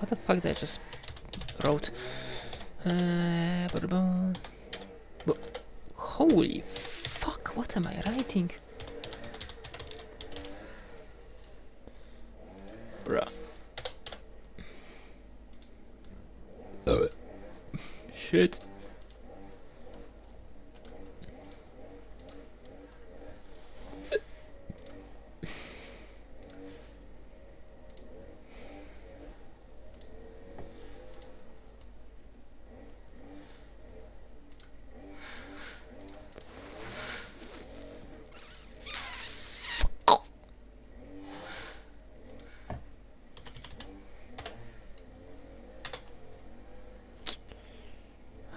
What the fuck did I just wrote? Holy fuck, what am I writing? Bruh. Shit.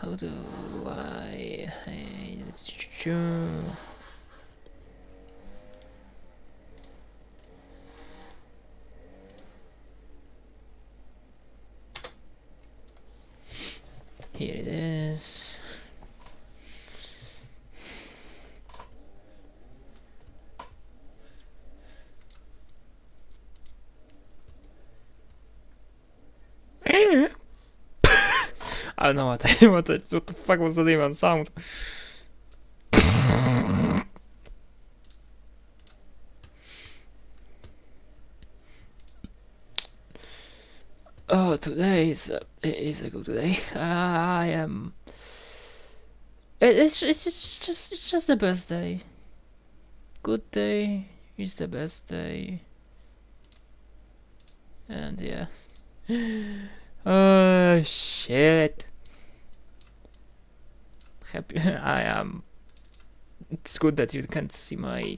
How do I here it is. I don't know what the fuck was that even sound? Oh, today is a good day. I am. It's just the best day. Good day is the best day. And yeah. Oh shit. Happy I am. It's good that you can't see my.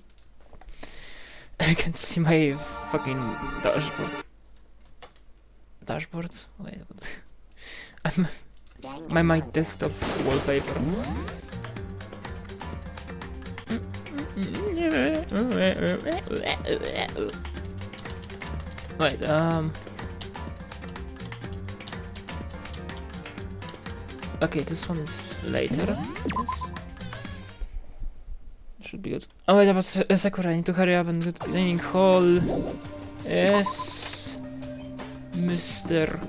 I can't see my fucking dashboard. Dashboard? Wait, what? my desktop wallpaper. Wait, okay, this one is later. Yes. Should be good. Oh wait, about Sakura, I need to hurry up and get cleaning hall. Yes, Mr.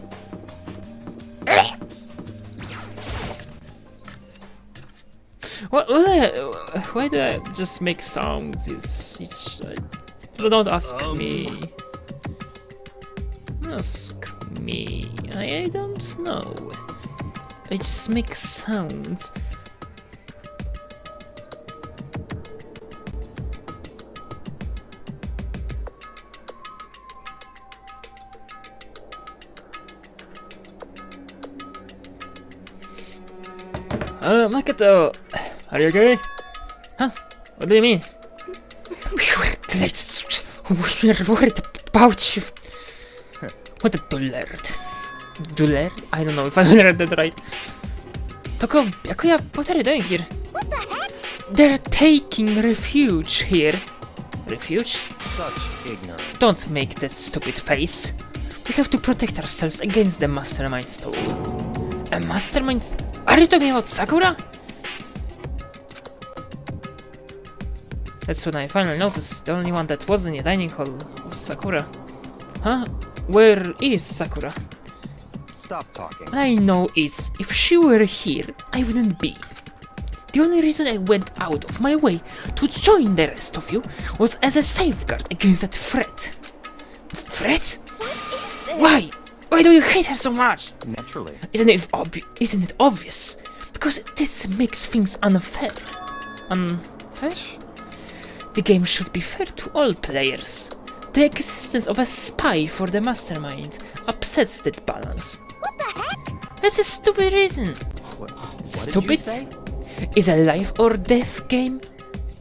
Why do I just make sounds? It's don't ask me. Ask me. I don't know. I just make sounds. Makoto, are you okay? Huh? What do you mean? We're worried about you. What a dullard. Dullard? I don't know if I read that right. Toko, Byakuya, what are you doing here? What the heck? They're taking refuge here. Refuge? Such ignorance. Don't make that stupid face. We have to protect ourselves against the mastermind stole. A mastermind? Are you talking about Sakura? That's when I finally noticed the only one that was in the dining hall was Sakura. Huh? Where is Sakura? Stop talking. I know is, if she were here, I wouldn't be. The only reason I went out of my way to join the rest of you was as a safeguard against that threat. Threat? What is this? Why? Why do you hate her so much? Naturally. Isn't it obvious? Because this makes things unfair. Unfair? The game should be fair to all players. The existence of a spy for the mastermind upsets that balance. What the heck? That's a stupid reason. What Stupid? did you say? Is a life or death game?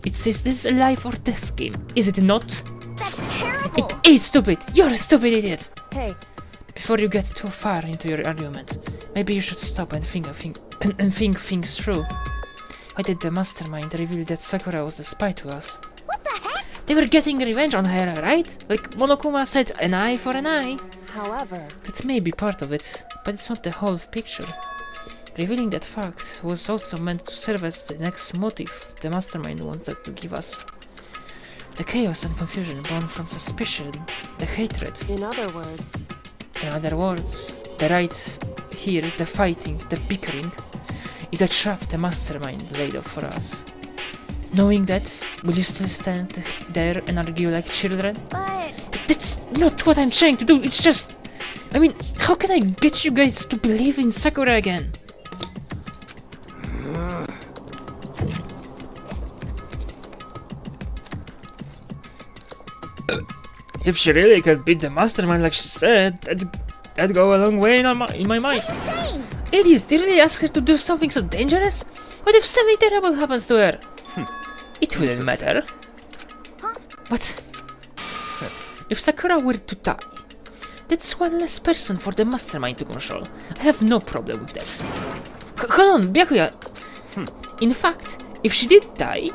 It says this is a life or death game. Is it not? That's terrible. It is stupid. You're a stupid idiot. Hey, Before you get too far into your argument, maybe you should stop and think things through. Why did the mastermind reveal that Sakura was a spy to us? what the heck? They were getting revenge on her, right? Like Monokuma said, an eye for an eye. However, That may be part of it, but it's not the whole picture. Revealing that fact was also meant to serve as the next motive the mastermind wanted to give us. The chaos and confusion born from suspicion, the hatred. in other words, In other words, the right here, the fighting, the bickering, is a trap the mastermind laid off for us. Knowing that, will you still stand there and argue like children? But That's not what I'm trying to do, it's just... I mean, how can I get you guys to believe in Sakura again? If she really could beat the mastermind like she said, that'd go a long way in my mind. what are you saying? Idiot, did you really ask her to do something so dangerous? What if something terrible happens to her? It wouldn't matter. Huh? But if Sakura were to die, that's one less person for the mastermind to control. I have no problem with that. Hold on, Byakuya. In fact, if she did die,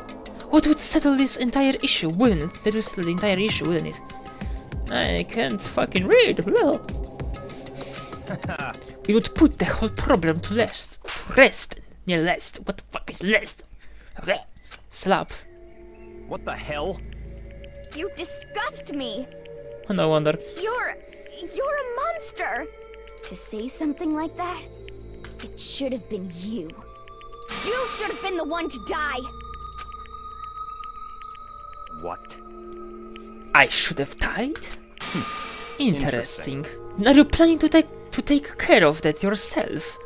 what would settle this entire issue, wouldn't it? That would settle the entire issue, wouldn't it? I can't fucking read. Well, it would put the whole problem to rest. Yeah, rest. What the fuck is rest? Slap. What the hell? You disgust me. Oh, no wonder. You're a monster. To say something like that, it should have been you. You should have been the one to die. What? I should have died? Interesting. Are you planning to take care of that yourself?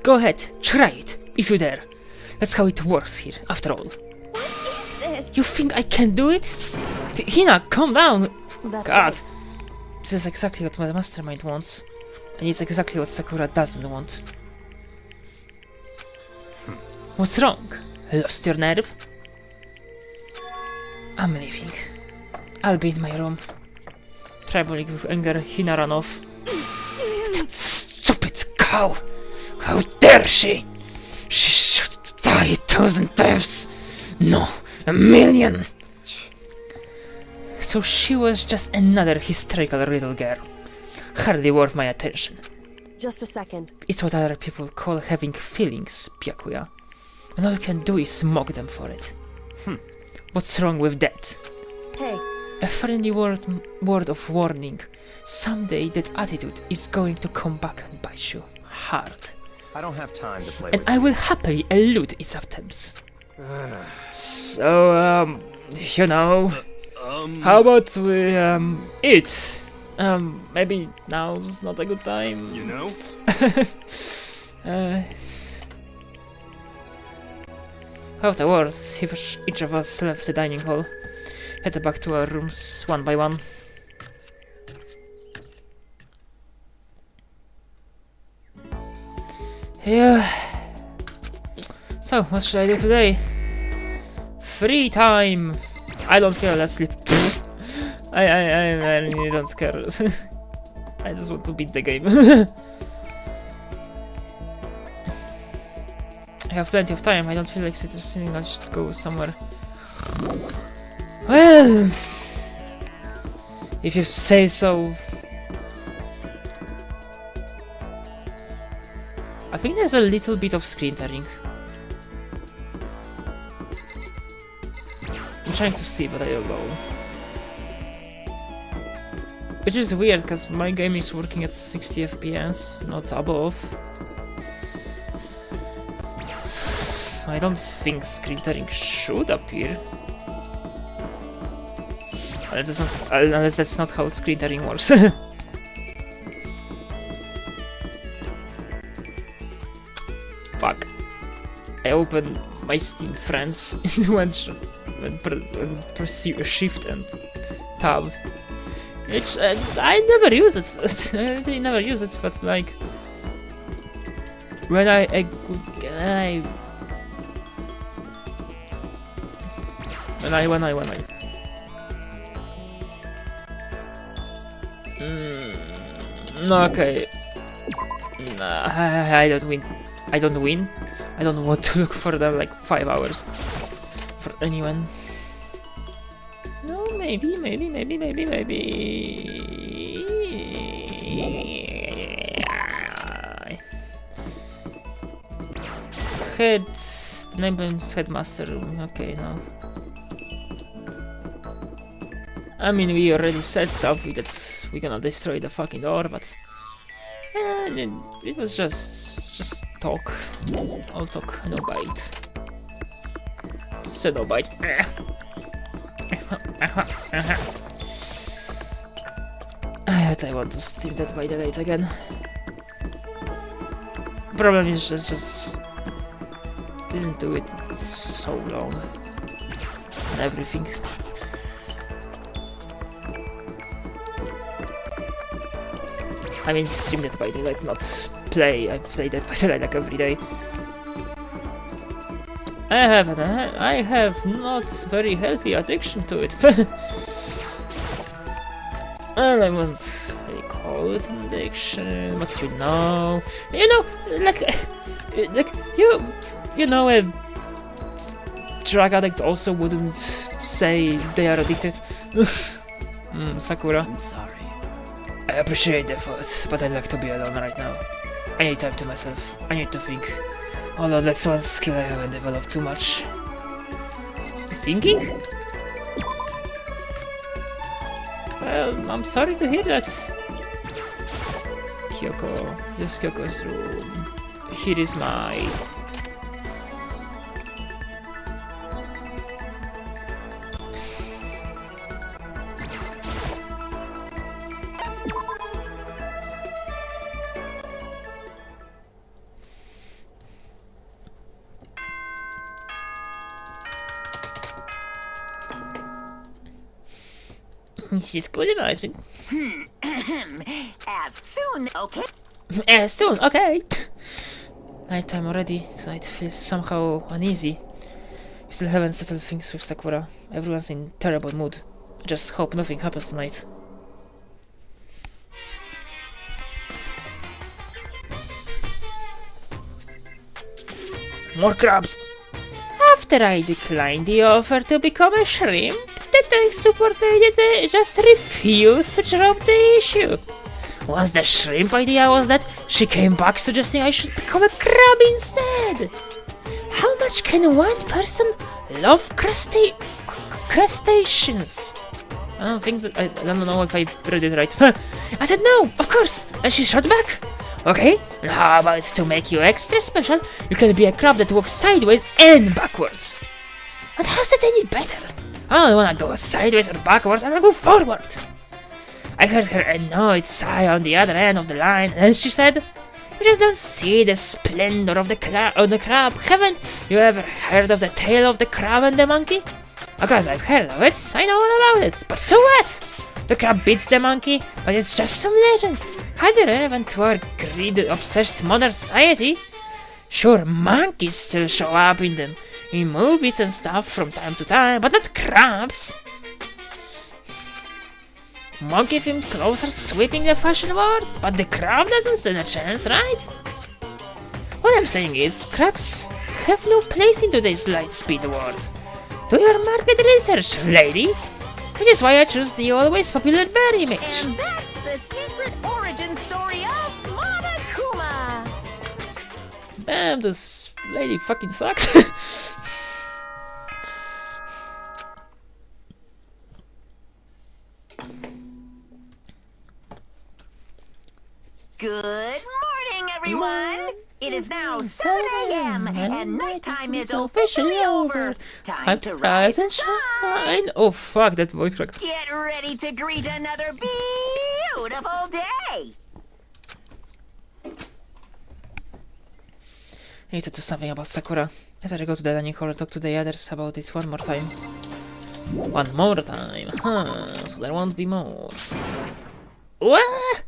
Go ahead, try it, if you dare. That's how it works here, after all. What is this? You think I can do it? Hina, calm down! That's God! This is exactly what my mastermind wants. And it's exactly what Sakura doesn't want. What's wrong? Lost your nerve? I'm leaving. I'll be in my room. Trembling with anger, Hina ran off. That stupid cow! How dare she! She should die 1,000 deaths! No, 1,000,000! So she was just another hysterical little girl. Hardly worth my attention. Just a second. It's what other people call having feelings, Byakuya. And all you can do is mock them for it. What's wrong with that? Hey, A friendly word of warning. Someday that attitude is going to come back and bite you hard. I don't have time to play And with I will happily elude its attempts. So, you know, how about we, eat? Maybe now's not a good time. you know? Afterwards, each of us left the dining hall, headed back to our rooms one by one. Yeah. So, what should I do today? Free time! I don't care, let's sleep. I really don't care. I just want to beat the game. I have plenty of time, I don't feel like sitting, I should go somewhere. Well, if you say so. I think there's a little bit of screen tearing. I'm trying to see, but I don't know. Which is weird, because my game is working at 60 FPS, not above. So I don't think screen tearing should appear. Unless that's not how screen tearing works. Fuck. I opened my Steam friends and press Shift and Tab. Which I never use it. I really never use it, but like when I okay. Nah, I don't win. I don't want to look for them like 5 hours for anyone. No, maybe. Headmaster room. Okay, now. I mean, we already said something that we're gonna destroy the fucking door, but And it was just talk. All talk, no bite. So no bite. I want to steal that by the light again. Problem is just didn't do it so long. And everything. I mean, stream Dead by Daylight, not play. I play Dead by Daylight like every day. I have not very healthy addiction to it. And I won't really call it an addiction, but you know, like you know, a drug addict also wouldn't say they are addicted. Sakura. I'm sorry. I appreciate the effort, but I'd like to be alone right now. I need time to myself. I need to think. Although that's one skill I haven't developed too much. Thinking? Well, I'm sorry to hear that. Kyoko. Here's Kyoko's room. Here is my... She's good in eyes. As soon, okay? Soon, okay. Nighttime already. Tonight feels somehow uneasy. We still haven't settled things with Sakura. Everyone's in terrible mood. I just hope nothing happens tonight. More crabs! After I declined the offer to become a shrimp, the tech support lady just refused to drop the issue. Once the shrimp idea was that, she came back suggesting I should become a crab instead. How much can one person love crustaceans? I don't think that I don't know if I read it right. I said no, of course, and she shot back. Okay, and how about to make you extra special, you can be a crab that walks sideways and backwards. And how's it any better? I don't wanna go sideways or backwards, I wanna go forward. I heard her annoyed sigh on the other end of the line, and then she said, "You just don't see the splendor of the crab. Haven't you ever heard of the tale of the crab and the monkey? Of course I've heard of it, I know all about it, but so what? The crab beats the monkey, but it's just some legend. Highly relevant to our greed-obsessed modern society. Sure, monkeys still show up in movies and stuff from time to time, but not crabs. Monkey-themed clothes are sweeping the fashion world, but the crab doesn't stand a chance, right? What I'm saying is, crabs have no place in today's light-speed world. Do your market research, lady. Which is why I choose the always popular bear image. And that's the secret origin story of Monokuma! Damn, this lady fucking sucks. Good morning, everyone! It is now 7 a.m. and nighttime is officially over. Time to rise and shine! Oh fuck, that voice crack. Get ready to greet another beautiful day! I need to do something about Sakura. I better go to the dining hall and talk to the others about it one more time. One more time, huh? So there won't be more. What?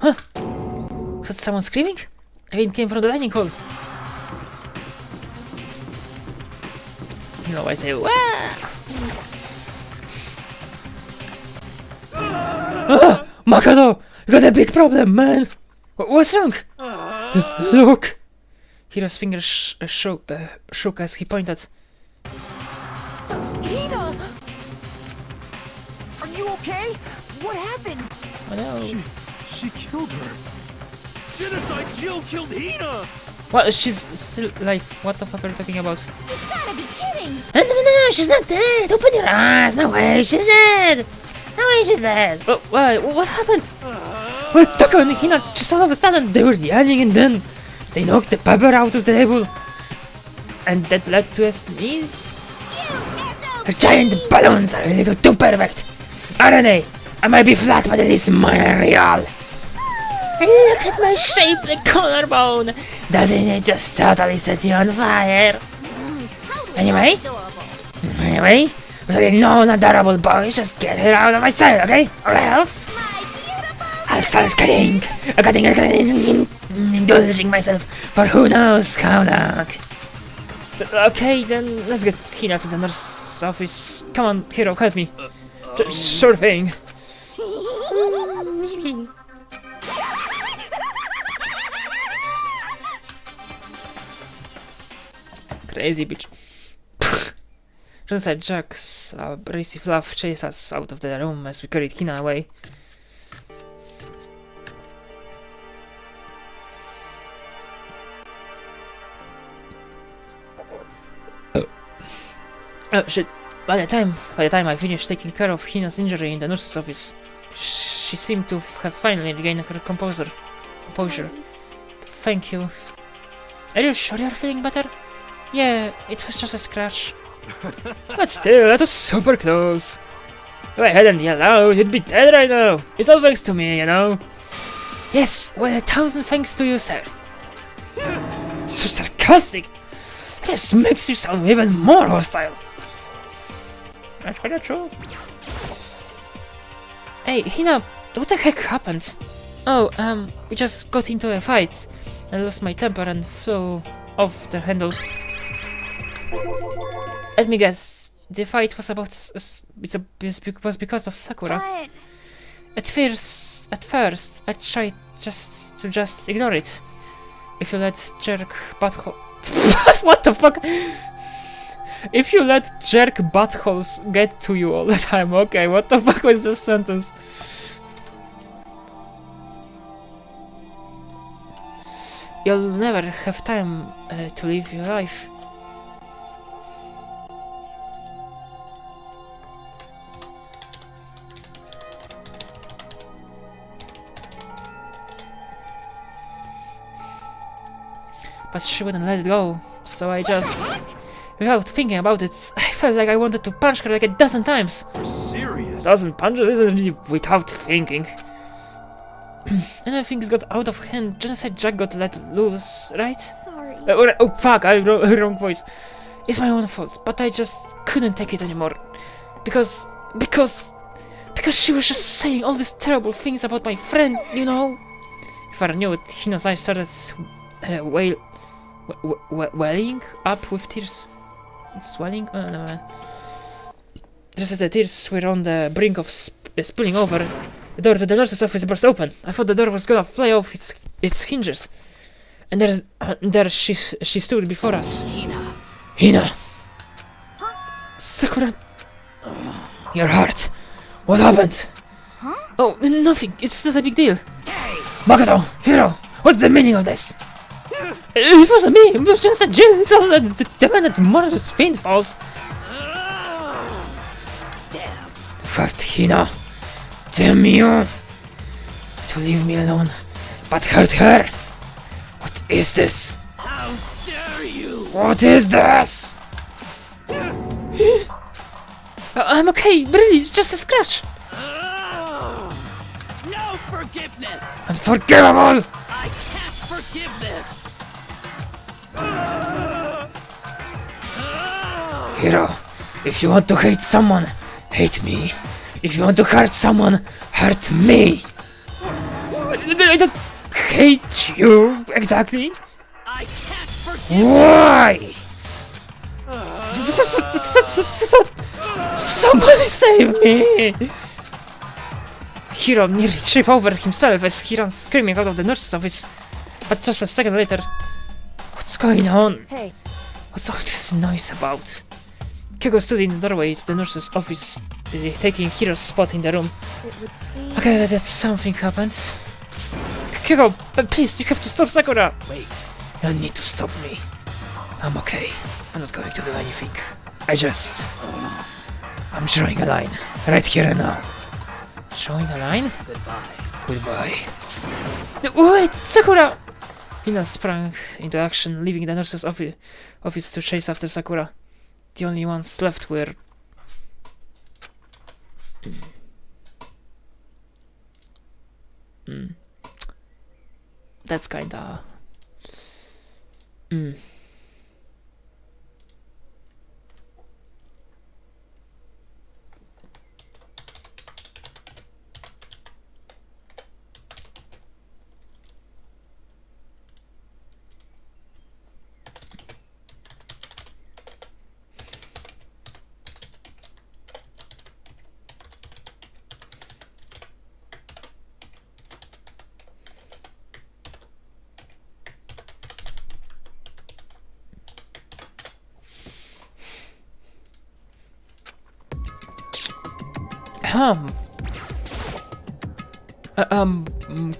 Huh? Was that someone screaming? I mean, it came from the dining hall. You know, I say, wah! Ah! Makoto! You got a big problem, man! What's wrong? Look! Hiro's fingers shook as he pointed. Hina! Are you okay? What happened? Oh no. She killed her. Genocide Jill killed Hina! What? She's still alive. What the fuck are you talking about? You gotta be kidding! No, she's not dead! Open your eyes! No way, she's dead! No way, she's dead! What happened? Well, Dangan and Hina just all of a sudden they were yelling and then they knocked the pepper out of the table. And that led to a sneeze? Her giant balloons are a little too perfect. Aren't they? I might be flat, but at least mine are real. And look at my shapely collarbone. Doesn't it just totally set you on fire? Anyway, really known adorable boy, just get her out of my sight, okay? Or else I'll start cutting, indulging myself for who knows how long. Okay, then let's get Hina to the nurse's office. Come on, hero, help me. Sure thing. Crazy bitch. Just like Jack's abrasive laugh chased us out of the room as we carried Hina away. Oh shit. By the time I finished taking care of Hina's injury in the nurse's office, she seemed to have finally regained her composure. Thank you. Are you sure you're feeling better? Yeah, it was just a scratch. But still, that was super close. If I hadn't yelled out, you'd be dead right now. It's all thanks to me, you know. Yes, well, 1,000 thanks to you, sir. So sarcastic. That just makes you sound even more hostile. That's kinda true. Hey, Hina, what the heck happened? Oh, we just got into a fight. I lost my temper and flew off the handle. Let me guess, the fight was about was because of Sakura. But At first, I tried to ignore it. If you let jerk butthole. What the fuck? If you let jerk buttholes get to you all the time, okay, what the fuck was this sentence? You'll never have time to live your life. But she wouldn't let it go, so I just... Without thinking about it, I felt like I wanted to punch her like a dozen times. Serious? Dozen punches isn't really without thinking. And I think it got out of hand. Genocide Jack got let loose, right? sorry. Oh fuck, I wrong voice. It's my own fault, but I just couldn't take it anymore. Because she was just saying all these terrible things about my friend, you know? If I knew it, Hina's eyes started welling up with tears. Swelling? Oh, no, man. Just as the tears were on the brink of spilling over, the door to the nurse's office burst open. I thought the door was gonna fly off its hinges. And there she stood before us. Hina! Sakura! Your heart! What happened? Huh? Oh, nothing. It's not a big deal. Makoto! Hiro! What's the meaning of this? It wasn't me. It was just a Jill. It's all the man at the mother's faint fault. Damn. Hurt Hina. Damn you. To leave me alone. But hurt her. What is this? How dare you! What is this? I'm okay. Really, it's just a scratch. No forgiveness! Unforgivable. I can't forgive this! Hiro, if you want to hate someone, hate me. If you want to hurt someone, hurt me. I don't hate you, exactly. I can't forgive Why? Somebody save me! Hiro nearly tripped over himself as he ran screaming out of the nurse's office. But just a second later, what's going on? Hey, What's all this noise about? Keiko stood in the doorway to the nurse's office, taking Hiro's spot in the room. it would seem... Okay, that something happened. Keiko, please, you have to stop Sakura! Wait. You don't need to stop me. I'm okay. I'm not going to do anything. I'm drawing a line. Right here and now. Drawing a line? Goodbye. Goodbye. No, wait, Sakura! Hina sprang into action, leaving the nurse's office to chase after Sakura. The only ones left were... That's kinda...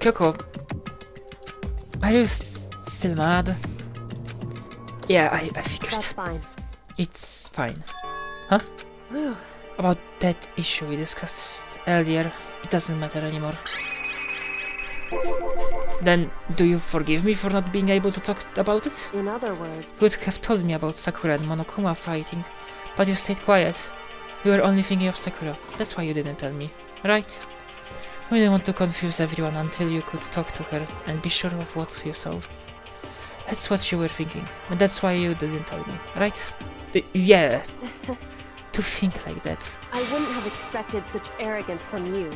Kyoko, are you still mad? Yeah, I figured. That's fine. It's fine. Huh? About that issue we discussed earlier, it doesn't matter anymore. Then, do you forgive me for not being able to talk about it? In other words, You would have told me about Sakura and Monokuma fighting, but you stayed quiet. You were only thinking of Sakura, that's why you didn't tell me, right? We didn't want to confuse everyone until you could talk to her and be sure of what you saw. That's what you were thinking, and that's why you didn't tell me, right? Yeah. To think like that. I wouldn't have expected such arrogance from you.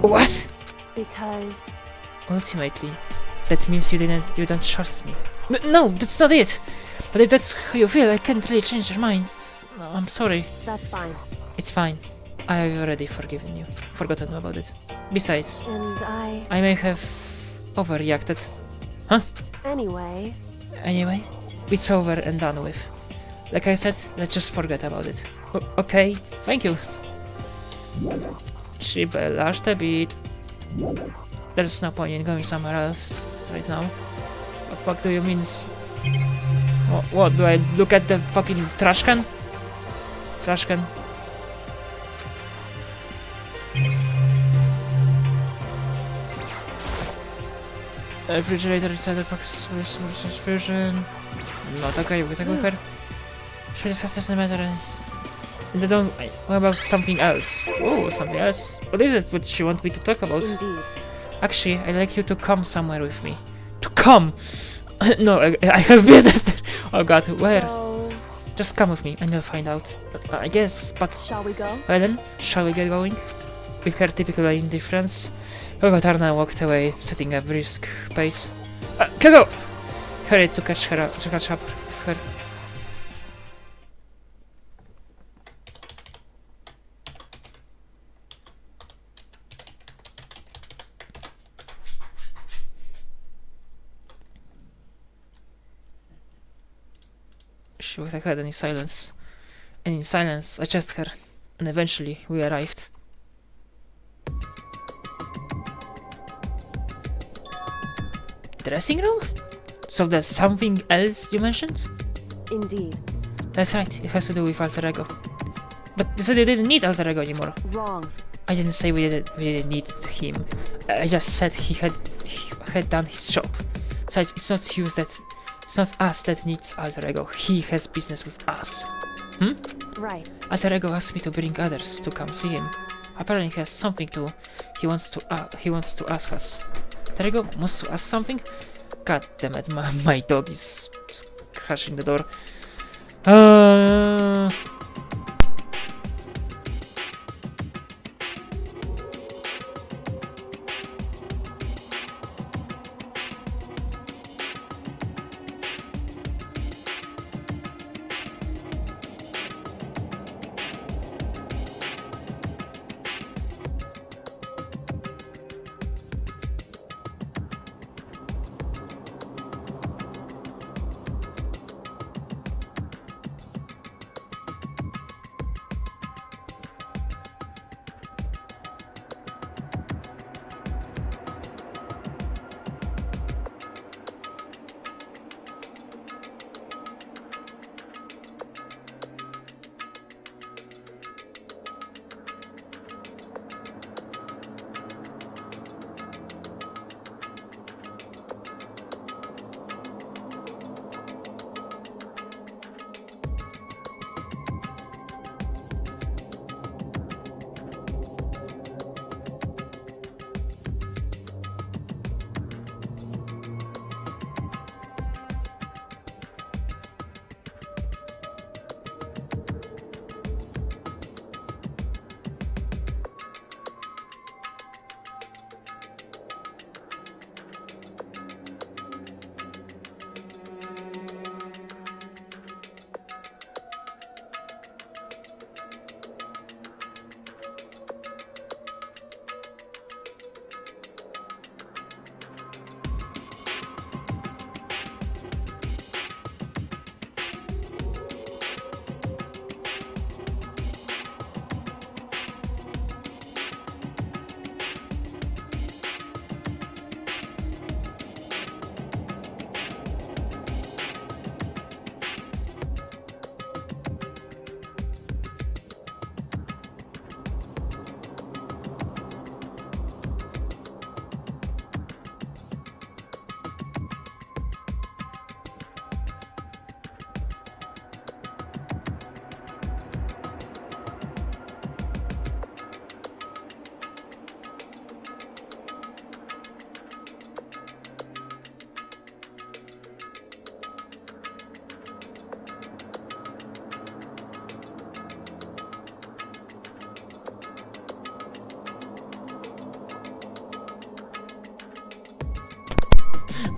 What? Because Ultimately, that means you don't trust me. No, that's not it! But if that's how you feel, I can't really change your mind. No, I'm sorry. that's fine. It's fine. I have already forgiven you. Forgotten about it. Besides, And I may have overreacted. anyway, Anyway, it's over and done with. Like I said, let's just forget about it. Okay, thank you. She blushed a bit. There's no point in going somewhere else right now. What the fuck do you mean? What, do I look at the fucking trash can? Trash can. Refrigerator inside the box versus fusion. Not okay with her. She just doesn't matter. They don't. What about something else? Oh, something else. What is it? What she want me to talk about? indeed. Actually, I'd like you to come somewhere with me. To come! No, I have business there. Oh god, where? So, Just come with me and you'll find out. I guess, but... shall we go? Well then, shall we get going? With her typical indifference, Kokotarna walked away, setting a brisk pace. Koko! Hurried to catch up with her. She walked ahead and in silence. And in silence, I chased her. And eventually, we arrived. Dressing room? So there's something else you mentioned? Indeed. That's right, it has to do with Alter Ego. But you said you didn't need Alter Ego anymore. Wrong. I didn't say we didn't need him. I just said he had done his job. Besides, it's not us that needs Alter Ego. He has business with us. Right. Alter Ego asked me to bring others to come see him. Apparently he has something he wants to ask us. Alter Ego wants to ask something? God damn it, my dog is crashing the door.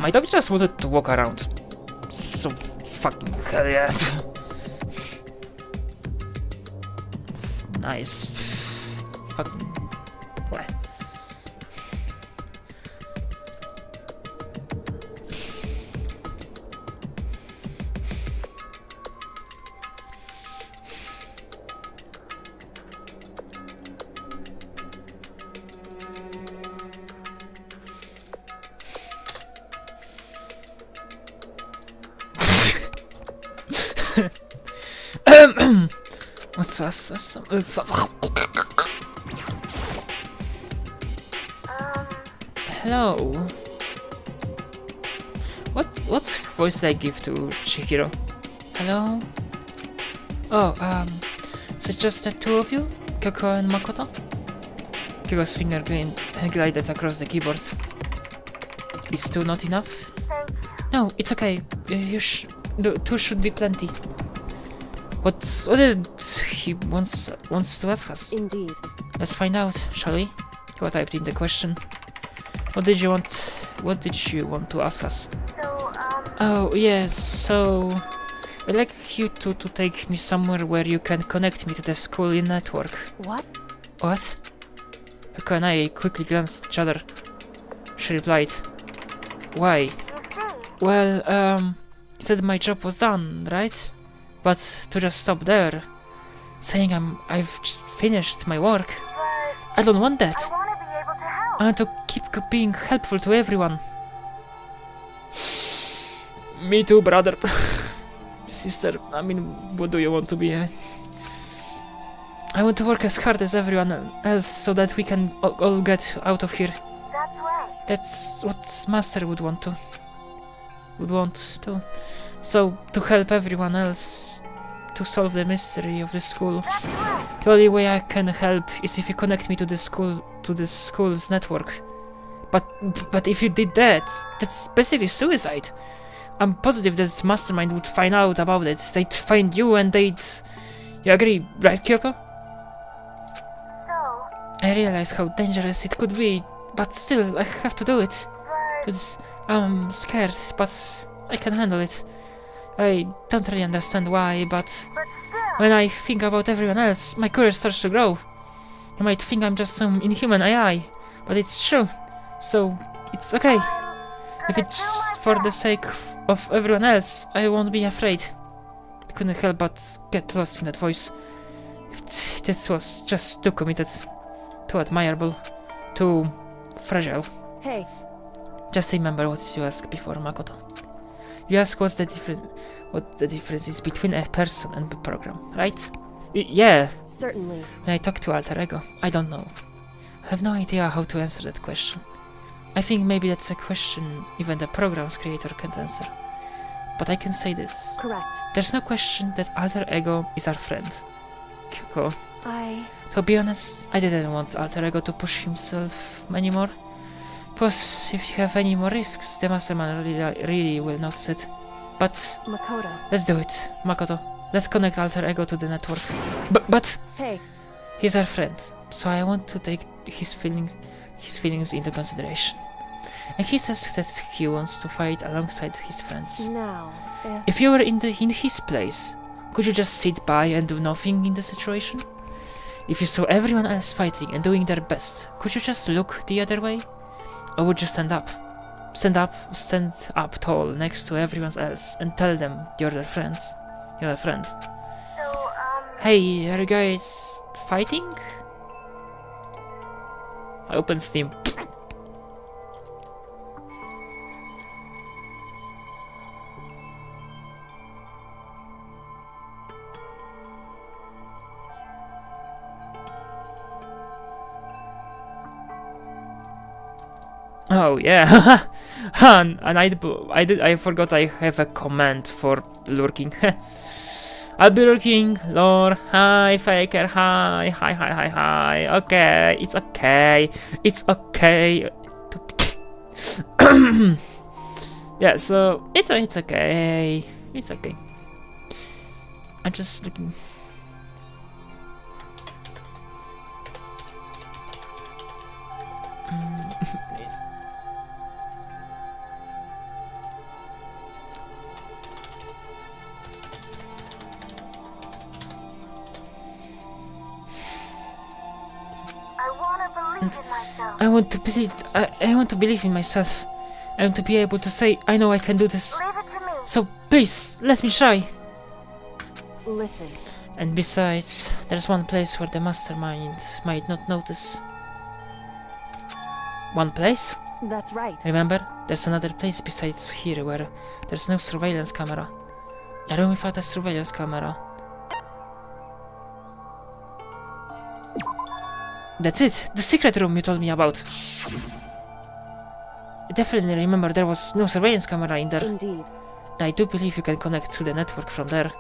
My dog just wanted to walk around. So fucking hell yeah. Nice. Fucking. What? What's hello. What voice did I give to Chihiro? Hello? Oh, so just the two of you? Kyoko and Makoto? Kyoko's finger glided across the keyboard. Is two not enough? No, it's okay. Two should be plenty. What did he wants to ask us? Indeed. Let's find out, shall we? Kyoko typed in the question. What did you want to ask us? Oh, yes, so I'd like you to take me somewhere where you can connect me to the school network. What? What? Kyoko and I quickly glanced at each other. She replied, why? Well, you said my job was done, right? But to just stop there, saying I've finished my work, I don't want that. I want to keep being helpful to everyone. Me too, brother. Sister, I mean, what do you want to be? I want to work as hard as everyone else so that we can all get out of here. That's what Master would want to. So, to help everyone else to solve the mystery of the school. The only way I can help is if you connect me to the school's network. But if you did that, that's basically suicide. I'm positive that Mastermind would find out about it. They'd find you and they'd... You agree, right, Kyoko? I realize how dangerous it could be, but still, I have to do it. I'm scared, but I can handle it. I don't really understand why, but when I think about everyone else, my courage starts to grow. You might think I'm just some inhuman AI, but it's true, so it's okay. If it's for the sake of everyone else, I won't be afraid. I couldn't help but get lost in that voice. If this was just too committed, too admirable, too fragile. Hey. Just remember what you asked before, Makoto. You asked what the difference is between a person and a program, right? Yeah. Certainly. When I talk to Alter Ego, I don't know. I have no idea how to answer that question. I think maybe that's a question even the program's creator can't answer. But I can say this. Correct. There's no question that Alter Ego is our friend. Kyoko. To be honest, I didn't want Alter Ego to push himself anymore. Plus, if you have any more risks, the Mastermind really will notice it. But... Makoto. Let's do it, Makoto. Let's connect Alter Ego to the network. But... Hey. He's our friend, so I want to take his feelings into consideration. And he says that he wants to fight alongside his friends. Now, if you were in his place, could you just sit by and do nothing in the situation? If you saw everyone else fighting and doing their best, could you just look the other way? Or would you stand up tall next to everyone else and tell them you're their friends? You're a friend. Hey, are you guys fighting? I open Steam. Oh yeah, and I forgot I have a command for lurking. I'll be lurking, lore, hi faker, hi. Okay, it's okay. Yeah, so it's okay. I'm just looking. And I want to believe. I want to believe in myself. I want to be able to say, I know I can do this. So please, let me try. Listen, And besides, there's one place where the mastermind might not notice. One place? that's right. Remember? There's another place besides here where there's no surveillance camera. A room without a surveillance camera. That's it! The secret room you told me about! I definitely remember there was no surveillance camera in there. Indeed. I do believe you can connect to the network from there.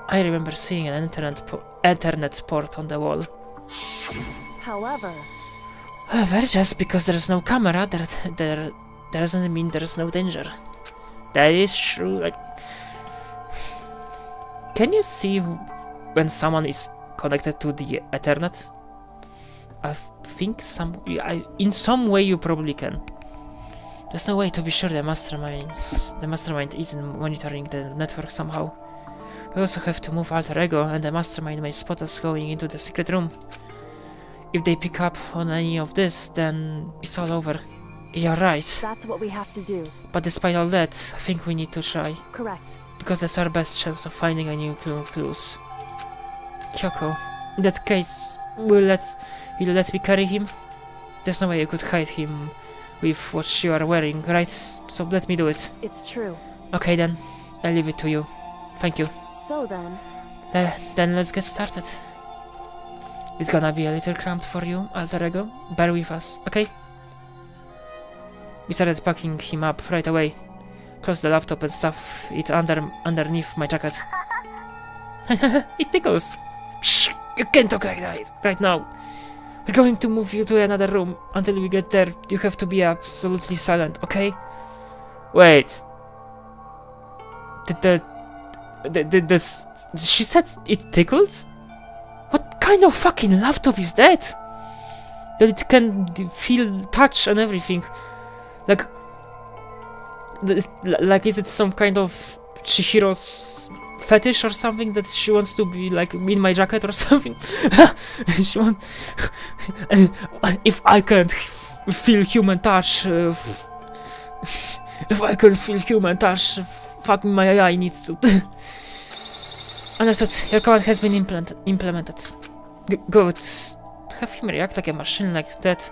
I remember seeing an Ethernet port on the wall. However, However, just because there's no camera, there doesn't mean there's no danger. That is true. Like, can you see when someone is connected to the Ethernet? I think in some way you probably can. There's no way to be sure the mastermind isn't monitoring the network somehow. We also have to move Alter Ego, and the mastermind may spot us going into the secret room. If they pick up on any of this, then it's all over. You're right. that's what we have to do. But despite all that, I think we need to try. Correct. Because that's our best chance of finding any clues. Kyoko, in that case, will you let me carry him? There's no way you could hide him with what you are wearing, right? So let me do it. It's true. Okay then, I leave it to you. Thank you. So then, Then let's get started. It's gonna be a little cramped for you, Alter Ego. Bear with us, okay? We started packing him up right away. Close the laptop and stuff it underneath my jacket. It tickles. Psh, you can't talk like that right now. We're going to move you to another room. Until we get there, you have to be absolutely silent, okay? Wait. She said it tickled? What kind of fucking laptop is that? That it can feel touch and everything. Like, is it some kind of Chihiro's fetish or something that she wants to be like in my jacket or something? She want. If I can't feel human touch, if I can feel human touch, fucking my AI needs to. Understood. Your command has been implemented. Good. Have him react like a machine like that.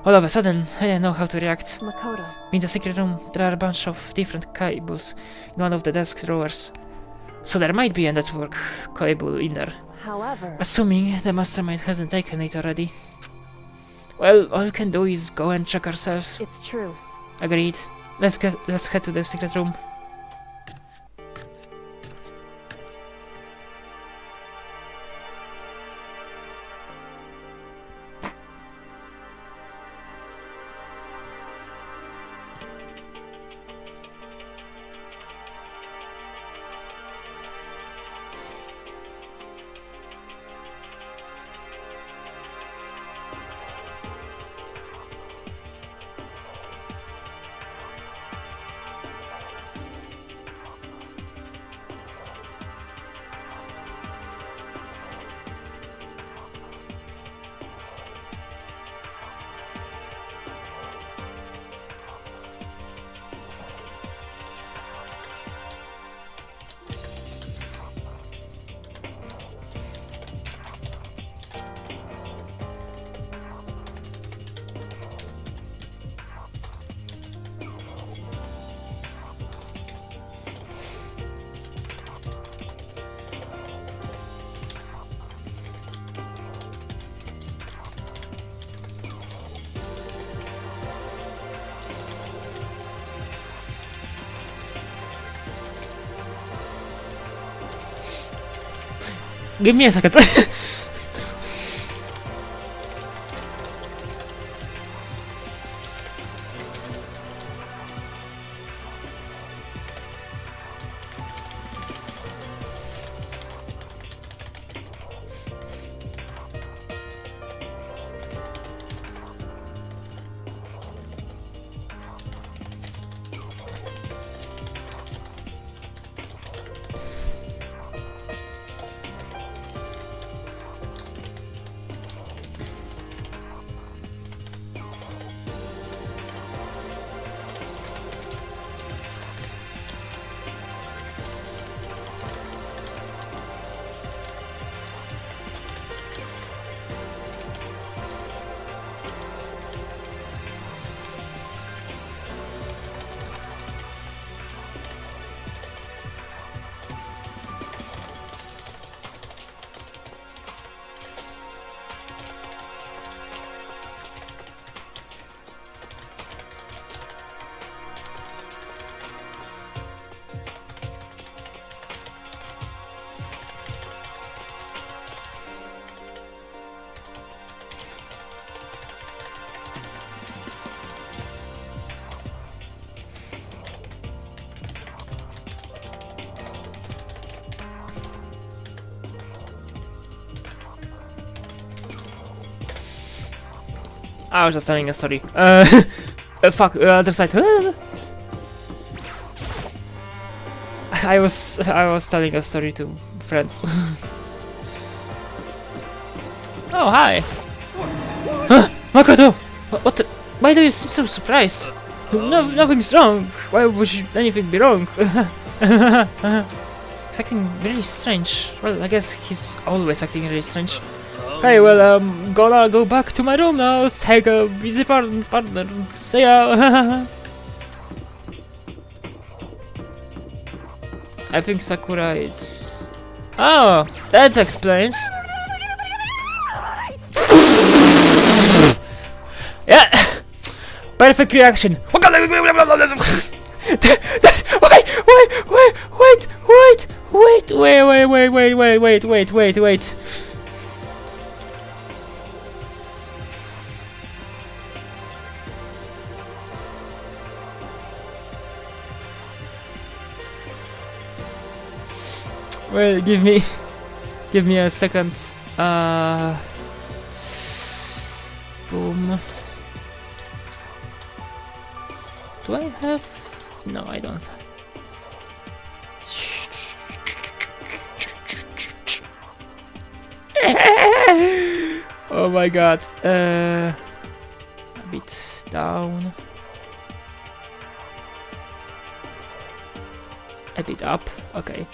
All of a sudden, I didn't know how to react. Makoto. In the secret room, there are a bunch of different cables in one of the desk drawers. So there might be a network cable in there. However, Assuming the mastermind hasn't taken it already. Well, all we can do is go and check ourselves. it's true. Agreed. Let's head to the secret room. Give me a second. I was just telling a story. Fuck, other side. I was telling a story to friends. Oh, hi. Huh? Makoto! What the? Why do you seem so surprised? No, nothing's wrong. Why would anything be wrong? He's acting really strange. Well, I guess he's always acting really strange. Okay, well, I'm gonna go back to my room now. Take a easy partner. See ya. I think Sakura is... Oh, that explains. Yeah, perfect reaction. Wait, wait. Well, give me a second. Boom. Do I have? No, I don't. Oh my god. A bit down. A bit up. Okay.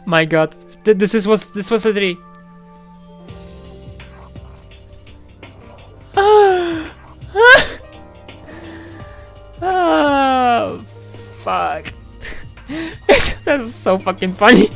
My god, this was a 3. Oh, fuck. That was so fucking funny.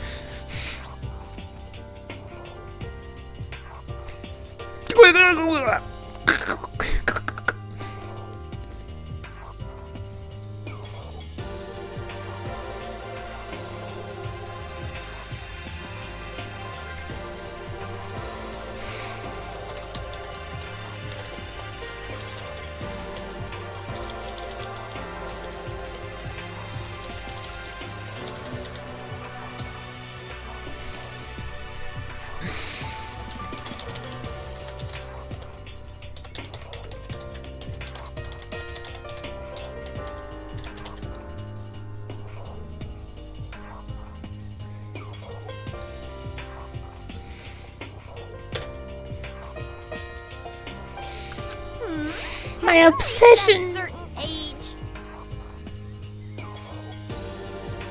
My obsession.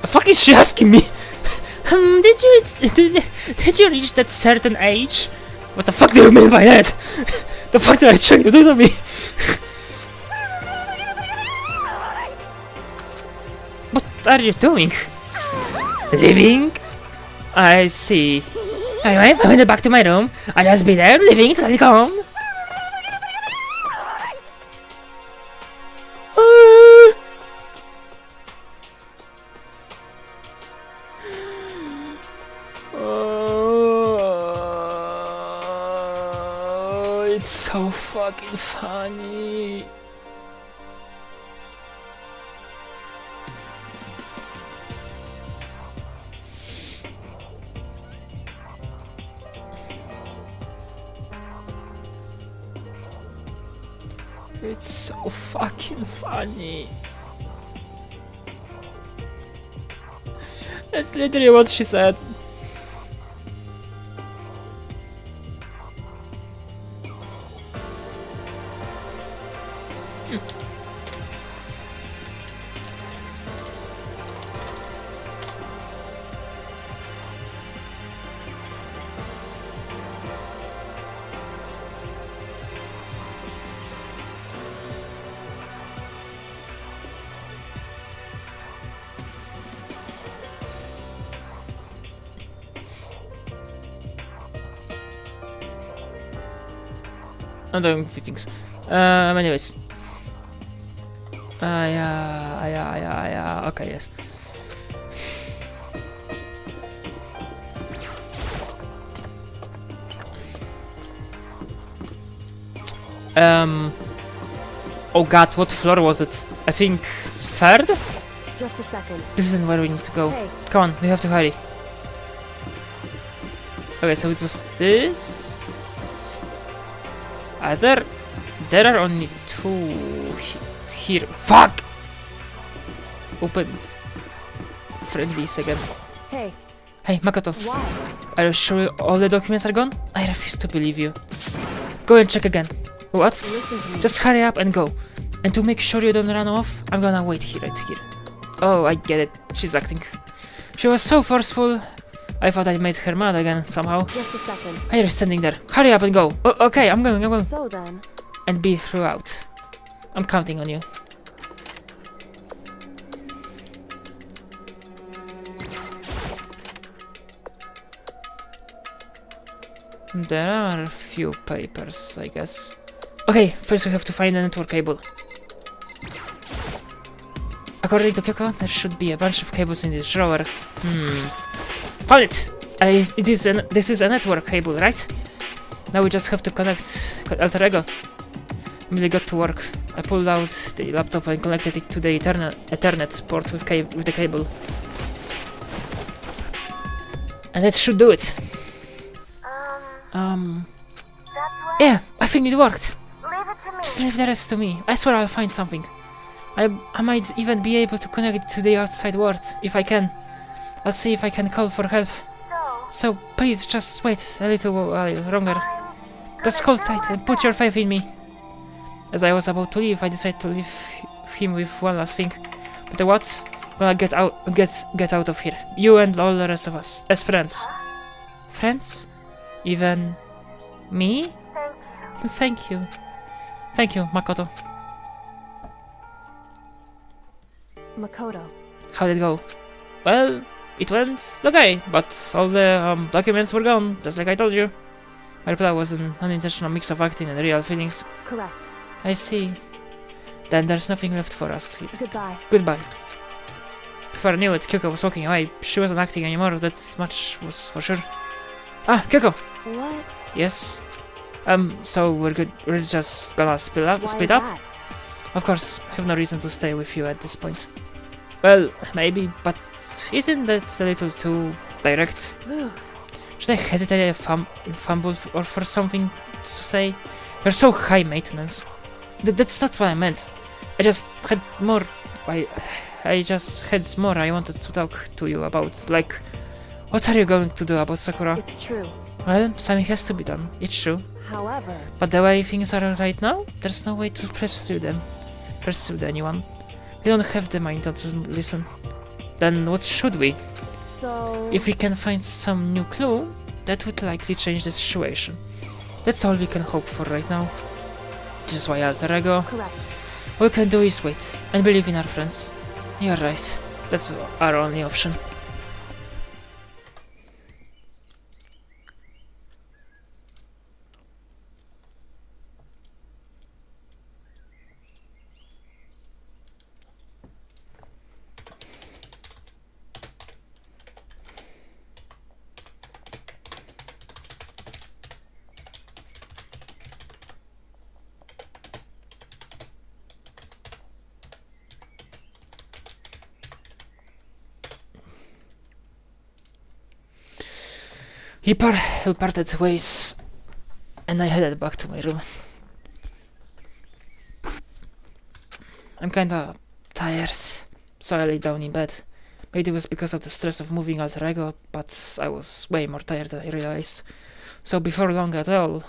The fuck is she asking me? Did you reach that certain age? What the fuck do you mean by that? The fuck did I trying to do to me? What are you doing? Living? I see. Anyway, I went back to my room. I'll just be there, living till I come. It's so fucking funny. It's so fucking funny. That's literally what she said. I'm doing a few things. Anyways. Yeah. Okay, yes. Oh god, what floor was it? I think 3rd? Just a second. This isn't where we need to go. Hey. Come on, we have to hurry. Okay, so it was this. There are only 2 here. Fuck! Open friendlies again. Hey, Hey, Makoto, why? are you sure all the documents are gone? I refuse to believe you. Go and check again. What? Listen to me. Just hurry up and go. And to make sure you don't run off, I'm gonna wait here, right here. Oh, I get it. She's acting. She was so forceful. I thought I made her mad again, somehow. Just a second. Why are you standing there? Hurry up and go. Oh, okay, I'm going. So then, And be throughout. I'm counting on you. There are a few papers, I guess. Okay, first we have to find a network cable. According to Kyoko, there should be a bunch of cables in this drawer. Found it! This is a network cable, right? Now we just have to connect Alter Ego. Really got to work. I pulled out the laptop and connected it to the Ethernet port with the cable. And that should do it. Yeah, I think it worked. Just leave the rest to me. I swear I'll find something. I might even be able to connect it to the outside world, if I can. I'll see if I can call for help. So, please, just wait a little while longer. Just hold tight and put your faith in me. As I was about to leave, I decided to leave him with one last thing. But what? I'm gonna get out of here. You and all the rest of us, as friends. Friends? Even me? Thank you. Thank you, Makoto. Makoto. How did it go? Well, it went okay, but all the documents were gone, just like I told you. My reply was an unintentional mix of acting and real feelings. Correct. I see. Then there's nothing left for us here. Goodbye. Goodbye. Before I knew it, Kyoko was walking away. She wasn't acting anymore, that much was for sure. Ah, Kyoko! What? Yes? So we're good. We're just gonna split up? Why Split is up? that? Of course, I have no reason to stay with you at this point. Well, maybe, but isn't that a little too direct? Should I hesitate a fumble or for something to say? You're so high maintenance. That's not what I meant. I just had more. I just had more I wanted to talk to you about. Like, what are you going to do about Sakura? It's true. Well, something has to be done. It's true. However, But the way things are right now, there's no way to pursue anyone. We don't have the mind to listen. Then what should we? so... If we can find some new clue, that would likely change the situation. That's all we can hope for right now. Which is why Alter Ego. Correct. All we can do is wait and believe in our friends. You're right. That's our only option. We parted ways, and I headed back to my room. I'm kinda tired, so I lay down in bed. Maybe it was because of the stress of moving Alter Ego, but I was way more tired than I realized. So before long at all,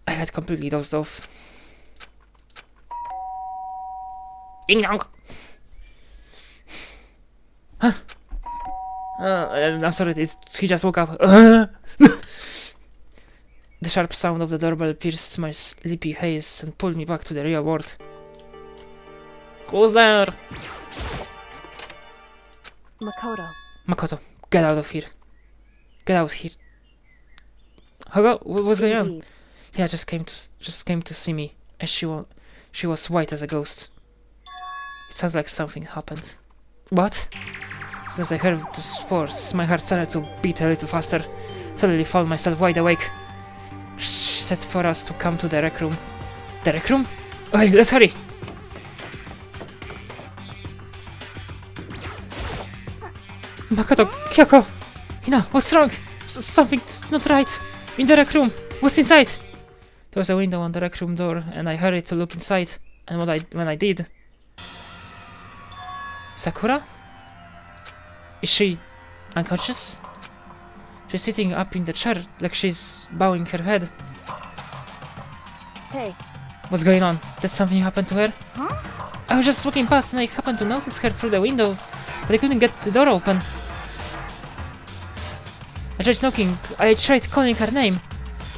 I had completely dozed off. Ding dong! Huh? I'm sorry, he just woke up. The sharp sound of the doorbell pierced my sleepy haze and pulled me back to the real world. Who's there? Makoto. Makoto, get out of here. Get out here. Hello? What's going on? Indeed. Yeah, just came to see me, and she was white as a ghost. It sounds like something happened. What? As soon as I heard those words, my heart started to beat a little faster. Suddenly found myself wide awake. She said for us to come to the rec room. The rec room? Okay, let's hurry! Makoto, Kyoko, Hina, what's wrong? Something's not right. In the rec room. What's inside? There was a window on the rec room door, and I hurried to look inside. And when I did, Sakura? Is she unconscious? She's sitting up in the chair, like she's bowing her head. Hey, What's going on? Did something happen to her? Huh? I was just walking past and I happened to notice her through the window, but I couldn't get the door open. I tried knocking, I tried calling her name,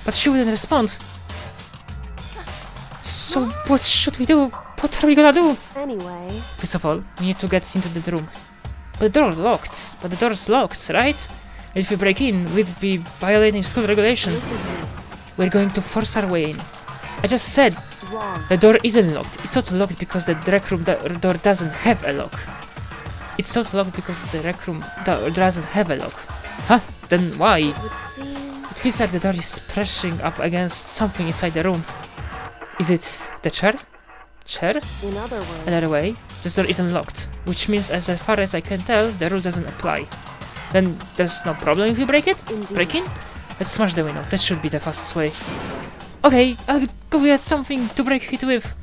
but she wouldn't respond. So what should we do? What are we gonna do? anyway, First of all, we need to get into the room. But the door's locked. But the door's locked, right? If we break in, we'd be violating school regulation. listen to me. We're going to force our way in. I just said Wrong. the door isn't locked. It's not locked because the rec room door doesn't have a lock. It's not locked because the rec room door doesn't have a lock. Huh? Then why? It would seem It feels like the door is pressing up against something inside the room. Is it the chair? Chair? in other words. Another way, this door isn't locked, which means as far as I can tell, the rule doesn't apply. Then there's no problem if we break it? Indeed. Break in? Let's smash the window, that should be the fastest way. Okay, I'll go get something to break it with.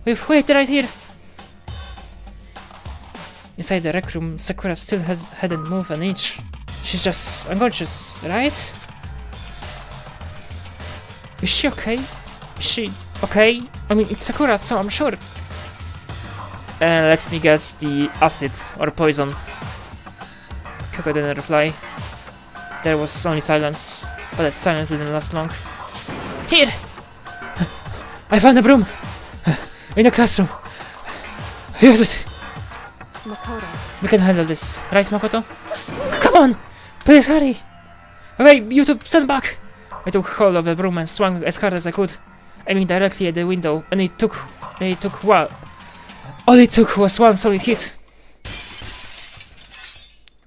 Wait right here. Inside the rec room, Sakura still hadn't moved an inch. She's just unconscious, right? Is she okay? Is she okay? I mean, it's Sakura, so I'm sure. Let me guess, the acid or poison. Kyoko didn't reply. There was only silence, but that silence didn't last long. Here! I found a broom! In the classroom! Use it! Makoto. We can handle this, right, Makoto? Come on! Please hurry! Okay, you two, stand back! I took hold of the broom and swung as hard as I could, aiming directly at the window, and it took what? All it took was one solid hit.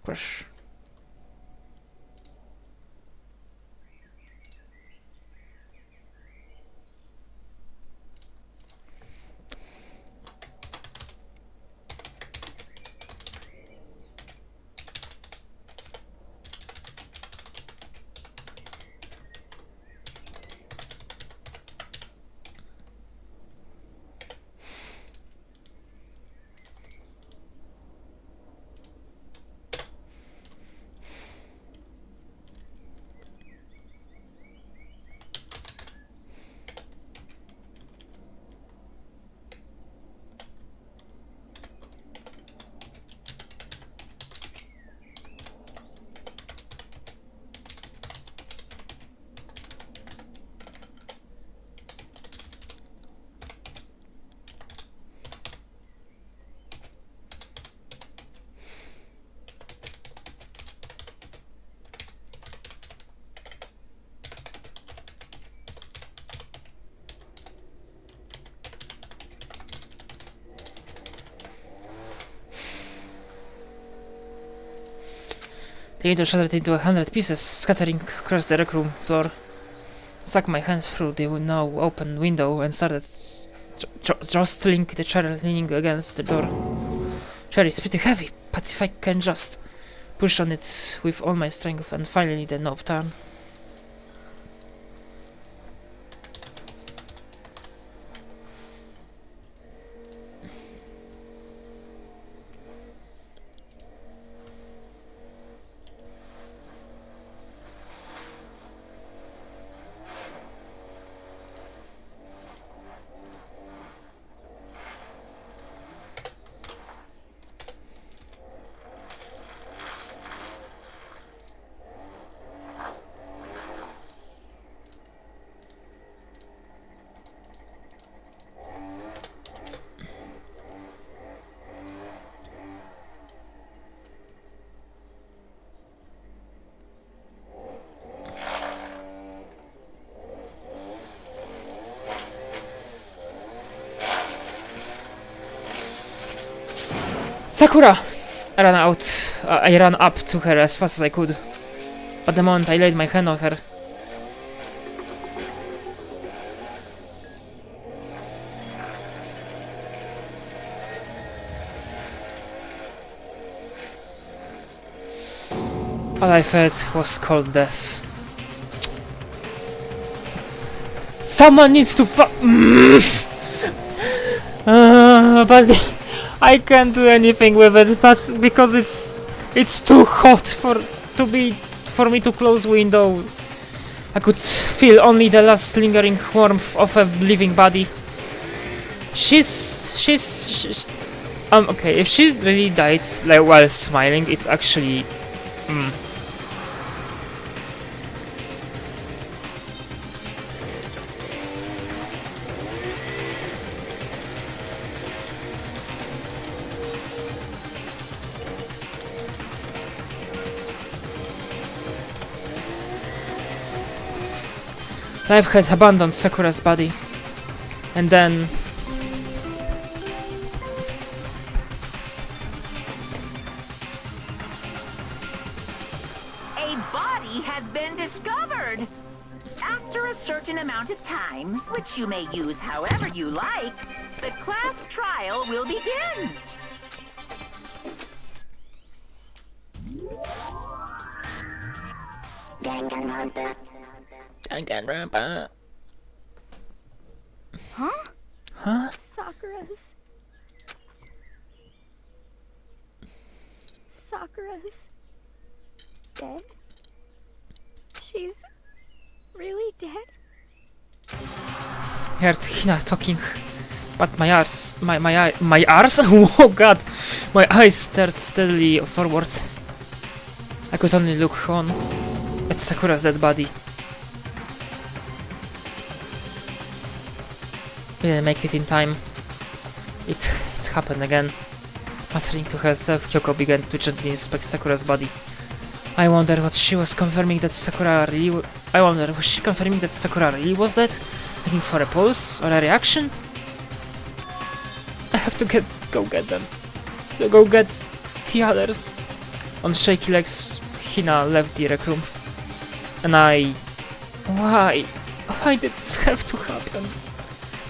Crash. The window shattered into 100 pieces, scattering across the rec room floor. Stuck my hand through the now open window and started jostling the chair leaning against the door. Chair is pretty heavy, but if I can just push on it with all my strength and finally the knob turn. Sakura! I ran up to her as fast as I could. But the moment I laid my hand on her, All I felt was cold death. Someone needs to but I can't do anything with it, but because it's too hot for me to close window. I could feel only the last lingering warmth of a living body. She's okay, if she really died like while smiling, it's actually Life had abandoned Sakura's body, and then A body has been discovered. After a certain amount of time, which you may use however you like, the class trial will begin. Dangan Ronpa. Dangan Ronpa. Huh? Sakura's dead? She's really dead? I heard Hina talking, but my arse, my arse? Oh god! My eyes stared steadily forward. I could only look on at Sakura's dead body. We didn't make it in time. It happened again. Muttering to herself, Kyoko began to gently inspect Sakura's body. I wonder what she was confirming that Sakura really. I wonder, was she confirming that Sakura really was dead? Looking for a pulse or a reaction? I have to go get them. To go get the others. On shaky legs, Hina left the rec room. And why? Why did this have to happen?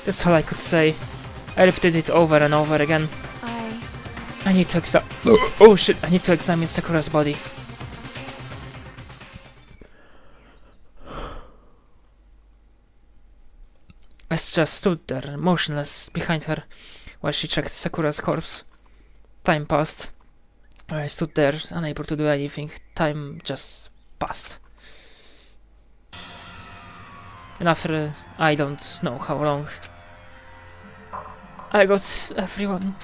That's all I could say. I repeated it over and over again. I need to oh shit, I need to examine Sakura's body. I just stood there, motionless, behind her, while she checked Sakura's corpse. Time passed. I stood there, unable to do anything. Time just passed. And after, I don't know how long, I got everyone.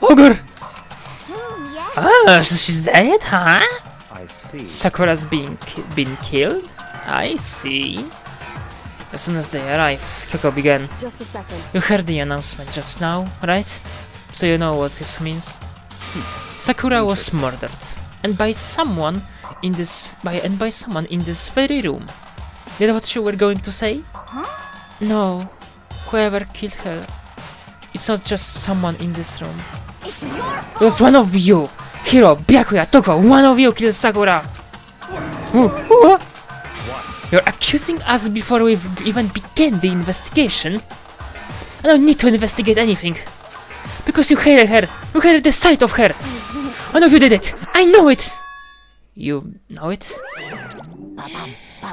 Ogre! Yes. Oh, so she's dead, huh? I see. Sakura's been killed? I see. As soon as they arrive, Kyoko began. Just a second. You heard the announcement just now, right? So you know what this means. Sakura was murdered, and by someone in this very room. Is that what you were going to say? Huh? No, whoever killed her. It's not just someone in this room. It's your fault. It was one of you! Hiro, Byakuya, Toko, one of you killed Sakura! You're accusing us before we've even began the investigation? I don't need to investigate anything. Because you hated her! You hated the sight of her! I know you did it! I know it! You know it?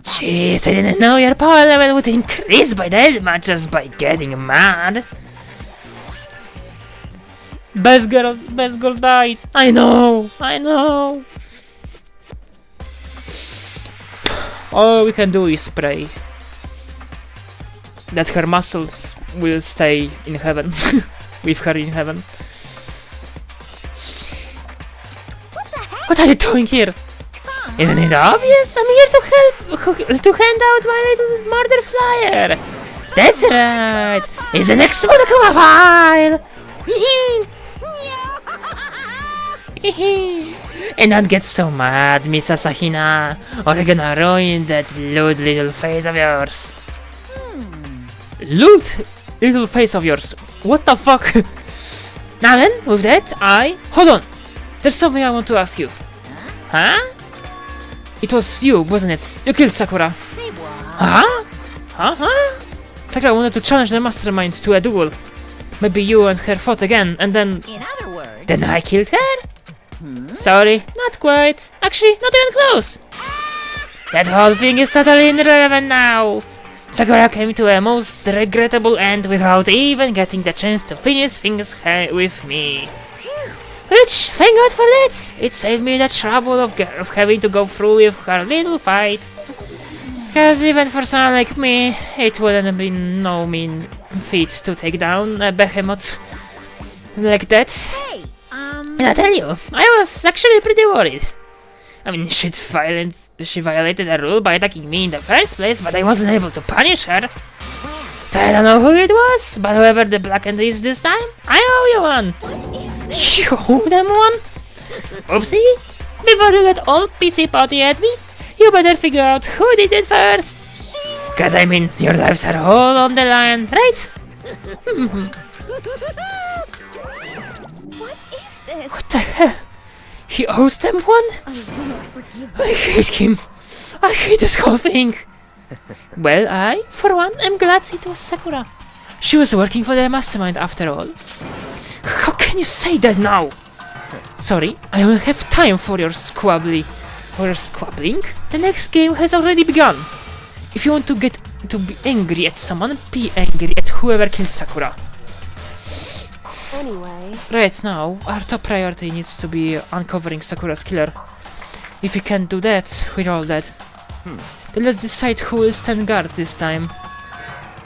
Jeez, I didn't know your power level would increase by that much just by getting mad. Best girl died. I know. All we can do is pray that her muscles will stay in heaven, with her in heaven. What are you doing here? Isn't it obvious? I'm here to help, to hand out my little murder flyer. That's right. It's the next Monokuma file. And not get so mad, Miss Asahina, or you're gonna ruin that lewd little face of yours. Lewd little face of yours. What the fuck? Now then, with that, hold on. There's something I want to ask you. Huh? It was you, wasn't it? You killed Sakura. Huh? Sakura wanted to challenge the mastermind to a duel. Maybe you and her fought again, and then... In other words, Then I killed her? Sorry, not quite. Actually, not even close. That whole thing is totally irrelevant now. Sakura came to a most regrettable end without even getting the chance to finish things with me. Which, thank God for that! It saved me the trouble of having to go through with her little fight. Cause even for someone like me, it wouldn't have been no mean feat to take down a behemoth like that. Hey, And I tell you, I was actually pretty worried. I mean, she violated a rule by attacking me in the first place, but I wasn't able to punish her. So I don't know who it was, but whoever the blackened is this time, I owe you one. You owe them one? Oopsie. Before you get all pissy potty at me, you better figure out who did it first. Cause I mean, your lives are all on the line, right? What is this? What the hell? He owes them one? I hate him. I hate this whole thing. Well, I, for one, am glad it was Sakura. She was working for the mastermind after all. How can you say that now? Sorry, I don't have time for your squabbling. The next game has already begun. If you want to get to be angry at someone, be angry at whoever killed Sakura. Anyway, Right now, our top priority needs to be uncovering Sakura's killer. If we can't do that, we're all dead. Then let's decide who will stand guard this time.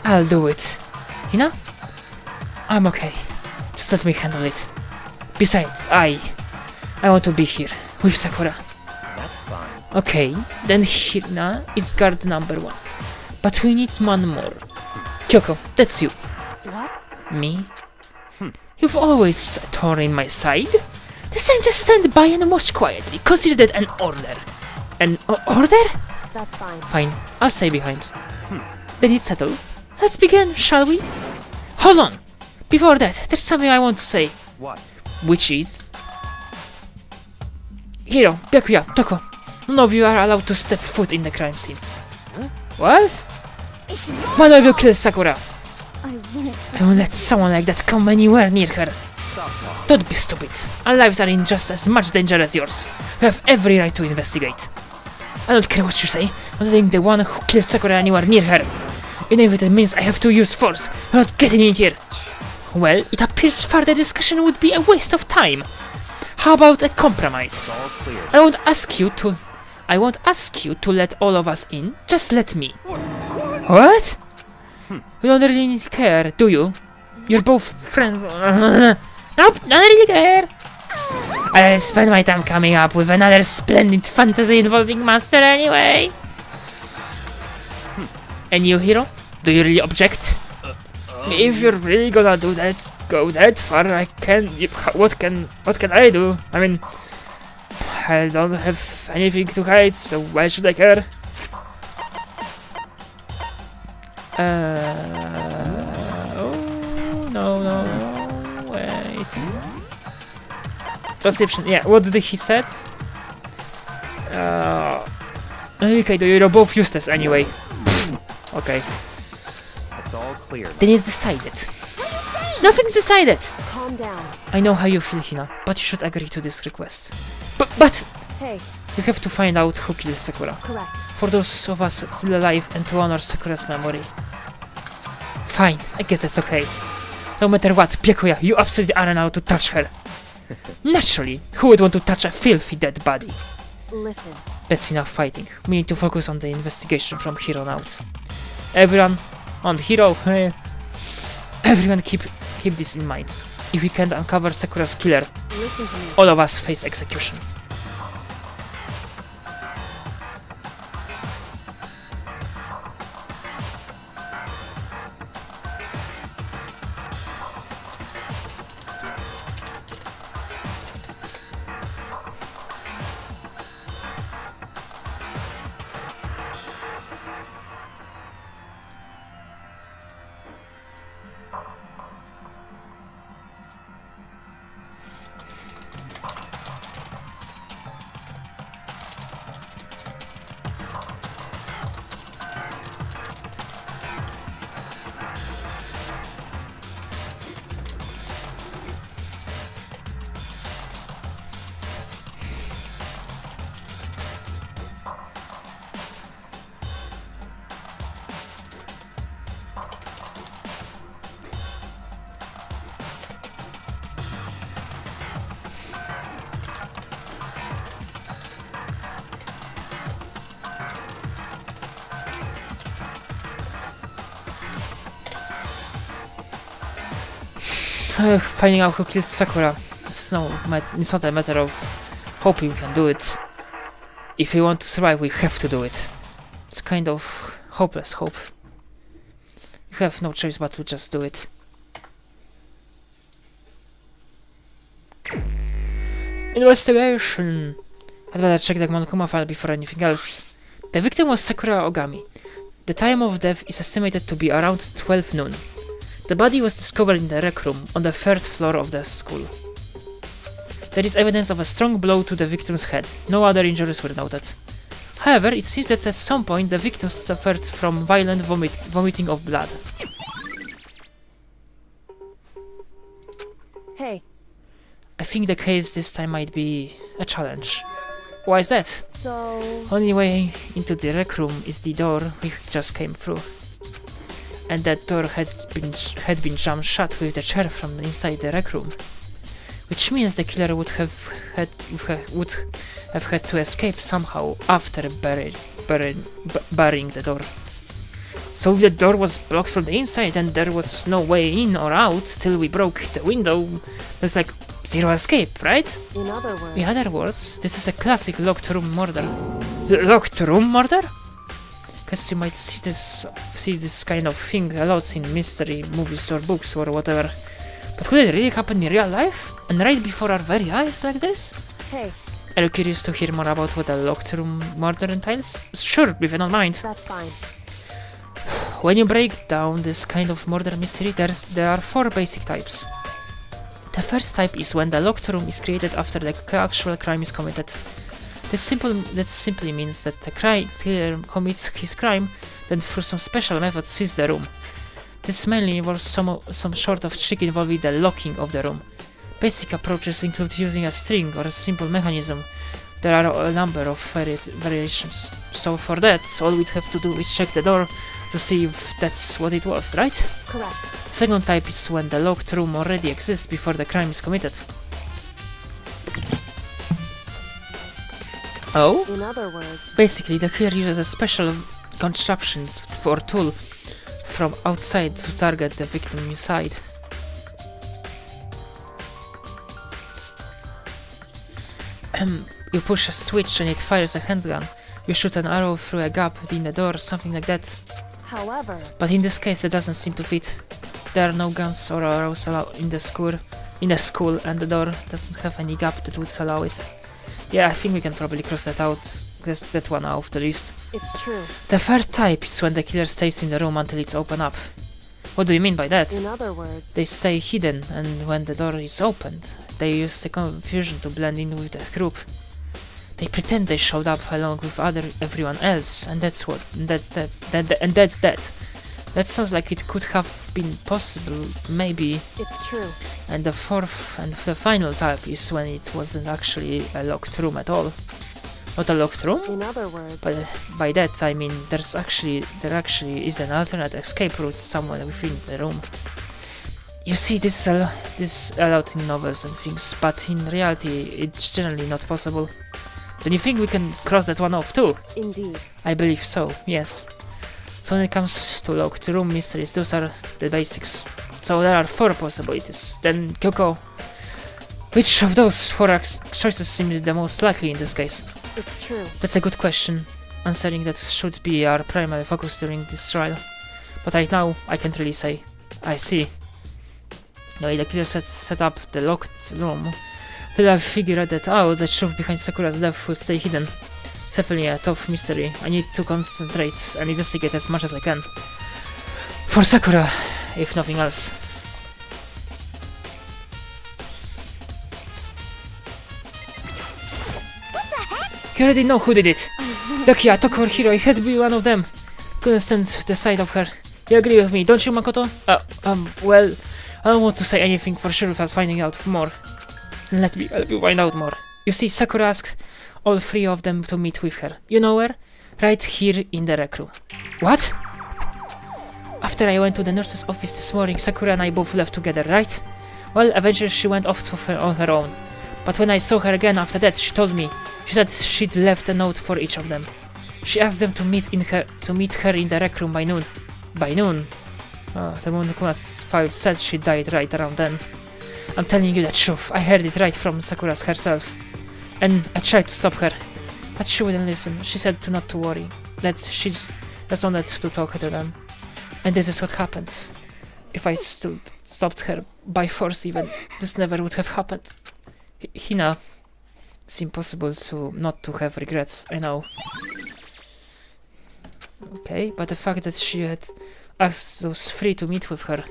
I'll do it. Hina? I'm okay. Just let me handle it. Besides, I want to be here, with Sakura. That's fine. Okay, then Hina is guard number 1. But we need one more. Kyoko, that's you. what? Me? You've always torn in my side. This time just stand by and watch quietly. Consider that an order. An order? That's fine. Fine, I'll stay behind. Then it's settled. Let's begin, shall we? Hold on! Before that, there's something I want to say. What? Which is... Hiro, Byakuya, Toko. None of you are allowed to step foot in the crime scene. What? One of you kills Sakura. I won't. I won't let someone like that come anywhere near her. Don't be stupid. Our lives are in just as much danger as yours. We have every right to investigate. I don't care what you say. I'm letting the one who killed Sakura anywhere near her. Even if it means I have to use force, I'm not getting in here. Well, it appears further discussion would be a waste of time. How about a compromise? All clear. I won't ask you to let all of us in. Just let me. What? You don't really care, do you? You're both friends. Nope, don't really care. I'll spend my time coming up with another splendid fantasy involving Master anyway. And you, Hiro? Do you really object? If you're really gonna do that, go that far, I can. What can I do? I mean, I don't have anything to hide, so why should I care? Oh no, wait. Transcription. Yeah, what did he said? Okay, you're both useless anyway. Okay. It's all clear. Then it's decided. Nothing's decided! Calm down. I know how you feel, Hina, but you should agree to this request. But Hey, you have to find out who killed Sakura. correct. For those of us still alive and to honor Sakura's memory. Fine, I guess that's okay. No matter what, Byakuya, you absolutely aren't allowed to touch her. Naturally, who would want to touch a filthy dead body? Listen, That's enough fighting. We need to focus on the investigation from here on out. Everyone, on Hiro, everyone keep this in mind. If we can't uncover Sakura's killer, listen to me. all of us face execution. Finding out who killed Sakura. It's not a matter of hoping we can do it. If we want to survive, we have to do it. It's kind of hopeless hope. You have no choice but to just do it. Investigation! I'd better check the Monokuma file before anything else. The victim was Sakura Ogami. The time of death is estimated to be around 12 noon. The body was discovered in the rec room on the 3rd floor of the school. There is evidence of a strong blow to the victim's head. No other injuries were noted. However, it seems that at some point the victim suffered from violent vomiting of blood. Hey, I think the case this time might be a challenge. Why is that? so... Only way into the rec room is the door we just came through. And that door had been jammed shut with the chair from inside the rec room. Which means the killer would have had to escape somehow after barring the door. So if the door was blocked from the inside and there was no way in or out till we broke the window, there's like zero escape, right? In other words... In other words, this is a classic locked room murder. Locked room murder? Guess you might see this kind of thing a lot in mystery movies or books or whatever. But could it really happen in real life? And right before our very eyes like this? Hey, Are you curious to hear more about what a locked room murder entails? Sure, if you don't mind. that's fine. When you break down this kind of murder mystery, there are 4 basic types. The first type is when the locked room is created after the actual crime is committed. That simply means that the killer commits his crime, then through some special method seals the room. This mainly involves some sort of trick involving the locking of the room. Basic approaches include using a string or a simple mechanism. There are a number of variations. So for that, all we'd have to do is check the door to see if that's what it was, right? Correct. Second type is when the locked room already exists before the crime is committed. Oh? In other words... Basically, the killer uses a special contraption or tool from outside to target the victim inside. You push a switch and it fires a handgun. You shoot an arrow through a gap in the door, something like that. However... But in this case, that doesn't seem to fit. There are no guns or arrows allowed in the school, and the door doesn't have any gap that would allow it. Yeah, I think we can probably cross that one out of the list. It's true. The third type is when the killer stays in the room until it's opened up. What do you mean by that? In other words... They stay hidden, and when the door is opened, they use the confusion to blend in with the group. They pretend they showed up along with everyone else, and that's that. That sounds like it could have been possible, maybe. It's true. And the fourth and the final type is when it wasn't actually a locked room at all. Not a locked room? In other words... But by that I mean there actually is an alternate escape route somewhere within the room. You see, this allowed in novels and things, but in reality it's generally not possible. Don't you think we can cross that one off too? Indeed. I believe so, yes. So when it comes to locked room mysteries, those are the basics. So there are 4 possibilities. Then, Kyoko, which of those 4 choices seems the most likely in this case? It's true. That's a good question. Answering that should be our primary focus during this trial. But right now, I can't really say. I see. The way the killer set up the locked room, till I figured that out, the truth behind Sakura's death will stay hidden. It's definitely a tough mystery. I need to concentrate and investigate as much as I can. For Sakura, if nothing else. You already know who did it. Lucky I took her hero, it had to be one of them. Couldn't stand the sight of her. You agree with me, don't you, Makoto? Well, I don't want to say anything for sure without finding out more. Let me help you find out more. You see, Sakura asked all 3 of them to meet with her. You know where? Right here in the rec room. What? After I went to the nurse's office this morning, Sakura and I both left together, right? Well, eventually she went off on her own. But when I saw her again after that, she told me. She said she'd left a note for each of them. She asked them to meet her in the rec room by noon. By noon? The Monokuma's file said she died right around then. I'm telling you the truth. I heard it right from Sakura herself. And I tried to stop her. But she wouldn't listen. She said not to worry. That's not to talk to them. And this is what happened. If I stopped her by force even, this never would have happened. Hina, it's impossible not to have regrets, I know. Okay, but the fact that she had asked those three to meet with her,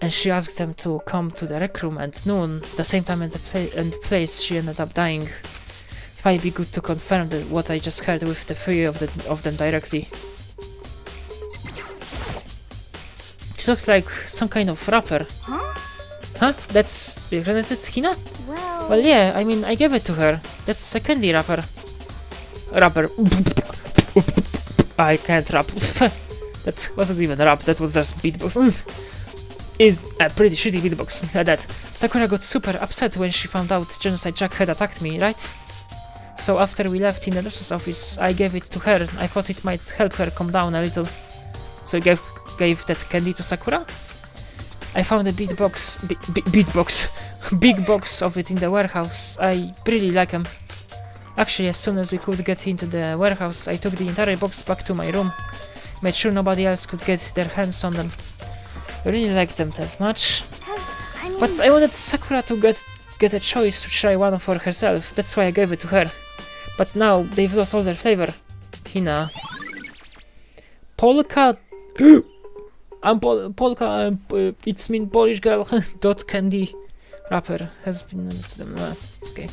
and she asked them to come to the rec room at noon, the same time and the place she ended up dying. It might be good to confirm that what I just heard with the three of them directly. This looks like some kind of wrapper. Huh? That's it, Hina? Well, yeah, I mean, I gave it to her. That's a candy wrapper. I can't rap. That wasn't even rap, that was just beatbox. It's a pretty shitty beatbox at that. Sakura got super upset when she found out Genocide Jack had attacked me, right? So after we left in the nurse's office, I gave it to her. I thought it might help her calm down a little. So I gave that candy to Sakura? I found a big box of it in the warehouse. I really like them. Actually, as soon as we could get into the warehouse, I took the entire box back to my room. Made sure nobody else could get their hands on them. I really liked them that much. But I wanted Sakura to get a choice to try one for herself. That's why I gave it to her. But now they've lost all their flavor. Hina. Polka. Polka. It's mean Polish girl. Dot candy wrapper has been. Okay.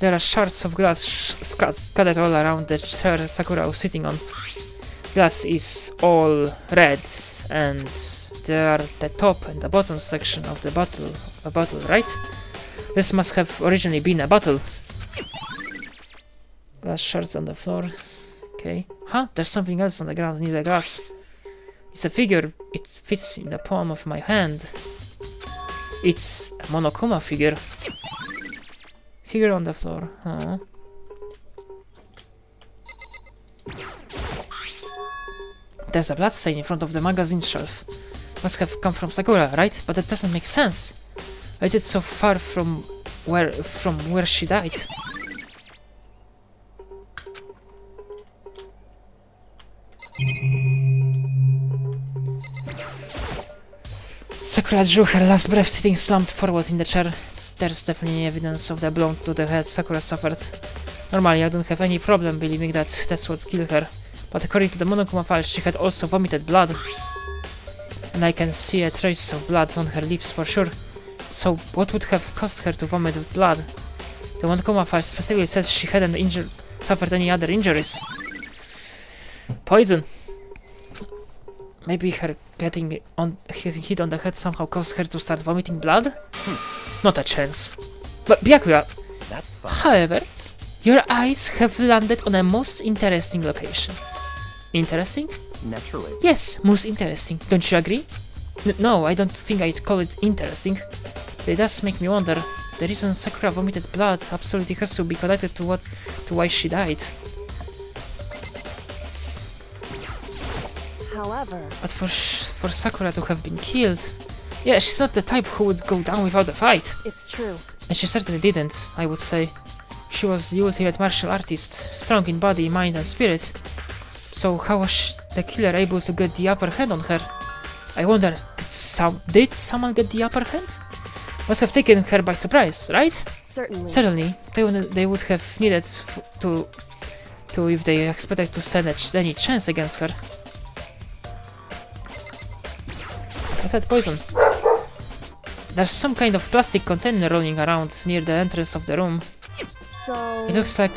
There are shards of glass scattered all around the chair Sakura was sitting on. Glass is all red, and there are the top and the bottom section of the bottle, right? This must have originally been a bottle. Glass shards on the floor. Okay. Huh? There's something else on the ground near the glass. It's a figure. It fits in the palm of my hand. It's a Monokuma figure. Figure on the floor. Huh. There's a bloodstain in front of the magazine shelf. Must have come from Sakura, right? But that doesn't make sense. Is it so far from where she died? Sakura drew her last breath sitting slumped forward in the chair. There's definitely evidence of the blow to the head Sakura suffered. Normally, I don't have any problem believing that that's what killed her. But according to the Monokuma file, she had also vomited blood. And I can see a trace of blood on her lips for sure. So, what would have caused her to vomit blood? The Monokuma file specifically says she hadn't suffered any other injuries. Poison. Maybe her getting hit on the head somehow caused her to start vomiting blood? Not a chance. But Byakuya, That's fine. however, your eyes have landed on a most interesting location. Interesting? Naturally. Yes, most interesting. Don't you agree? No, I don't think I'd call it interesting. It does make me wonder. The reason Sakura vomited blood absolutely has to be connected to why she died. However, But for Sakura to have been killed, yeah, she's not the type who would go down without a fight. it's true. And she certainly didn't, I would say. She was the ultimate martial artist, strong in body, mind and spirit. So how was the killer able to get the upper hand on her? I wonder, did someone get the upper hand? Must have taken her by surprise, right? Certainly. Certainly, they would have needed to if they expected to stand any chance against her. What's that poison? There's some kind of plastic container rolling around near the entrance of the room. So, It looks like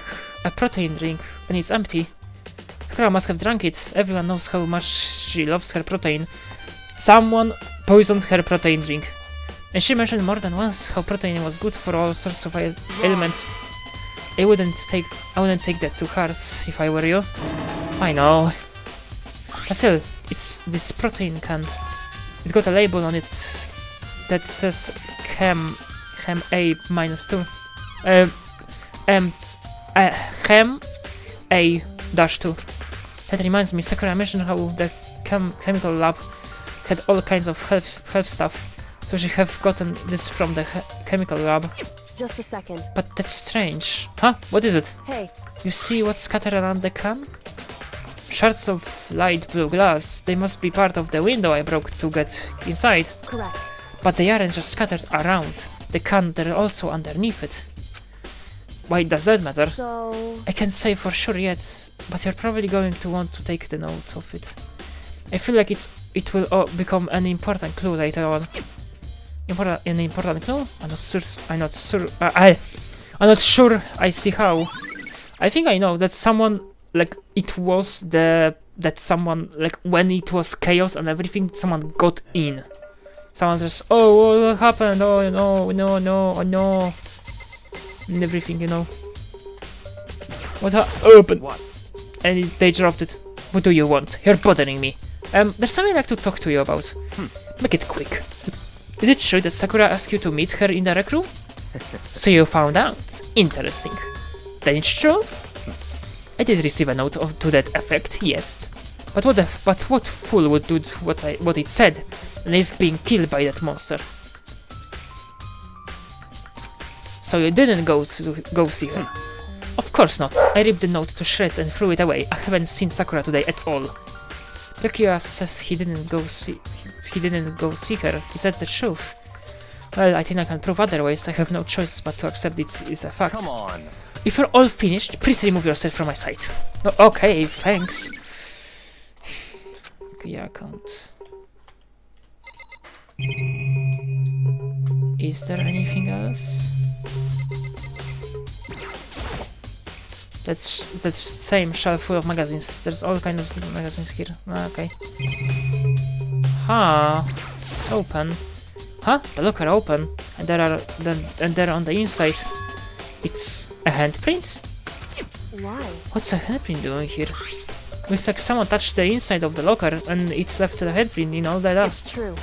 a protein drink, and it's empty. Sakura must have drunk it. Everyone knows how much she loves her protein. Someone poisoned her protein drink. And she mentioned more than once how protein was good for all sorts of ailments. I wouldn't take that to heart if I were you. I know. But still, it's this protein can. It's got a label on it that says Chem A-2. Chem A-2. That reminds me, Sakura mentioned how the chemical lab had all kinds of health stuff. So she have gotten this from the chemical lab. Just a second. But that's strange. Huh? What is it? Hey, You see what's scattered around the can? Shards of light blue glass. They must be part of the window I broke to get inside. correct. But they aren't just scattered around the can, they're also underneath it. Why does that matter? So, I can't say for sure yet, but you're probably going to want to take the note of it. I feel like it will become an important clue later on. An important clue? I'm not sure I see how. I think I know that someone, like, when it was chaos and everything, someone got in. Someone just, oh, what happened? Oh, no. And everything, you know. What open? What? And they dropped it. What do you want? You're bothering me. There's something I'd like to talk to you about. Make it quick. Is it true that Sakura asked you to meet her in the rec room? So you found out. Interesting. Then it's true? I did receive a note to that effect, yes. But what fool would do what it said and is being killed by that monster? So you didn't go see her? Of course not. I ripped the note to shreds and threw it away. I haven't seen Sakura today at all. Lukiya says he didn't go see her. Is that the truth? Well, I think I can prove otherwise. I have no choice but to accept it is a fact. Come on. If you're all finished, please remove yourself from my sight. Okay, thanks. Lukiya account. Is there anything else? That's same shelf full of magazines. There's all kinds of magazines here. Okay. Huh. It's open. Huh? The locker open. And there on the inside. It's a handprint? Why? What's a handprint doing here? Looks like someone touched the inside of the locker and it's left the handprint in all the It's dust. true.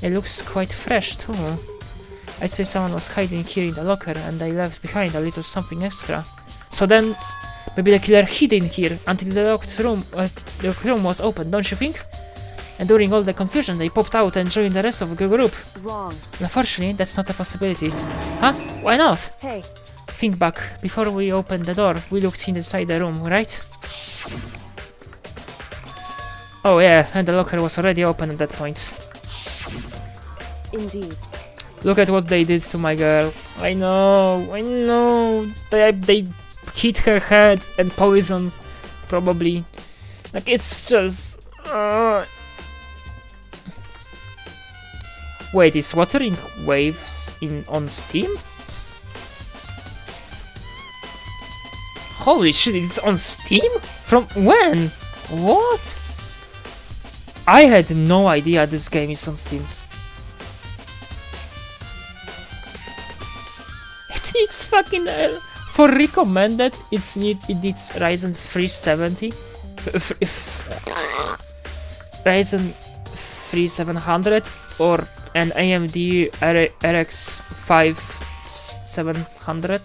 It looks quite fresh too. I'd say someone was hiding here in the locker and they left behind a little something extra. So then, maybe the killer hid in here until the locked room was open, don't you think? And during all the confusion, they popped out and joined the rest of the group. Wrong. Unfortunately, that's not a possibility. Huh? Why not? Hey, Think back. Before we opened the door, we looked inside the room, right? Oh yeah, and the locker was already open at that point. indeed. Look at what they did to my girl. I know. They hit her head and poison, probably. Like, it's just... Wait, is Watering Waves on Steam? Holy shit, it's on Steam? From when? What? I had no idea this game is on Steam. It needs fucking... for recommended, it needs Ryzen 370. Ryzen 3700 or an AMD RX 5700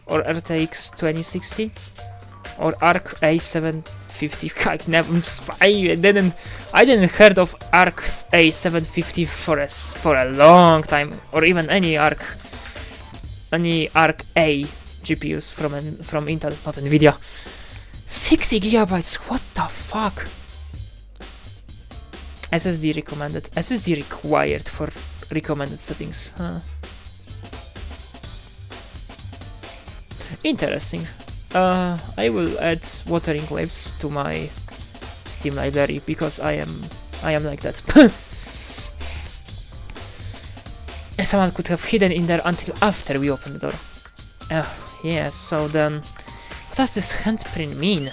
or RTX 2060 or ARC A750. I didn't heard of ARC A750 for a long time, or even any ARC A GPUs from Intel, not Nvidia. 60 gigabytes. What the fuck? SSD recommended. SSD required for recommended settings. Huh. Interesting. I will add Watering Waves to my Steam library because I am like that. Someone could have hidden in there until after we opened the door. Yeah, so then... What does this handprint mean?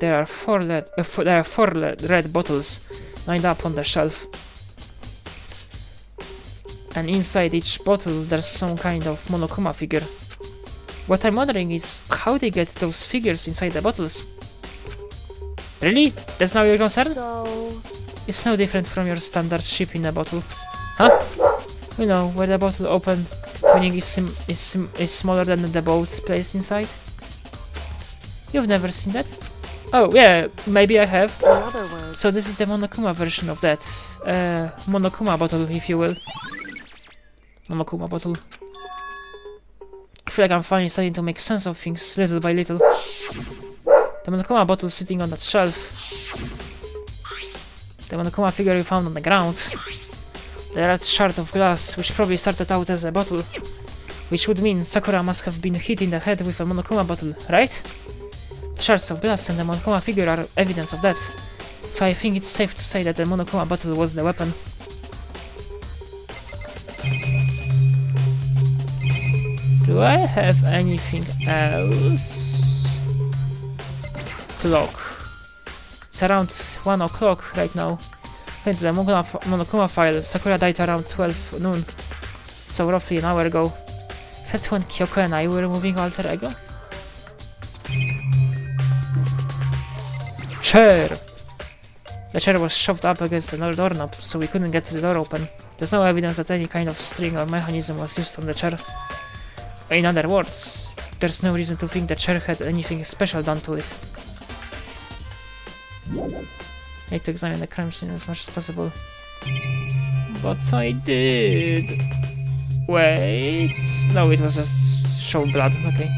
There are four red bottles lined up on the shelf. And inside each bottle there's some kind of Monokuma figure. What I'm wondering is how they get those figures inside the bottles. Really? That's now your concern? So, It's no different from your standard ship in a bottle. Huh? You know, where the bottle opening is smaller than the boat placed inside? You've never seen that? Oh, yeah, maybe I have. In other words, So this is the Monokuma version of that. Monokuma bottle, if you will. Monokuma bottle. I feel like I'm finally starting to make sense of things, little by little. The Monokuma bottle sitting on that shelf. The Monokuma figure you found on the ground. The red shard of glass, which probably started out as a bottle. Which would mean Sakura must have been hit in the head with a Monokuma bottle, right? The shards of glass and the Monokuma figure are evidence of that. So I think it's safe to say that the Monokuma bottle was the weapon. Do I have anything else? Clock. It's around 1 o'clock right now. Wait, the Monokuma file. Sakura died around 12 noon. So roughly an hour ago. That's when Kyoko and I were moving alter ego. Chair! The chair was shoved up against the doorknob, so we couldn't get the door open. There's no evidence that any kind of string or mechanism was used on the chair. In other words, there's no reason to think the chair had anything special done to it. I need to examine the crime scene as much as possible. But I did. Wait. No, it was just show blood. Okay.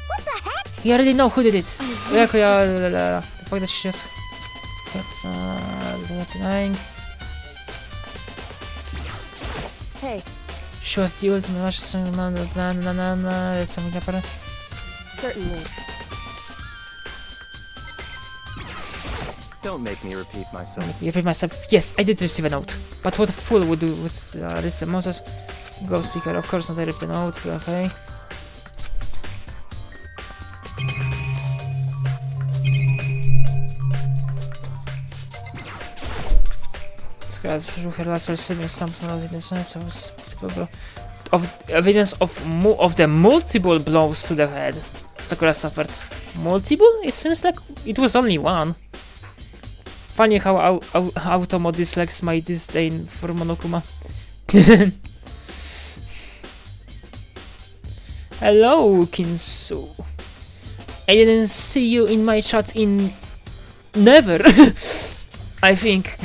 What the heck? You already know who did it. The fact that she just. 29. hey, She was the ultimate match. Something happened. certainly. Don't make me repeat myself. You repeat myself. Yes, I did receive a note. But what a fool would do with receive Moses? Ghost Seeker, of course not. I ripped the note. Okay. Scratch her last receiving something of the sense of evidence of the multiple blows to the head Sakura suffered. Multiple? It seems like it was only one. Funny how Automo dislikes my disdain for Monokuma. Hello, Kinsu. I didn't see you in my chat in... never, I think.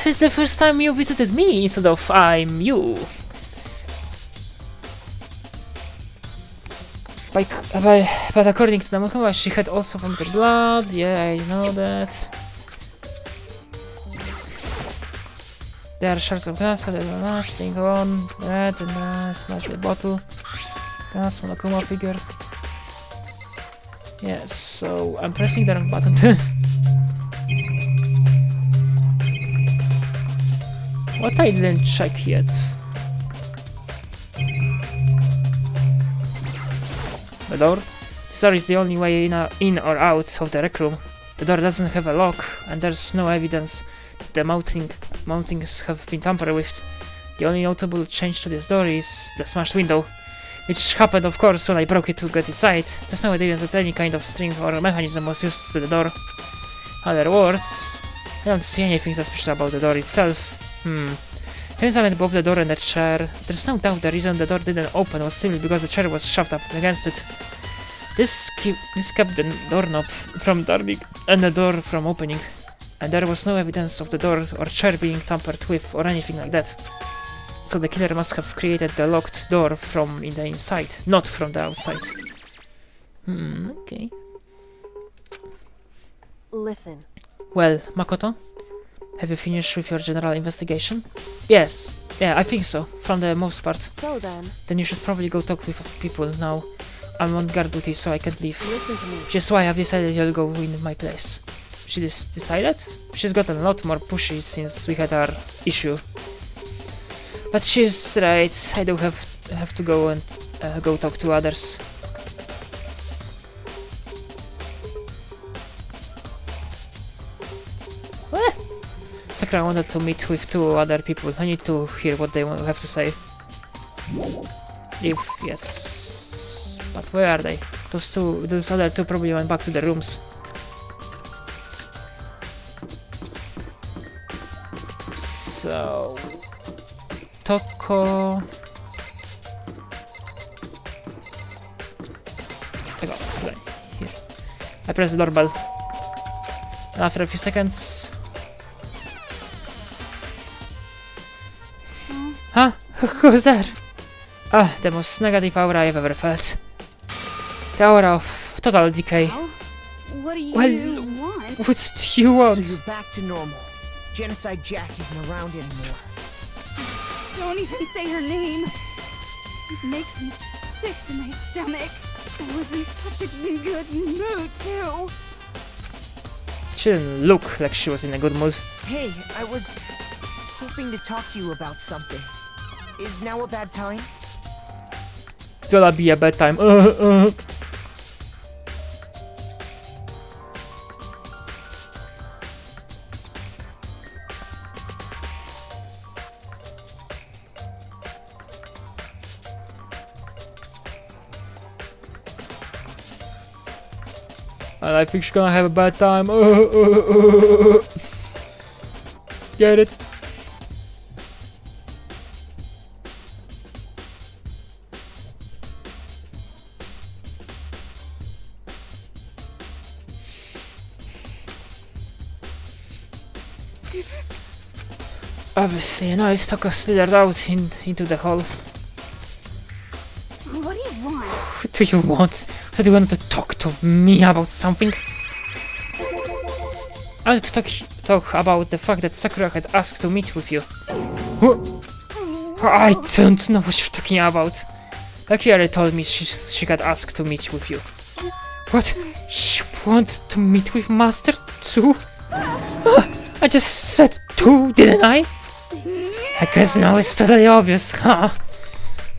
It's the first time you visited me instead of I'm you. But according to Monokuma, she had also vomited blood. Yeah, I know that. There are shards of glass, thing on, red, and smash the bottle. Glass, Monokuma figure. Yes, so I'm pressing the wrong button. What I didn't check yet. The door? This door is the only way in or out of the rec room. The door doesn't have a lock, and there's no evidence that the mountings have been tampered with. The only notable change to this door is the smashed window, which happened, of course, when I broke it to get inside. There's no evidence that any kind of string or mechanism was used to the door. In other words, I don't see anything suspicious about the door itself. Having examined both the door and the chair, there's no doubt the reason the door didn't open was simply because the chair was shoved up against it. This kept the doorknob from turning and the door from opening, and there was no evidence of the door or chair being tampered with or anything like that. So the killer must have created the locked door from the inside, not from the outside. Okay. Listen, Well, Makoto? Have you finished with your general investigation? Yes. Yeah, I think so, from the most part. so then, Then you should probably go talk with people now. I'm on guard duty, so I can't leave. listen to me. Which is why I've decided you'll go in my place. She decided? She's gotten a lot more pushy since we had our issue. But she's right, I do have to go and go talk to others. Sakura wanted to meet with 2 other people. I need to hear what they have to say. If yes, but where are they? Those other 2 probably went back to their rooms. So Toko, I press the doorbell. And after a few seconds... Huh? Who's there? Ah, the most negative aura I've ever felt. The aura of total decay. What do you Well, want? what do you want? So you're back to normal. Genocide Jack isn't around anymore. Don't even say her name. It makes me sick to my stomach. I was in such a good mood, too. She didn't look like she was in a good mood. Hey, I was hoping to talk to you about something. Is now a bad time? It'll be a bad time. And I think she's gonna have a bad time. Get it? Obviously, now it's Toko slithered out into the hall. What do you want? What do you want? So do you want to talk to me about something? I want to talk about the fact that Sakura had asked to meet with you. I don't know what you're talking about. Like you already told me she had asked to meet with you. What? She wants to meet with Master too? I just said two, didn't I? I guess now it's totally obvious, huh?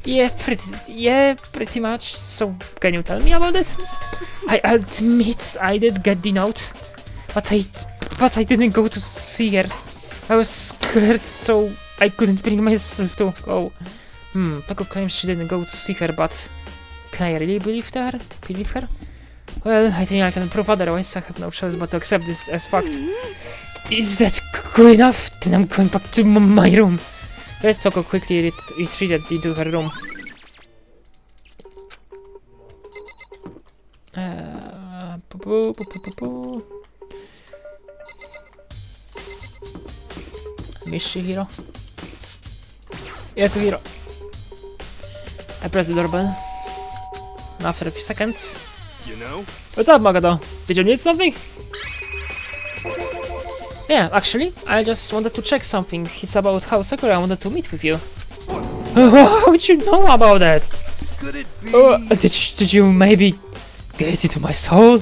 Yeah, pretty much. So, can you tell me about it? I admit I did get the note, but I didn't go to see her. I was scared, so I couldn't bring myself to go. Toko claims she didn't go to see her, but can I really believe her? Well, I think I can prove otherwise. I have no choice but to accept this as fact. Is that good enough? Then I'm going back to my room. Toko quickly retreated into her room. Hiro? Yes, Hiro. I press the doorbell. And after a few seconds... You know? What's up, Makoto? Did you need something? Yeah, actually, I just wanted to check something. It's about how Sakura wanted to meet with you. How would you know about that? Could it be? Did you maybe gaze into my soul?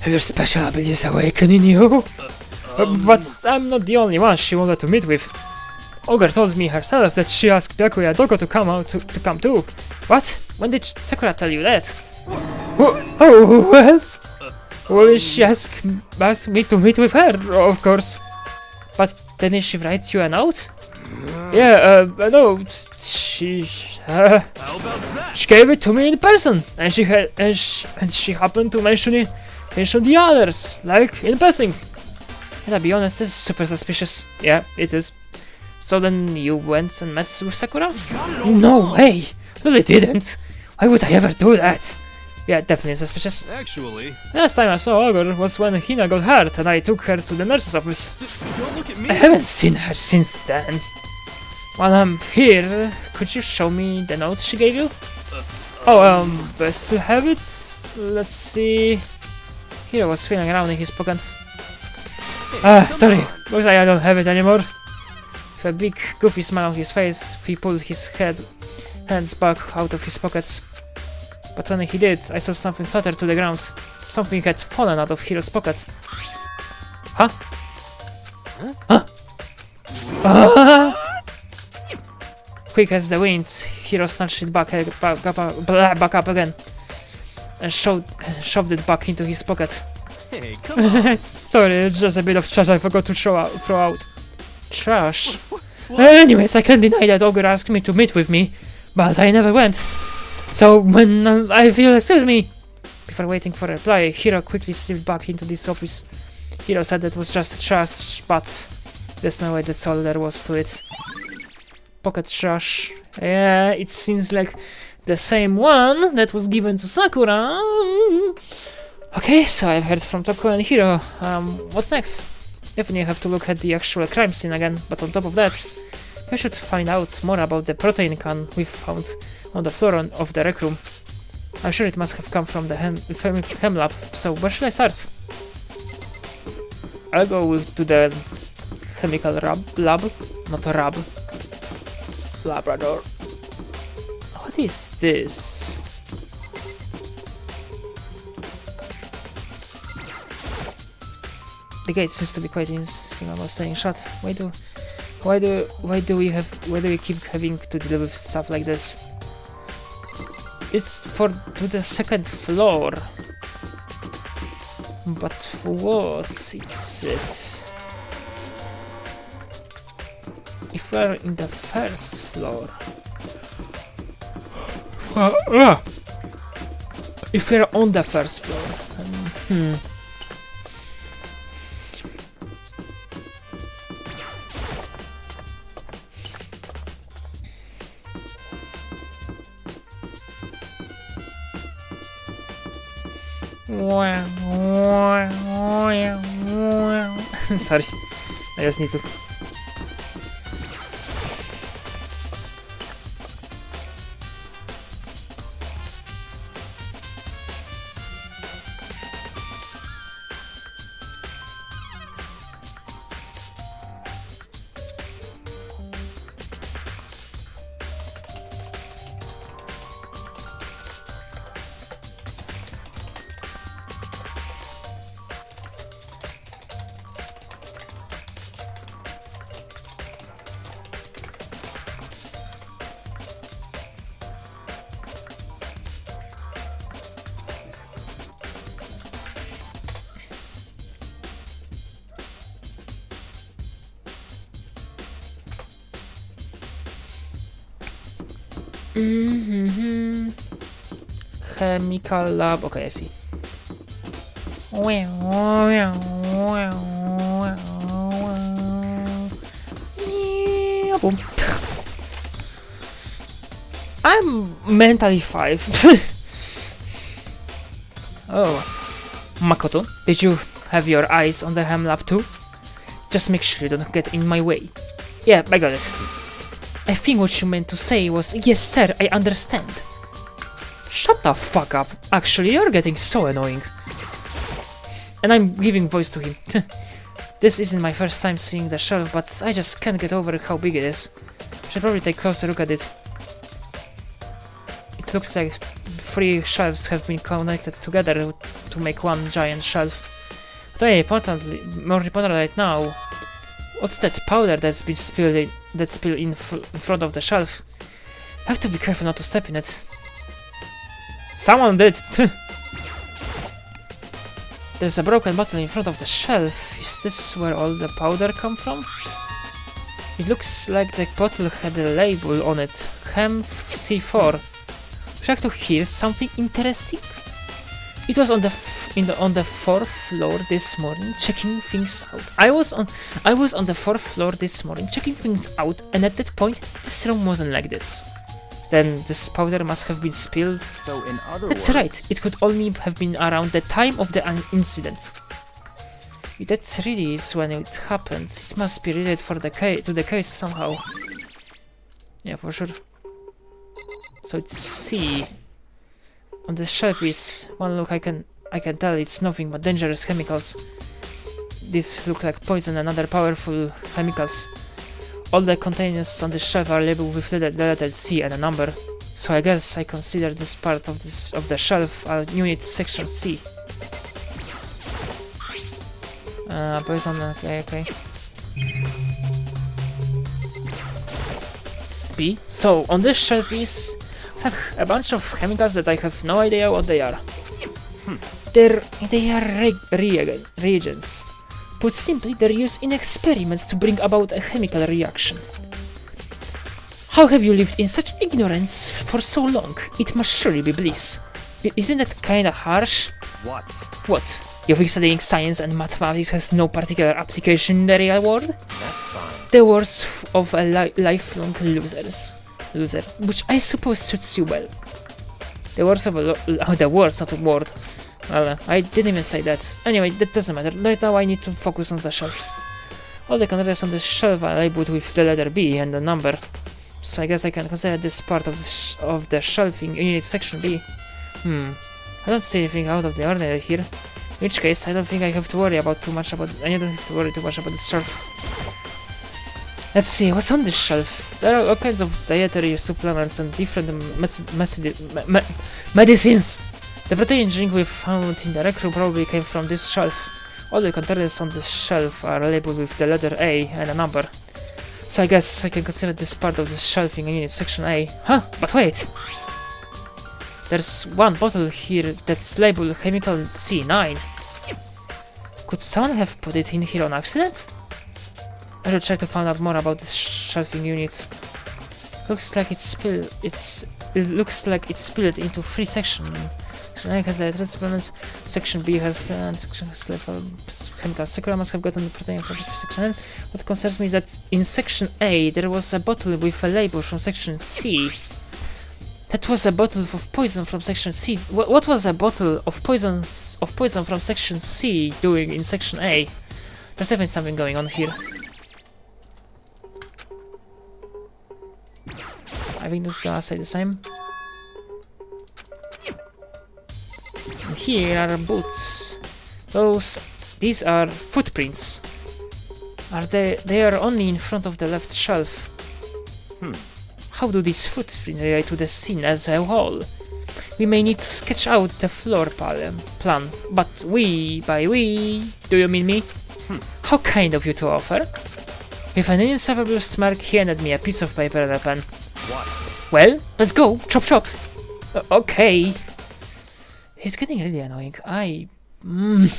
Have your special abilities awakened in you? But I'm not the only one she wanted to meet with. Ogre told me herself that she asked Byakuya Doko to come out to come too. What? When did Sakura tell you that? Oh well. Well, she asked me to meet with her, of course. But didn't she write you a note? Yeah, no, she How about that? she gave it to me in person, and she happened to mention the others, like in passing. And I'll be honest, this is super suspicious. Yeah, it is. So then you went and met with Sakura? No way! Totally didn't. Why would I ever do that? Yeah, definitely suspicious. Actually, Last time I saw Ogre was when Hina got hurt and I took her to the nurse's office. don't look at me. I haven't seen her since then. While I'm here, could you show me the note she gave you? I still have it. Let's see. Hiro was feeling around in his pocket. Sorry, looks like I don't have it anymore. With a big goofy smile on his face, he pulled his hands back out of his pockets. But when he did, I saw something flutter to the ground. Something had fallen out of Hiro's pocket. Huh? Quick as the wind, Hiro snatched it back up again and shoved it back into his pocket. Hey, come on. Sorry, it's just a bit of trash I forgot to throw out. Trash? Anyways, I can't deny that Ogre asked me to meet with me, but I never went. So when I feel, excuse me, before waiting for a reply, Hiro quickly slipped back into this office. Hiro said that was just trash, but there's no way that's all there was to it. Pocket trash. Yeah, it seems like the same one that was given to Sakura. Okay, so I've heard from Toko and Hiro. What's next? Definitely have to look at the actual crime scene again, but on top of that, we should find out more about the protein can we found on the floor of the rec room. I'm sure it must have come from the chem lab, so where should I start? I'll go to the chemical lab, not a rab. Labrador. What is this? The gate seems to be quite insisting about staying shut. Why do we keep having to deal with stuff like this? It's to the second floor. But what is it? If we're in the first floor. If we're on the first floor. Sorry, I just need to. Chemical lab. Okay, I see. Boom. I'm mentally 5. Oh, Makoto, did you have your eyes on the ham lab too? Just make sure you don't get in my way. Yeah, I got it. I think what you meant to say was, yes sir, I understand. Shut the fuck up. Actually, you're getting so annoying. And I'm giving voice to him. This isn't my first time seeing the shelf, but I just can't get over how big it is. Should probably take a closer look at it. It looks like 3 shelves have been connected together to make one giant shelf. But more importantly right now, what's that powder that's been spilled in front of the shelf? I have to be careful not to step in it. Someone did! There's a broken bottle in front of the shelf. Is this where all the powder come from? It looks like the bottle had a label on it. Chem C4. Would you like to hear something interesting? It was on the 4th floor this morning, checking things out. I was on the 4th floor this morning, checking things out, and at that point, this room wasn't like this. Then this powder must have been spilled. So in other That's words, right. It could only have been around the time of the incident. If that really is when it happened, it must be related to the case somehow. Yeah, for sure. So it's C. On the shelf is one look. I can tell it's nothing but dangerous chemicals. These look like poison and other powerful chemicals. All the containers on the shelf are labeled with the letter C and a number. So I guess I consider this part of the shelf unit section C. Poison. Okay. B. So on this shelf is a bunch of chemicals that I have no idea what they are. They are reagents. Put simply, they're used in experiments to bring about a chemical reaction. How have you lived in such ignorance for so long? It must surely be bliss. Isn't that kinda harsh? What? You think studying science and mathematics has no particular application in the real world? that's fine. The worst of a lifelong loser, which I suppose suits you well. The worst, not a word. Well, I didn't even say that. Anyway, that doesn't matter. Right now I need to focus on the shelf. All the containers on the shelf are labeled with the letter B and the number. So I guess I can consider this part of the shelving unit section B. I don't see anything out of the ordinary here. In which case, I don't think I have to worry too much about this shelf. Let's see, what's on this shelf? There are all kinds of dietary supplements and different medicines. The protein drink we found in the rec room probably came from this shelf. All the containers on the shelf are labeled with the letter A and a number. So I guess I can consider this part of the shelving unit section A. Huh? But wait! There's one bottle here that's labeled chemical C9. Could someone have put it in here on accident? I should try to find out more about this shelving unit. Looks like it looks like it's split into 3 sections. Section A has the supplements, section B has section has chemical secret must have gotten the protein from section N. What concerns me is that in section A there was a bottle with a label from section C. That was a bottle of poison from section C. What was a bottle of poison from section C doing in section A? There's definitely something going on here. I think this is gonna say the same. And here are boots. These are footprints. They are only in front of the left shelf. How do these footprints relate to the scene as a whole? We may need to sketch out the floor plan, but by we, do you mean me? How kind of you to offer. With an insufferable smirk, he handed me a piece of paper and a pen. What? Well, let's go, chop chop. Okay. He's getting really annoying. I would.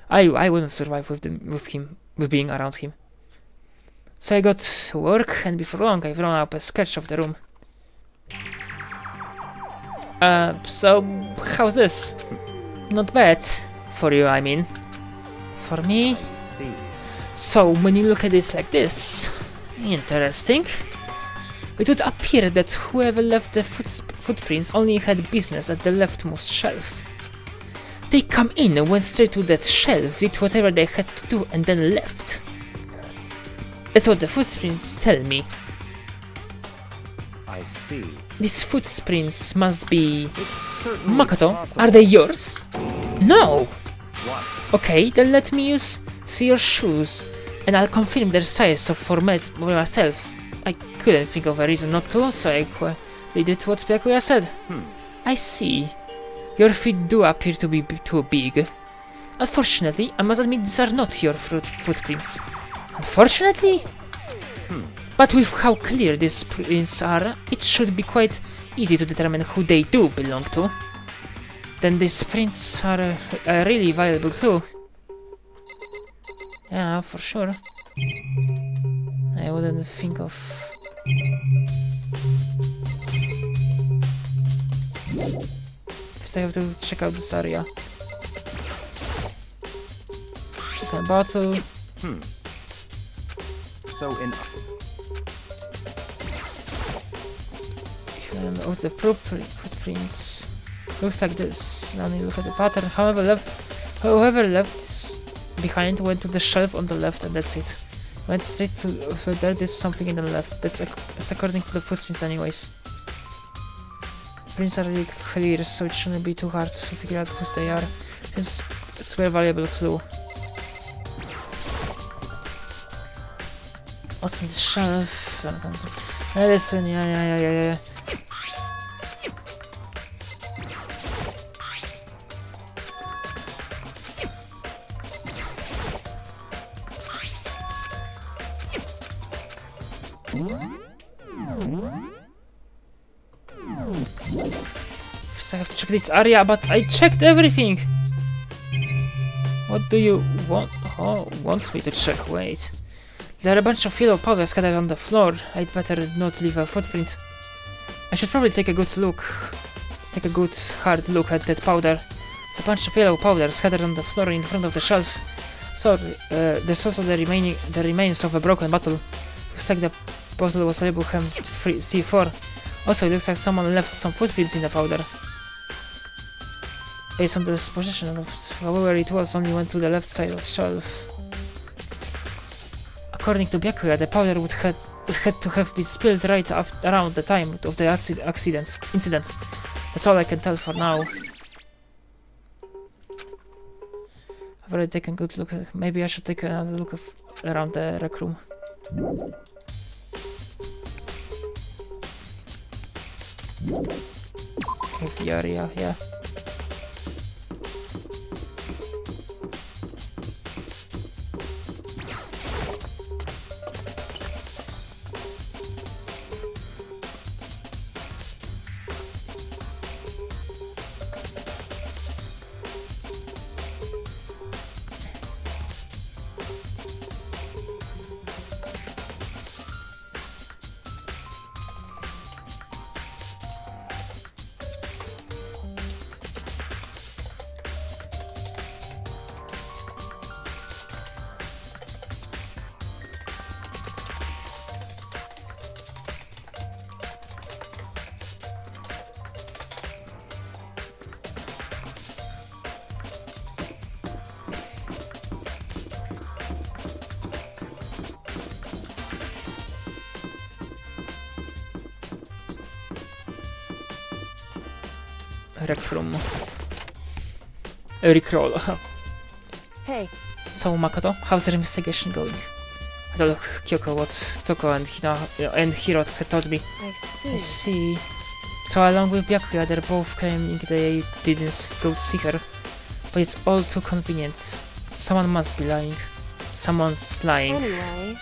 I wouldn't survive with being around him. So I got to work, and before long I've drawn up a sketch of the room. So how's this? Not bad for you, I mean. For me. So when you look at it like this, interesting. It would appear that whoever left the footprints only had business at the leftmost shelf. They come in and went straight to that shelf, did whatever they had to do, and then left. That's what the footprints tell me. I see. These footprints must be... Makoto, Makoto, are they yours? No! What? Okay, then let me see your shoes, and I'll confirm their size for myself. I couldn't think of a reason not to, so I did what Byakuya said. I see. Your feet do appear to be too big. Unfortunately, I must admit these are not your footprints. Unfortunately? But with how clear these prints are, it should be quite easy to determine who they do belong to. Then these prints are a really valuable clue. Yeah, for sure. I wouldn't think of... First I have to check out this area. Okay, bottle. So in With the footprints. Looks like this. Now you look at the pattern. Whoever left this behind went to the shelf on the left, and that's it. Went straight to there's something in the left. That's according to the footprints anyways. Prints are really clear, so it shouldn't be too hard to figure out who they are. It's a very valuable clue. What's on the shelf? Medicine, yeah. First I have to check this area, but I checked everything! What do you want me to check? Wait. There are a bunch of yellow powder scattered on the floor. I'd better not leave a footprint. I should probably take a good hard look at that powder. There's a bunch of yellow powder scattered on the floor in front of the shelf. So, there's also the remains of a broken bottle. Looks like the bottle was labeled Chem C4. Also, it looks like someone left some footprints in the powder. Based on the position of however it was, only went to the left side of the shelf. According to Byakuya, the powder would had to have been spilled right around the time of the incident. That's all I can tell for now. I've already taken a good look. Maybe I should take another look around the rec room. The area, yeah. Rec room. Recrawl. Hey, So Makoto, how's the investigation going? I told Kyoko what Toko and Hiro had told me. I see. I see. So along with Byakuya, they're both claiming they didn't go see her. But it's all too convenient. Someone must be lying. Someone's lying. Anyway,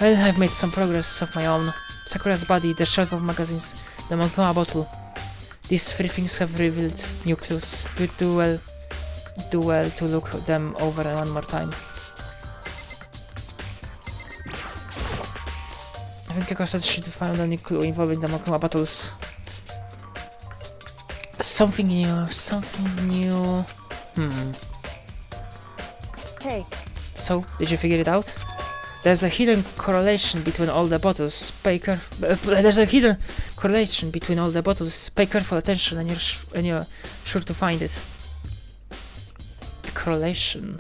Well, I've made some progress of my own. Sakura's body, the shelf of magazines, the Monkoma bottle. These three things have revealed new clues. You do well to look them over one more time. I think Kyoko said she found a new clue involving the Monkoma bottles. Something new. hey, So, did you figure it out? There's a hidden correlation between all the bottles. Pay careful attention, and you're sure to find it. A correlation.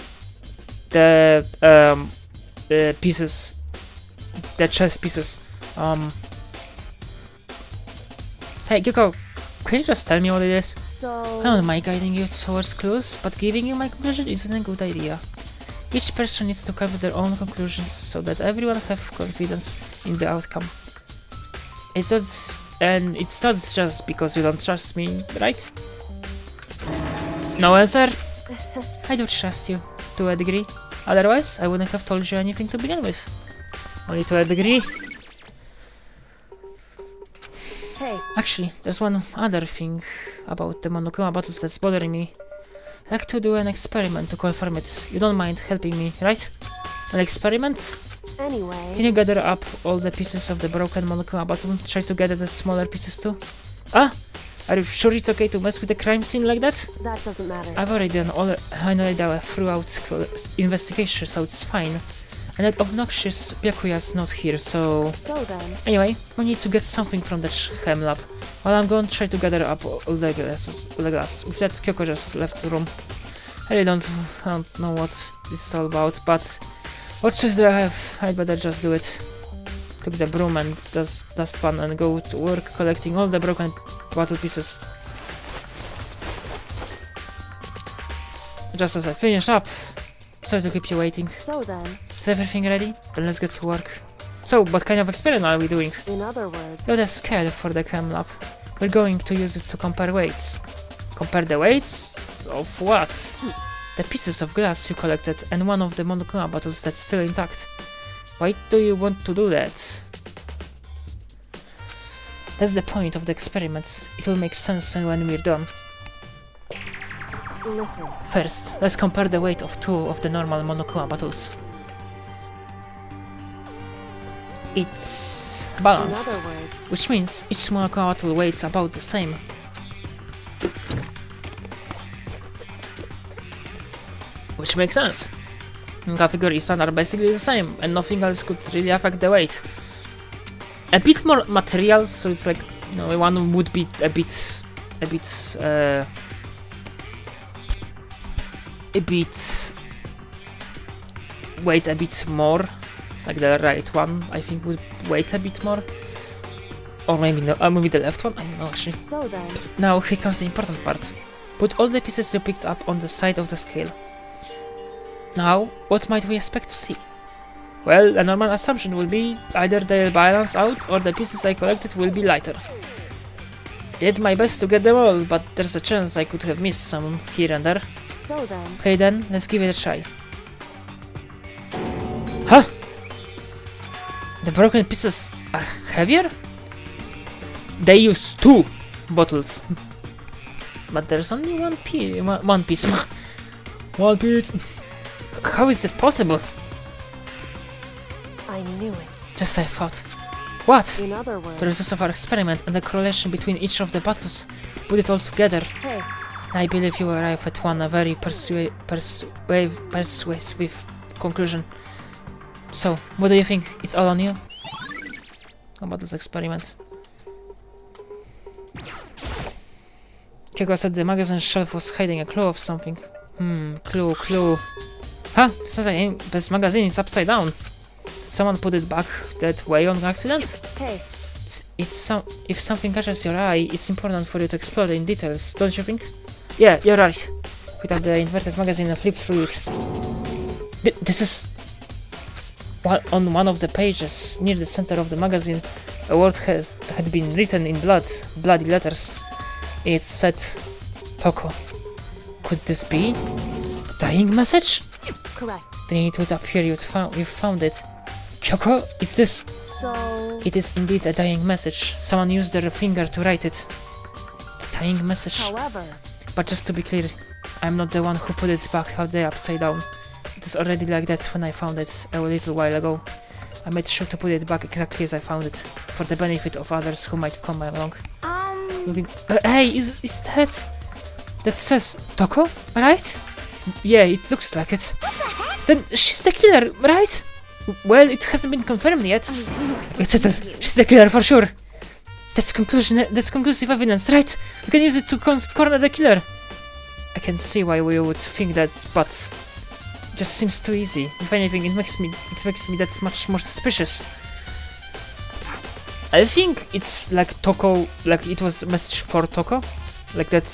The pieces, the chess pieces. Hey, Gyuko, can you just tell me what it is? so... I don't mind guiding you towards clues, but giving you my conclusion isn't a good idea. Each person needs to come to their own conclusions so that everyone have confidence in the outcome. It's not just because you don't trust me, right? No answer? I do trust you, to a degree. Otherwise, I wouldn't have told you anything to begin with. Only to a degree. Hey, Actually, there's one other thing about the Monokuma bottles that's bothering me. I'd like to do an experiment to confirm it. You don't mind helping me, right? An experiment? Can anyway, you gather up all the pieces of the broken Monokuma bottle? Try to gather the smaller pieces too? Ah! Are you sure it's okay to mess with the crime scene like that? that doesn't matter. I've already done a throughout investigation, so it's fine. And that obnoxious Byakuya's not here, so... So then, Anyway, we need to get something from the chem lab. While I'm going to try to gather up all the glass. With that, Kyoko just left the room. I really don't know what this is all about, but... What choice do I have? I'd better just do it. Took the broom and dustpan and go to work collecting all the broken bottle pieces. Just as I finish up... Sorry to keep you waiting. so then, Is everything ready? Then let's get to work. So, what kind of experiment are we doing? in other words, Got a scale for the chem lab. We're going to use it to compare weights. Compare the weights? Of what? The pieces of glass you collected and one of the Monokuma bottles that's still intact. Why do you want to do that? That's the point of the experiment. It will make sense when we're done. listen, First, let's compare the weight of two of the normal Monokuma bottles. It's in balanced, other words, which means each Monokuma bottle weighs about the same. Which makes sense. Categories are basically the same, and nothing else could really affect the weight. a bit more material, so it's like, you know, one would be a bit weight a bit more, like the right one I think would weight a bit more, or maybe no, maybe the left one, I don't know actually. So then, Now here comes the important part. Put all the pieces you picked up on the side of the scale. Now, what might we expect to see? Well, a normal assumption will be either they'll balance out or the pieces I collected will be lighter. Did my best to get them all, but there's a chance I could have missed some here and there. so then, Okay then, let's give it a try. Huh? The broken pieces are heavier? They use 2 bottles. But there's only one piece. One piece. One piece. How is this possible? I knew it. Just as I thought. What? In other words, The results of our experiment and the correlation between each of the bottles. Put it all together. hey, I believe you arrive at one a very persuasive conclusion. So, what do you think? It's all on you? How about this experiment? Keiko said the magazine shelf was hiding a clue of something. Clue. Huh? This magazine is upside down. Did someone put it back that way on accident? hey, If something catches your eye, it's important for you to explore it in details, don't you think? Yeah, you're right. Pick up the inverted magazine and flip through it. This is... on one of the pages, near the center of the magazine, a word had been written in bloody letters. It said... Toko. Could this be... a dying message? correct. Then it would appear you've found it. Kyoko, is this... So, It is indeed a dying message. Someone used their finger to write it. A dying message. however, But just to be clear, I'm not the one who put it back out there upside down. It is already like that when I found it a little while ago. I made sure to put it back exactly as I found it, for the benefit of others who might come along. Looking, hey, is that... That says Toko, right? Yeah, it looks like it. Then she's the killer, right? Well, it hasn't been confirmed yet. It's she's the killer for sure. That's conclusive evidence, right? We can use it to corner the killer. I can see why we would think that, but it just seems too easy. If anything, it makes me that much more suspicious. I think it's like Toko, like it was a message for Toko, like that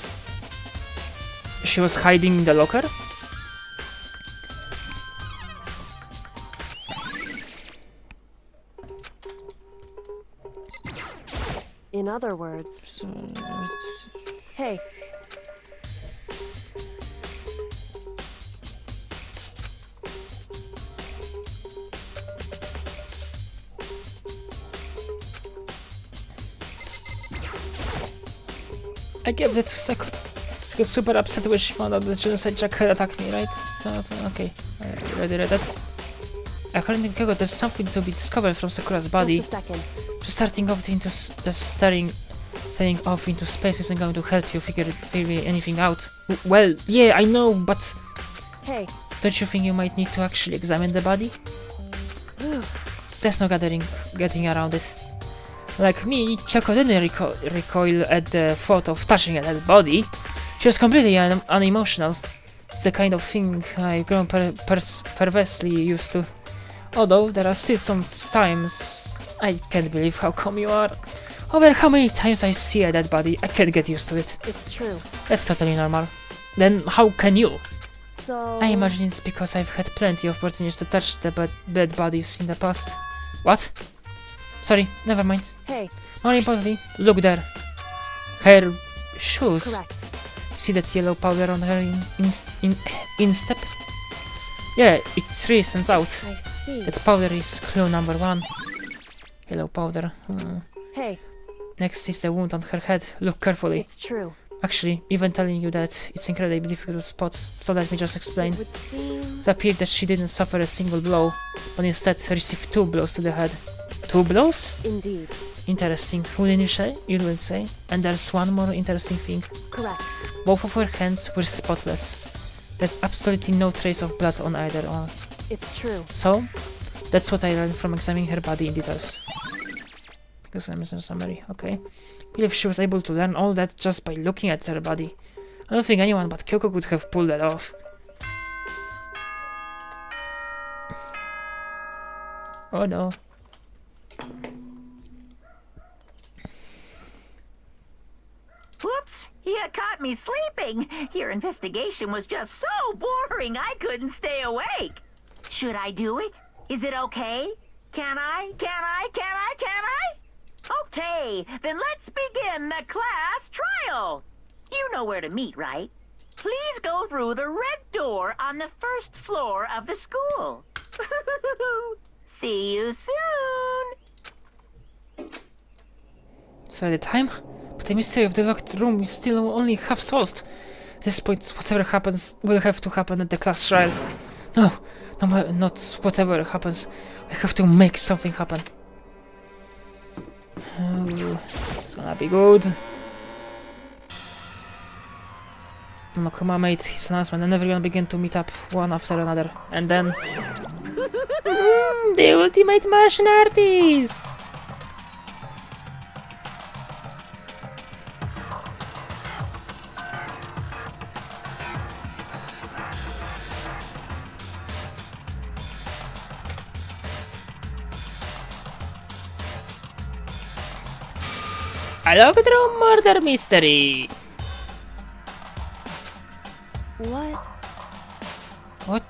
she was hiding in the locker. in other words, hey, I gave that to Sakura. She got super upset when she found out that Genocide Jack had attacked me, right? So, okay, I already read that. According to Keiko, there's something to be discovered from Sakura's body. just a second. Just starting off into staring off into space isn't going to help you figure anything out. Well, yeah, I know, but Hey, don't you think you might need to actually examine the body? There's no getting around it. Like me, Kyoko didn't recoil at the thought of touching a dead body. She was completely unemotional. It's the kind of thing I've grown perversely used to. Although there are still some times I can't believe how calm you are. Over how many times I see a dead body, I can't get used to it. it's true. That's totally normal. Then how can you? So, I imagine it's because I've had plenty of opportunities to touch the dead bodies in the past. What? Sorry, never mind. hey, More importantly, look there. Her shoes. correct. See that yellow powder on her instep? Yeah, it really stands out. I see. That powder is clue number 1. Yellow powder. Hey, Next is the wound on her head. Look carefully. it's true. Actually, even telling you that, it's incredibly difficult to spot, so let me just explain. It would seem. It appeared that she didn't suffer a single blow, but instead received 2 blows to the head. 2 blows? Indeed. Interesting, wouldn't you say? You would say. And there's one more interesting thing. Correct. Both of her hands were spotless. There's absolutely no trace of blood on either one. It's true. So, that's what I learned from examining her body in details. Because I'm a summary. Okay. Believe she was able to learn all that just by looking at her body. I don't think anyone but Kyoko could have pulled that off. Oh no. Whoops! You caught me sleeping. Your investigation was just so boring I couldn't stay awake. Should I do it? Is it okay? Can I? Okay, then let's begin the class trial. You know where to meet, right? Please go through the red door on the first floor of the school. See you soon. So the time? But the mystery of the locked room is still only half solved. At this point, whatever happens will have to happen at the class trial. No, not whatever happens. I have to make something happen. Oh, it's gonna be good. Makuma made his announcement and everyone began to meet up one after another. And then... the ultimate Martian artist! A locked room murder mystery! What? What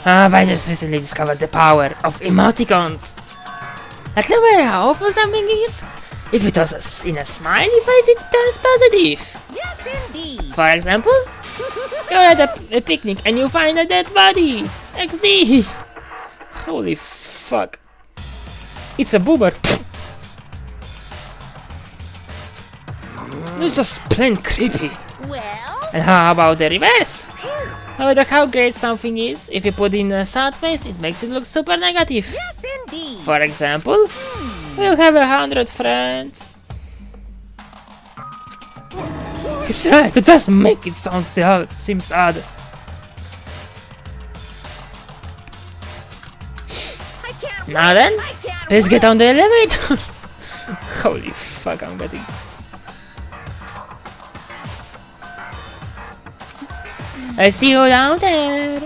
I just recently discovered the power of emoticons. Like no matter how awful something is, if it was in a smiley face it turns positive. Yes, indeed. For example, you're at a picnic and you find a dead body. XD! Holy fuck. It's a boomer. It's just plain creepy. Well, And how about the reverse? No matter how great something is, if you put in a sad face, it makes it look super negative. yes, indeed. For example, you have 100 friends. He's right, that does make it sound sad, seems odd. I can't Now then, I can't let's get on the elevator. Holy fuck, I'm getting... I see you down there.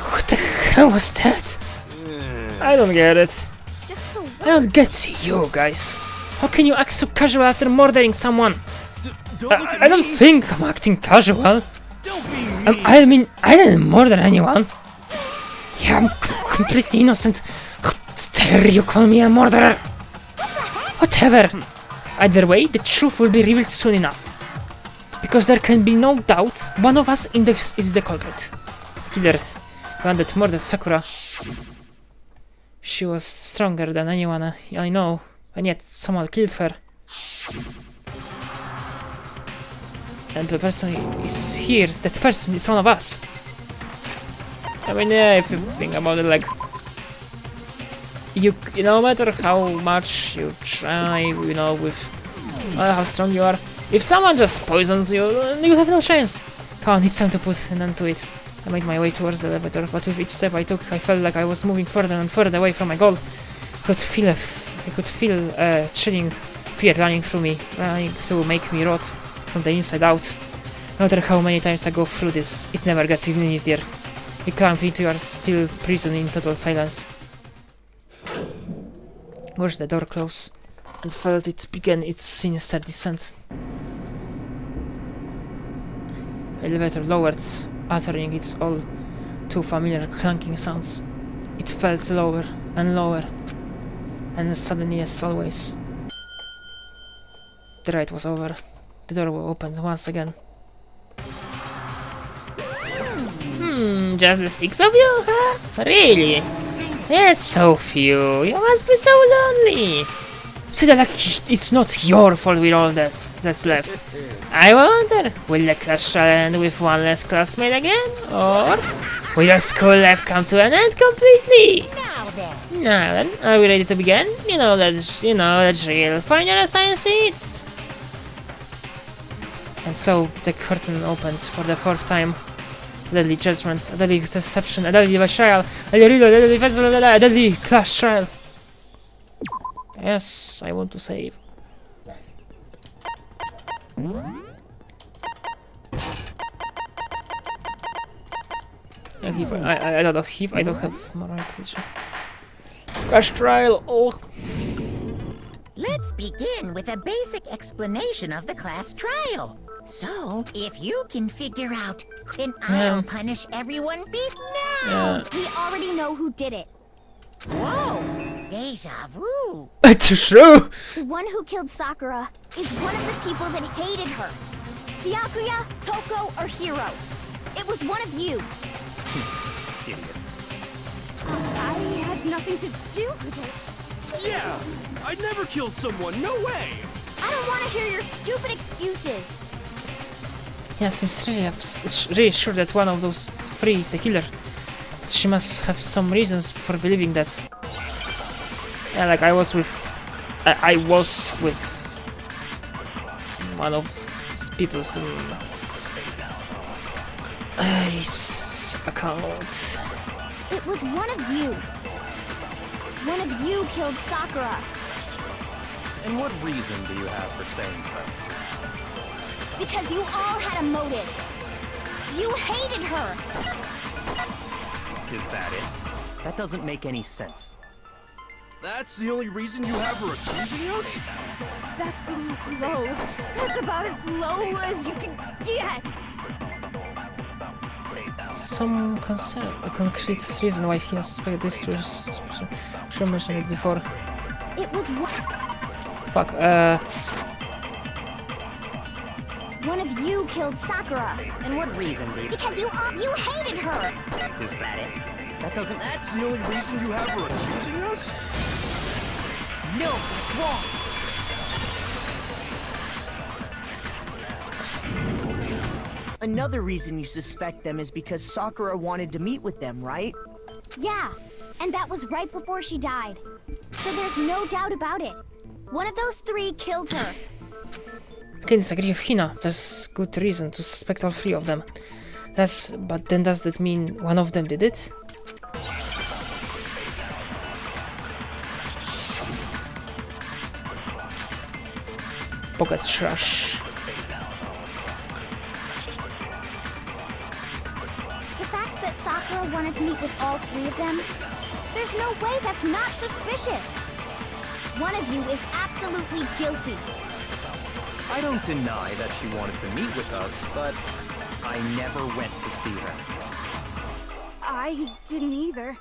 What the hell was that? I don't get it. Just the I don't get you guys. How can you act so casual after murdering someone? Don't look at I don't me. think I'm acting casual. Don't be mean. I mean, I didn't murder anyone. Yeah, I'm completely innocent. How dare you call me a murderer? Whatever. Either way, the truth will be revealed soon enough. Because there can be no doubt, one of us is the culprit. Killer, one that murdered Sakura. She was stronger than anyone I know, and yet someone killed her. And the person is here, that person is one of us. I mean, yeah, if you think about it, like... You no matter how much you try, you know, with how strong you are, if someone just poisons you, you have no chance. Come on, it's time to put an end to it. I made my way towards the elevator, but with each step I took, I felt like I was moving further and further away from my goal. I could feel a chilling fear running through me, running to make me rot from the inside out. No matter how many times I go through this, it never gets any easier. You climb into your still prison in total silence. Watched the door close and felt it begin its sinister descent. Elevator lowered, uttering its all too familiar clanking sounds. It felt lower and lower, and suddenly, as always, the ride was over. The door opened once again. Just the 6 of you, huh? Really? It's so few. You must be so lonely. See that like it's not your fault with all that's left. I wonder, will the class trial end with one less classmate again? Or will your school life come to an end completely? Now then. Now then, are we ready to begin? Let's real. Find your assigned seats. And so the curtain opens for the fourth time. A deadly judgment, a deadly deception, a deadly betrayal, a deadly class trial. Yes, I want to save. I don't know if I don't have more picture. Class trial. Oh. Let's begin with a basic explanation of the class trial. So, if you can figure out, then I'll punish everyone big now. We already know who did it. Whoa, deja vu. It's true. The one who killed Sakura is one of the people that hated her. Byakuya, Toko, or Hiro. It was one of you. I had nothing to do with it. Yeah! I'd never kill someone, no way! I don't want to hear your stupid excuses. Yes, I'm really sure that one of those three is the killer. But she must have some reasons for believing that. Yeah, like I was with one of these people's his account. It was one of you. One of you killed Sakura. And what reason do you have for saying so? Because you all had a motive. You hated her. Is that it? That doesn't make any sense. That's the only reason you have her accusing us? That's low. That's about as low as you can get. Some concern, a concrete reason why he suspected this. Should mention it before. It was Fuck. one of you killed Sakura. And what reason do you... Because you hated her. Is that it? That doesn't... That's the only reason you have her accusing us? No, that's wrong. Another reason you suspect them is because Sakura wanted to meet with them, right? Yeah, and that was right before she died. So there's no doubt about it. One of those three killed her. I can disagree with Hina. There's good reason to suspect all three of them. But then does that mean one of them did it? Pocket trash. The fact that Sakura wanted to meet with all three of them, there's no way that's not suspicious. One of you is absolutely guilty. I don't deny that she wanted to meet with us, but I never went to see her. I didn't either.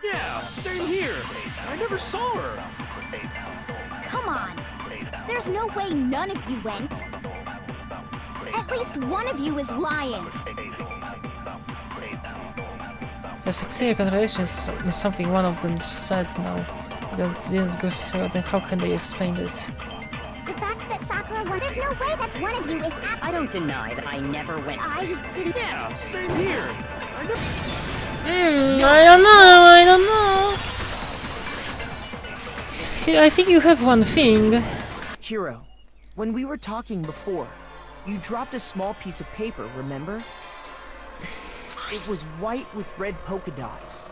Yeah, same here. I never saw her. Come on. There's no way none of you went. At least one of you is lying. There's a clear contradiction in something one of them said now. Didn't go see, then how can they explain this? The fact that Sakura won, there's no way that one of you is I don't deny that I never went. I didn't. Yeah, same here. I never... I don't know. Here, I think you have one thing. Hiro, when we were talking before, you dropped a small piece of paper, remember? It was white with red polka dots.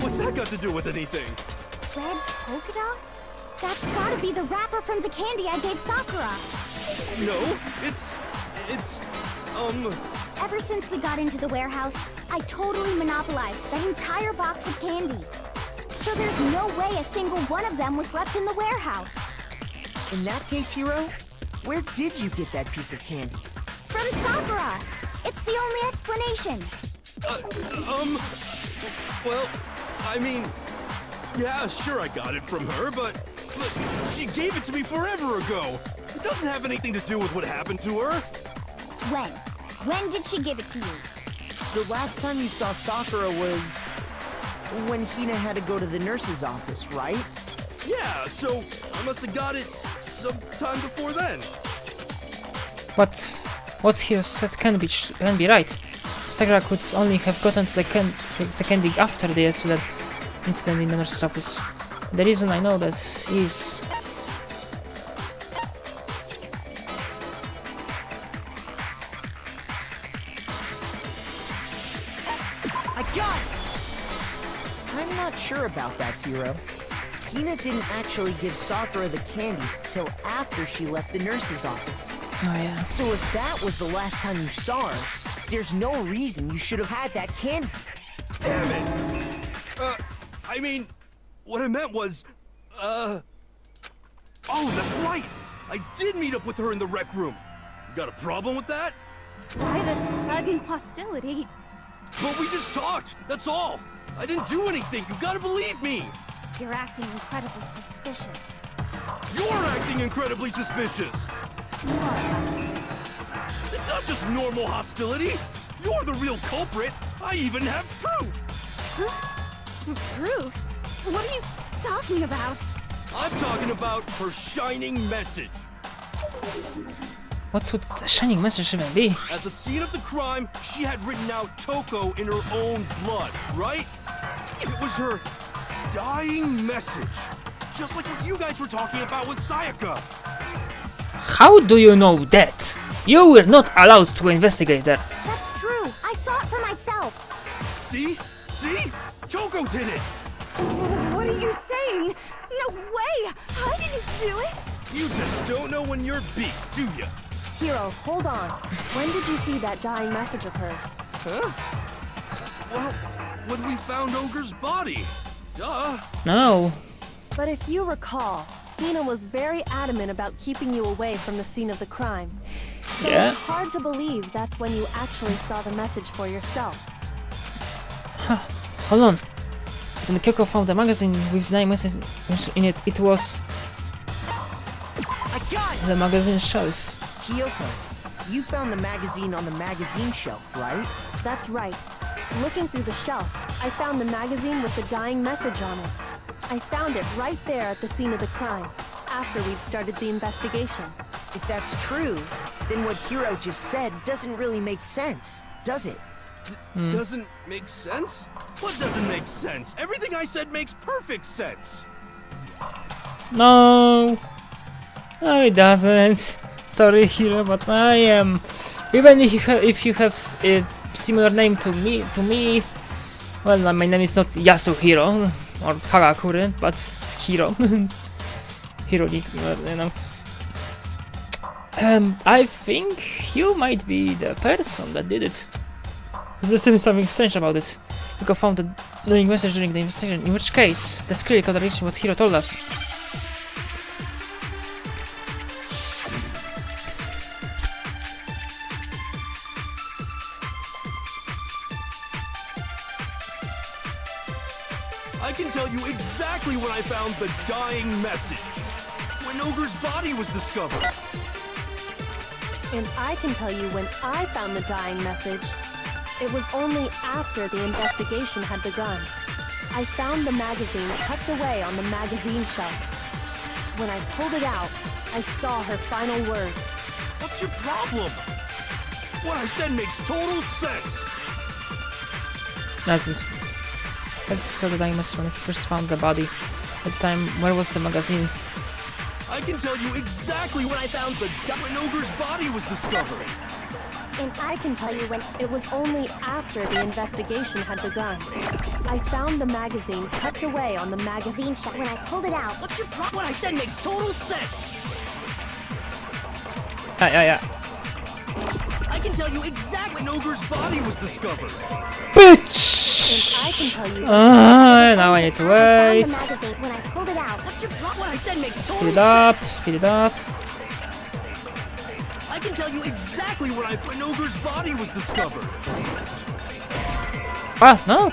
What's that got to do with anything? Red polka dots? That's gotta be the wrapper from the candy I gave Sakura. No, it's... Ever since we got into the warehouse, I totally monopolized that entire box of candy. So there's no way a single one of them was left in the warehouse. In that case, Hiro, where did you get that piece of candy? From Sakura! It's the only explanation. Well, I mean... Yeah, sure I got it from her, but she gave it to me forever ago. It doesn't have anything to do with what happened to her. When? When did she give it to you? The last time you saw Sakura was when Hina had to go to the nurse's office, right? Yeah, so I must have got it sometime before then. But what he said can be right. Sakura could only have gotten to the candy after the incident in the nurse's office. The reason I know that is... I got it! I'm not sure about that, Hiro. Hina didn't actually give Sakura the candy till after she left the nurse's office. Oh yeah. So if that was the last time you saw her, there's no reason you should have had that candy. Damn it! I mean, what I meant was, oh, that's right! I did meet up with her in the rec room. You got a problem with that? Why the sudden hostility? But we just talked, that's all! I didn't do anything, you gotta believe me! You're acting incredibly suspicious. You're acting incredibly suspicious! You are hostile. It's not just normal hostility! You're the real culprit! I even have proof! Proof? What are you talking about? I'm talking about her shining message! What would the shining message even be? At the scene of the crime, she had written out Toko in her own blood, right? It was her dying message. Just like what you guys were talking about with Sayaka. How do you know that? You were not allowed to investigate there. That's true. I saw it for myself. See? See? Toko did it! What are you saying? No way! I didn't do it! You just don't know when you're beat, do ya? Hiro, hold on. When did you see that dying message of hers? Huh? Well, when we found Ogre's body. Duh. No. But if you recall, Hina was very adamant about keeping you away from the scene of the crime. So Yeah. it's hard to believe that's when you actually saw the message for yourself. Huh. Hold on. When Kyoko found the magazine with the dying message in it, it was I got it! the magazine shelf. Kyoko, you found the magazine on the magazine shelf, right? That's right. Looking through the shelf, I found the magazine with the dying message on it. I found it right there at the scene of the crime, after we'd started the investigation. If that's true, then what Hiro just said doesn't really make sense, does it? Doesn't make sense? What doesn't make sense? Everything I said makes perfect sense. No. No, it doesn't. Sorry, Hiro, but I am. Even if you have a similar name to me, well, my name is not Yasuhiro or Kagakure, but Hiro. Hiro, you know. I think you might be the person that did it. There's something strange about it. Kyoko found the dying message during the investigation, in which case, that's clearly contradicting what Hiro told us. I can tell you exactly when I found the dying message. When Ogre's body was discovered. And I can tell you when I found the dying message. It was only after the investigation had begun. I found the magazine tucked away on the magazine shelf. When I pulled it out, I saw her final words. What's your problem? What I said makes total sense. That's it. Let's start the dying message when he first found the body. At the time, where was the magazine? I can tell you exactly when I found when Ogre's body was discovered. And I can tell you when it was only after the investigation had begun. I found the magazine tucked away on the magazine shelf. When I pulled it out, What's your problem? What I said makes total sense. Yeah. I can tell you exactly when Ogre's body was discovered. Bitch! And I can tell you Now I need to I wait. found the magazine. When I pulled it out, What's your problem? What I said makes total Speed it up, speed it up. I can tell you exactly when Ogre's body was discovered. Ah, no.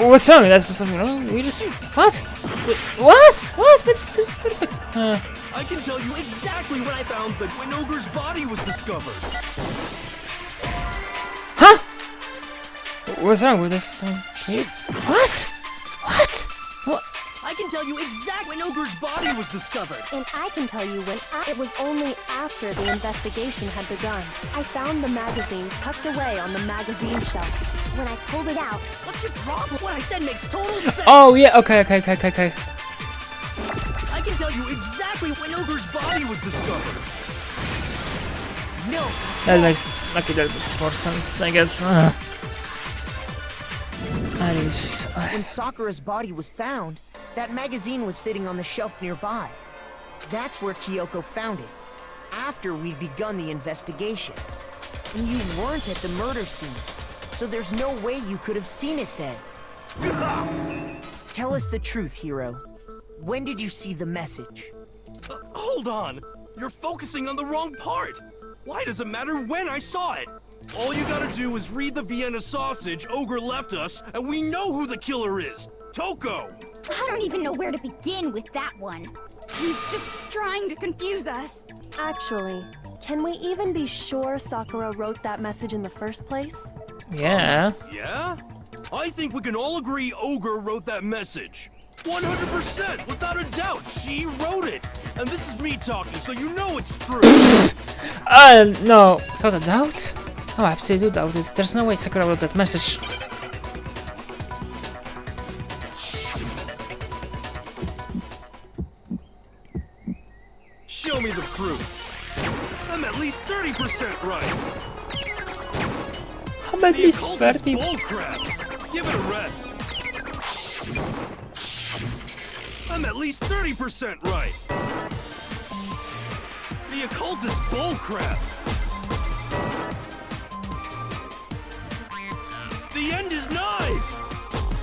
What's wrong? That's something wrong. We just what? What? What? But it's perfect. I can tell you exactly when I found when Ogre's body was discovered. Huh? What's wrong with this? What? What? What? I can tell you exactly when Ogre's body was discovered. And I can tell you it was only after the investigation had begun. I found the magazine tucked away on the magazine shelf. When I pulled it out, What's your problem? What I said makes total sense. Oh yeah. Okay. I can tell you exactly when Ogre's body was discovered. No, That makes more sense, I guess. when Sakura's body was found, that magazine was sitting on the shelf nearby. That's where Kyoko found it, after we'd begun the investigation. And you weren't at the murder scene, so there's no way you could have seen it then. Tell us the truth, Hiro. When did you see the message? Hold on. You're focusing on the wrong part. Why does it matter when I saw it? All you gotta do is read the Vienna sausage Ogre left us, and we know who the killer is. Toko! I don't even know where to begin with that one. He's just trying to confuse us. Actually, can we even be sure Sakura wrote that message in the first place? Yeah. Yeah? I think we can all agree Ogre wrote that message. 100%, without a doubt, she wrote it. And this is me talking, so you know it's true. No. Without a doubt? Oh, I absolutely doubt it. There's no way Sakura wrote that message. Show me the proof. I'm at least 30% right. I'm at least occultist 30. bullcrap. Give it a rest. I'm at least 30% right. The occultist bullcrap. The end is nigh.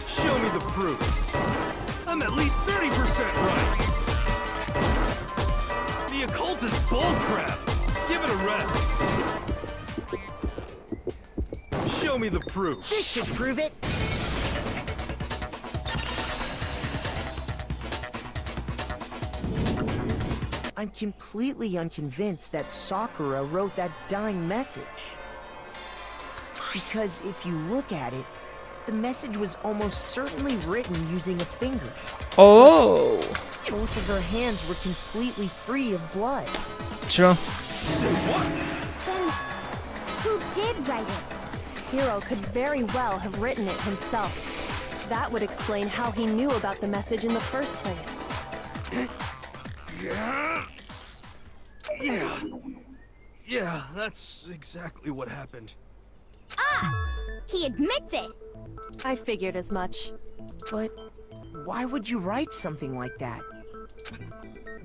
Show me the proof. I'm at least 30% right. The occultist bullcrap. Give it a rest. Show me the proof. This should prove it. I'm completely unconvinced that Sakura wrote that dying message. Because if you look at it, the message was almost certainly written using a finger. Oh. Both of her hands were completely free of blood. True. Say what? Then, who did write it? Hiro could very well have written it himself. That would explain how he knew about the message in the first place. Yeah, that's exactly what happened. Ah! He admits it! I figured as much. But why would you write something like that?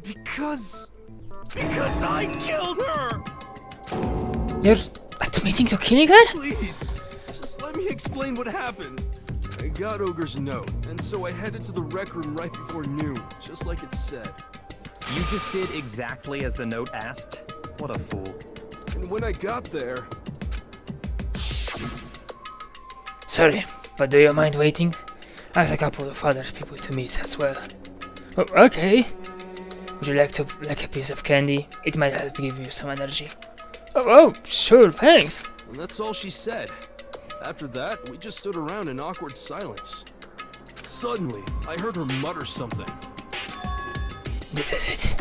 Because I killed her! You're admitting to killing her? Please, just let me explain what happened. I got Ogre's note, and so I headed to the rec room right before noon, just like it said. You just did exactly as the note asked? What a fool. And when I got there... Sorry, but do you mind waiting? I have a couple of other people to meet as well. Oh, okay. Would you like a piece of candy? It might help give you some energy. Oh, sure, thanks. And that's all she said. After that, we just stood around in awkward silence. Suddenly, I heard her mutter something. This is it.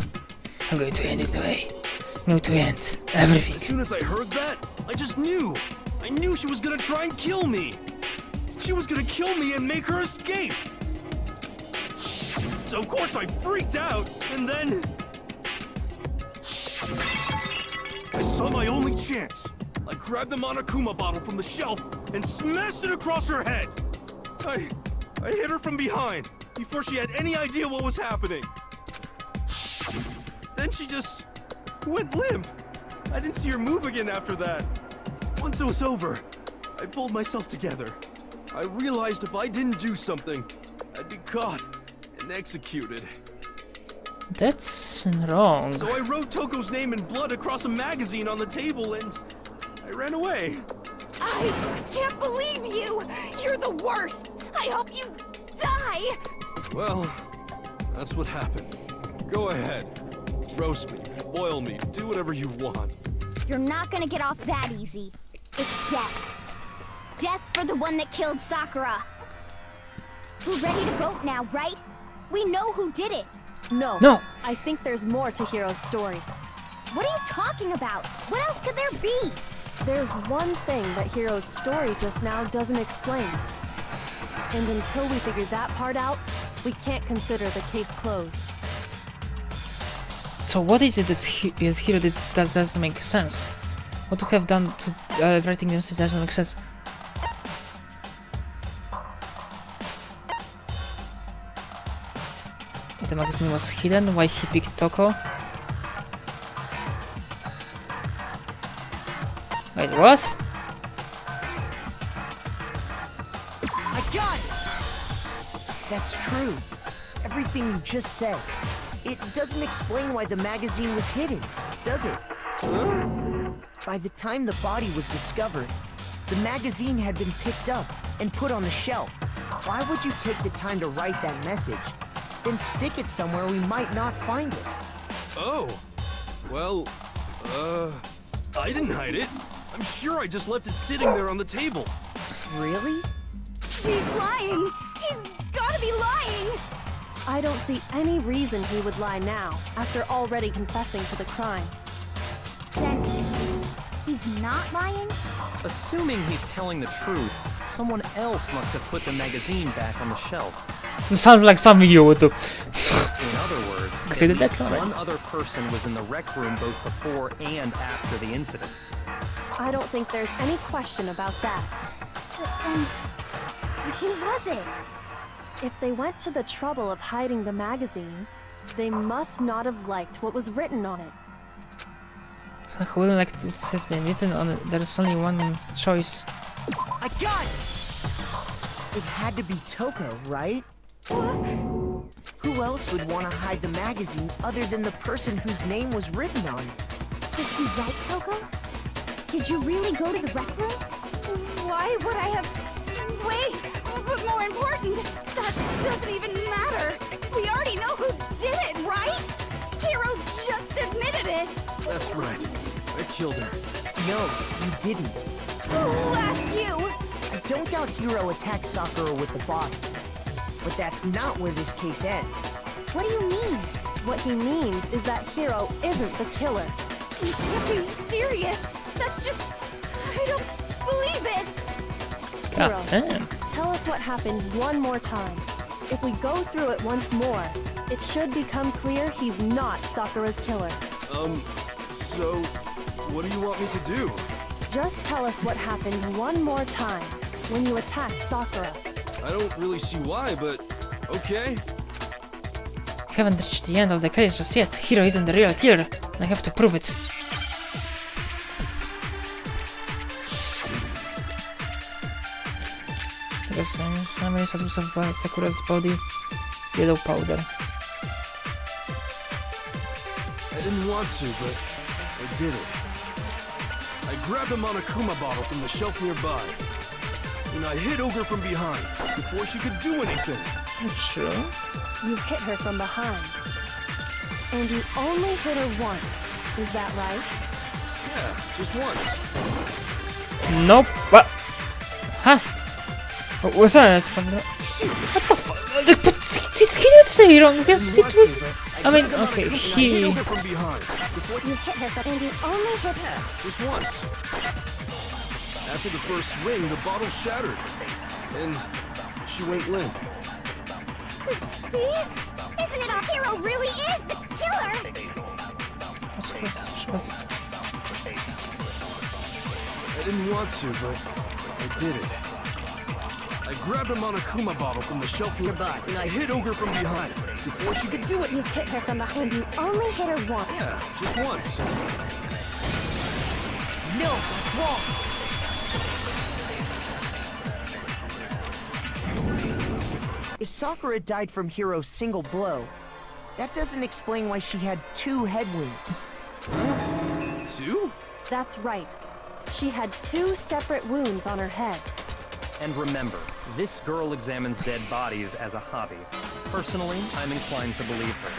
I'm going to end it the way. I'm going to end everything. As soon as I heard that, I just knew. I knew she was gonna try and kill me. She was gonna kill me and make her escape. So of course I freaked out, and then... I saw my only chance. I grabbed the Monokuma bottle from the shelf and smashed it across her head. I hit her from behind, before she had any idea what was happening. Then she just went limp. I didn't see her move again after that. Once it was over, I pulled myself together. I realized if I didn't do something, I'd be caught and executed. That's wrong. So I wrote Toko's name in blood across a magazine on the table and I ran away. I can't believe you! You're the worst! I hope you die! Well, that's what happened. Go ahead. Roast me, boil me, do whatever you want. You're not gonna get off that easy. It's death. Death for the one that killed Sakura. We're ready to vote now, right? We know who did it. No. No. I think there's more to Hiro's story. What are you talking about? What else could there be? There's one thing that Hiro's story just now doesn't explain. And until we figure that part out, we can't consider the case closed. So what is it that Hiro did that doesn't make sense? What to have done to writing the message doesn't make sense? The magazine was hidden. Why he picked Toko? Wait, what? I got it! That's true. Everything you just said. It doesn't explain why the magazine was hidden, does it? By the time the body was discovered, the magazine had been picked up and put on the shelf. Why would you take the time to write that message, then stick it somewhere we might not find it? Oh. Well, I didn't hide it. I'm sure I just left it sitting there on the table. Really? He's lying! He's gotta be lying! I don't see any reason he would lie now, after already confessing to the crime. Then he's not lying? Assuming he's telling the truth, someone else must have put the magazine back on the shelf. Sounds like something you would do. In other words, Consider at least that already. one other person was in the rec room both before and after the incident. I don't think there's any question about that. But then, who was it? If they went to the trouble of hiding the magazine, they must not have liked what was written on it. I wouldn't like it has been written on it. There's only one choice. I got it! It had to be Toko, right? Who else would want to hide the magazine other than the person whose name was written on it? Was he right, Toko? Did you really go to the rec room? Why would I have... Wait! But more important, that doesn't even matter! We already know who did it, right? Hiro just admitted it! That's right. I killed her. No, you didn't. Who asked you? I don't doubt Hiro attacked Sakura with the body. But that's not where this case ends. What do you mean? What he means is that Hiro isn't the killer. You can't be serious! That's just... I don't believe it! Hiro, God damn. tell us what happened one more time. If we go through it once more, it should become clear he's not Sakura's killer. So, what do you want me to do? Just tell us what happened one more time when you attacked Sakura. I don't really see why, but okay. Haven't reached the end of the case just yet. Hiro isn't the real killer. I have to prove it. Some use of Sakura's body. Yellow powder. I didn't want to, but I did it. I grabbed a Monokuma bottle from the shelf nearby, and I hit Ogre from behind before she could do anything. You sure? You hit her from behind. And you only hit her once. Is that right? Yeah, just once. Nope. What? Huh? What was that? What the fuck? But he didn't say wrong because it was. I mean, okay, he. You hit her, but and you only hit her. Just once. After the first swing, the bottle shattered, and she went limp. See? Isn't it all? Hiro really is the killer! I didn't want to, but I did it. I grabbed a Monokuma bottle from the shelf nearby, and I hit Ogre from behind before she could do it. You hit her from behind. You only hit her once. Yeah, just once. No, that's wrong. If Sakura died from Hiro's single blow, that doesn't explain why she had 2 head wounds. Two? That's right. She had 2 separate wounds on her head. And remember, this girl examines dead bodies as a hobby. Personally, I'm inclined to believe her.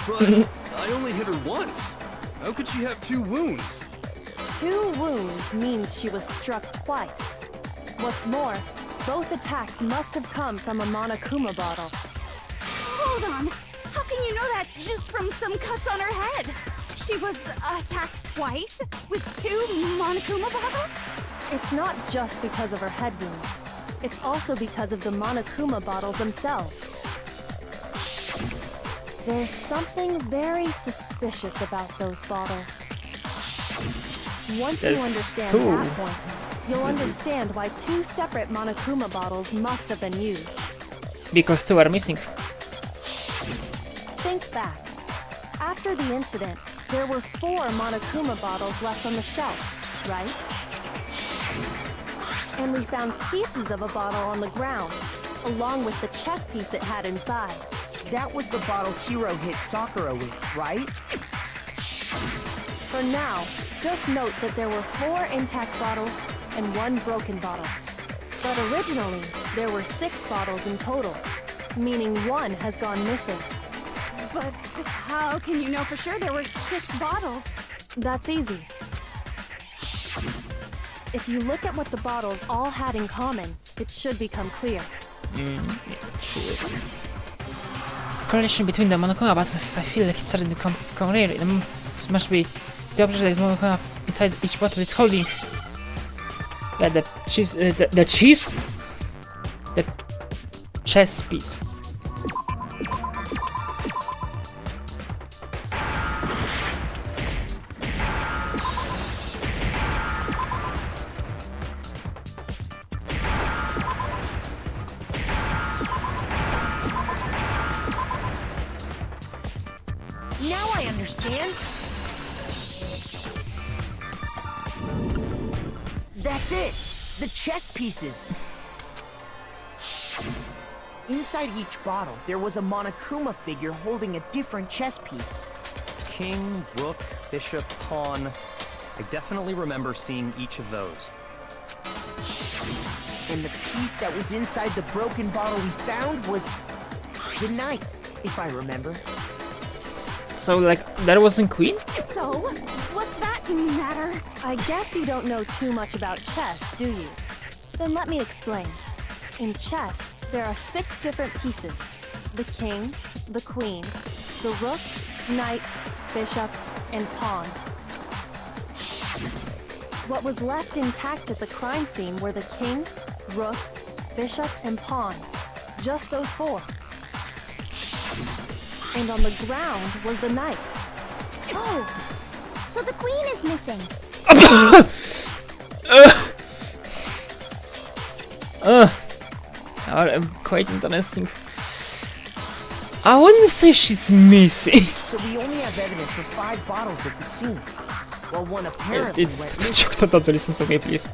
But I only hit her once. How could she have 2 wounds? 2 wounds means she was struck twice. What's more, Both attacks must have come from a Monokuma bottle. Hold on. How can you know that just from some cuts on her head? She was attacked twice with 2 Monokuma bottles? It's not just because of her head wounds. It's also because of the Monokuma bottles themselves. There's something very suspicious about those bottles. Once you understand that point, you'll understand why 2 separate Monokuma bottles must have been used. Because 2 are missing. Think back. After the incident, there were 4 Monokuma bottles left on the shelf, right? And we found pieces of a bottle on the ground, along with the chess piece it had inside. That was the bottle Hiro hit Sakura with, right? For now, just note that there were 4 intact bottles and 1 broken bottle. But originally, there were 6 bottles in total, meaning 1 has gone missing. But how can you know for sure there were 6 bottles? That's easy. If you look at what the bottles all had in common, it should become clear. The correlation between the Monokuma bottles, I feel like it's starting to become clear. This must be the object that Monokuma inside each bottle is holding. Yeah, the cheese, the cheese? The chess piece. Now I understand. That's it! The chess pieces! Inside each bottle, there was a Monokuma figure holding a different chess piece. King, rook, bishop, pawn. I definitely remember seeing each of those. And the piece that was inside the broken bottle we found was the knight, if I remember. So, like, that wasn't Queen? So, what's that matter? I guess you don't know too much about chess, do you? Then let me explain. In chess, there are 6 different pieces. The king, the queen, the rook, knight, bishop, and pawn. What was left intact at the crime scene were the king, rook, bishop, and pawn. Just those 4. And on the ground was the knight. Oh, so the queen is missing. Quite interesting. I wouldn't say she's missing. So we only have evidence for 5 bottles at the scene. Well, one apparently It's went missing. to listen to me, please.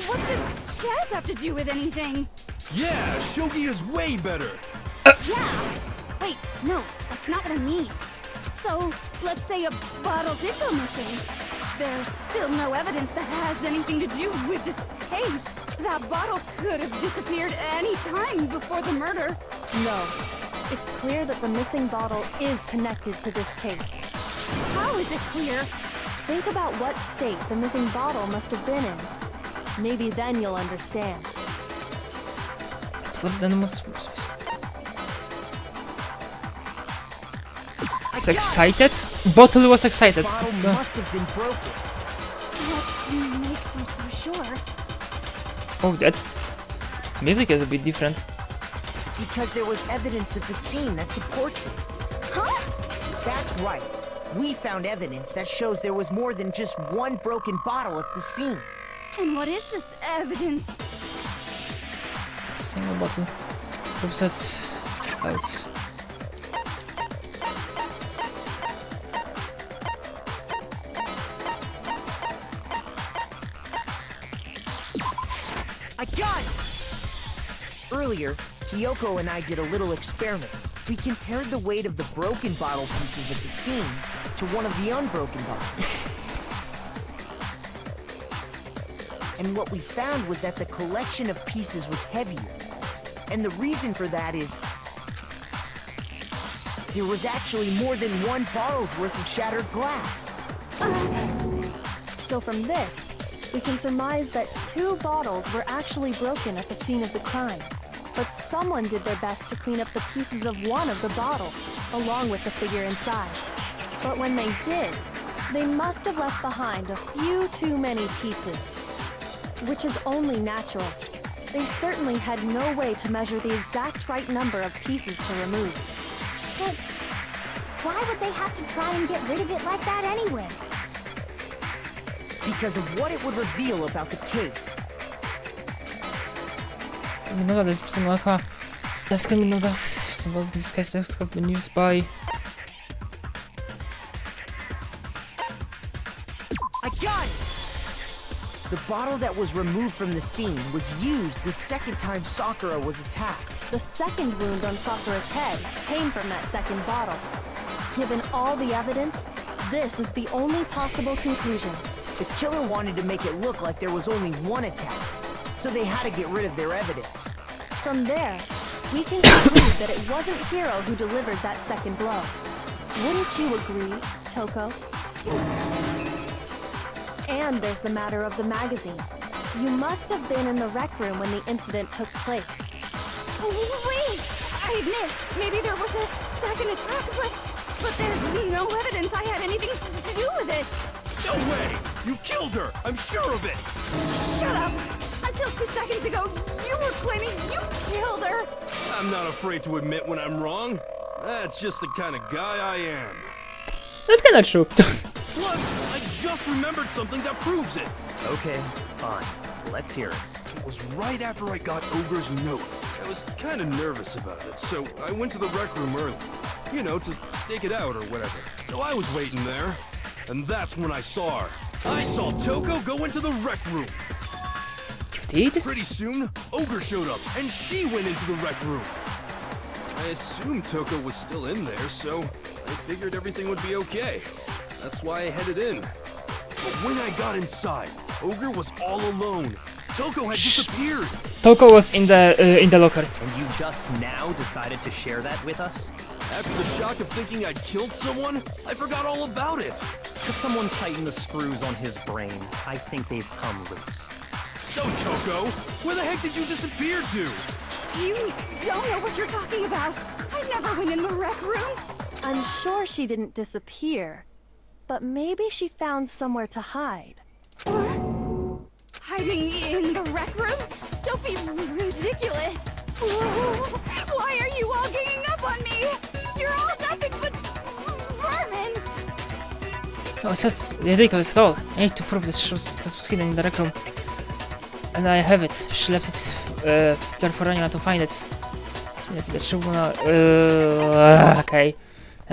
What does chess have to do with anything? Yeah, shogi is way better. Yeah. Wait, no, that's not what I mean. So, let's say a bottle did go missing. There's still no evidence that has anything to do with this case. That bottle could have disappeared any time before the murder. No. It's clear that the missing bottle is connected to this case. How is it clear? Think about what state the missing bottle must have been in. Maybe then you'll understand. What then was excited? Bottle was excited. Bottle must have been broken. What makes you so sure? Oh, that's music is a bit different. Because there was evidence at the scene that supports it. Huh? That's right. We found evidence that shows there was more than just 1 broken bottle at the scene. And what is this evidence? Single bottle. Proves that out. I got it! Earlier, Kyoko and I did a little experiment. We compared the weight of the broken bottle pieces at the scene to one of the unbroken bottles. And what we found was that the collection of pieces was heavier. And the reason for that is... there was actually more than one bottle's worth of shattered glass. So from this, we can surmise that 2 bottles were actually broken at the scene of the crime. But someone did their best to clean up the pieces of one of the bottles, along with the figure inside. But when they did, they must have left behind a few too many pieces. Which is only natural. They certainly had no way to measure the exact right number of pieces to remove. But why would they have to try and get rid of it like that anyway? Because of what it would reveal about the case. Minuta to jest piosenka. Last minuta. Some of these cases have been used by... I got it! The bottle that was removed from the scene was used the second time Sakura was attacked. The second wound on Sakura's head came from that second bottle. Given all the evidence, this is the only possible conclusion. The killer wanted to make it look like there was only one attack, so they had to get rid of their evidence. From there, we can conclude that it wasn't Hiro who delivered that second blow. Wouldn't you agree, Toko? And there's the matter of the magazine. You must have been in the rec room when the incident took place. Wait! I admit, maybe there was a second attack, but there's no evidence I had anything to do with it. No way! You killed her! I'm sure of it! Shut up! Until 2 seconds ago, you were claiming you killed her! I'm not afraid to admit when I'm wrong. That's just the kind of guy I am. That's kinda true. Plus, I just remembered something that proves it. Okay, fine. Let's hear it. It was right after I got Ogre's note. I was kind of nervous about it, so I went to the rec room early. You know, to stake it out or whatever. So I was waiting there, and that's when I saw her. I saw Toko go into the rec room. Did? Pretty soon, Ogre showed up, and she went into the rec room. I assumed Toko was still in there, so I figured everything would be okay. That's why I headed in. But when I got inside, Ogre was all alone. Toko had disappeared. Toko was in the locker. And you just now decided to share that with us? After the shock of thinking I'd killed someone, I forgot all about it. Could someone tighten the screws on his brain? I think they've come loose. So, Toko, where the heck did you disappear to? You don't know what you're talking about. I never went in the rec room. I'm sure she didn't disappear, but maybe she found somewhere to hide. Hiding in the rec room? Don't be ridiculous. Why are you all ganging up on me? You're all nothing but vermin. No, it's not ridiculous at all. I need to prove that she was hidden in the rec room. And I have it. She left it there for anyone to find it. Okay.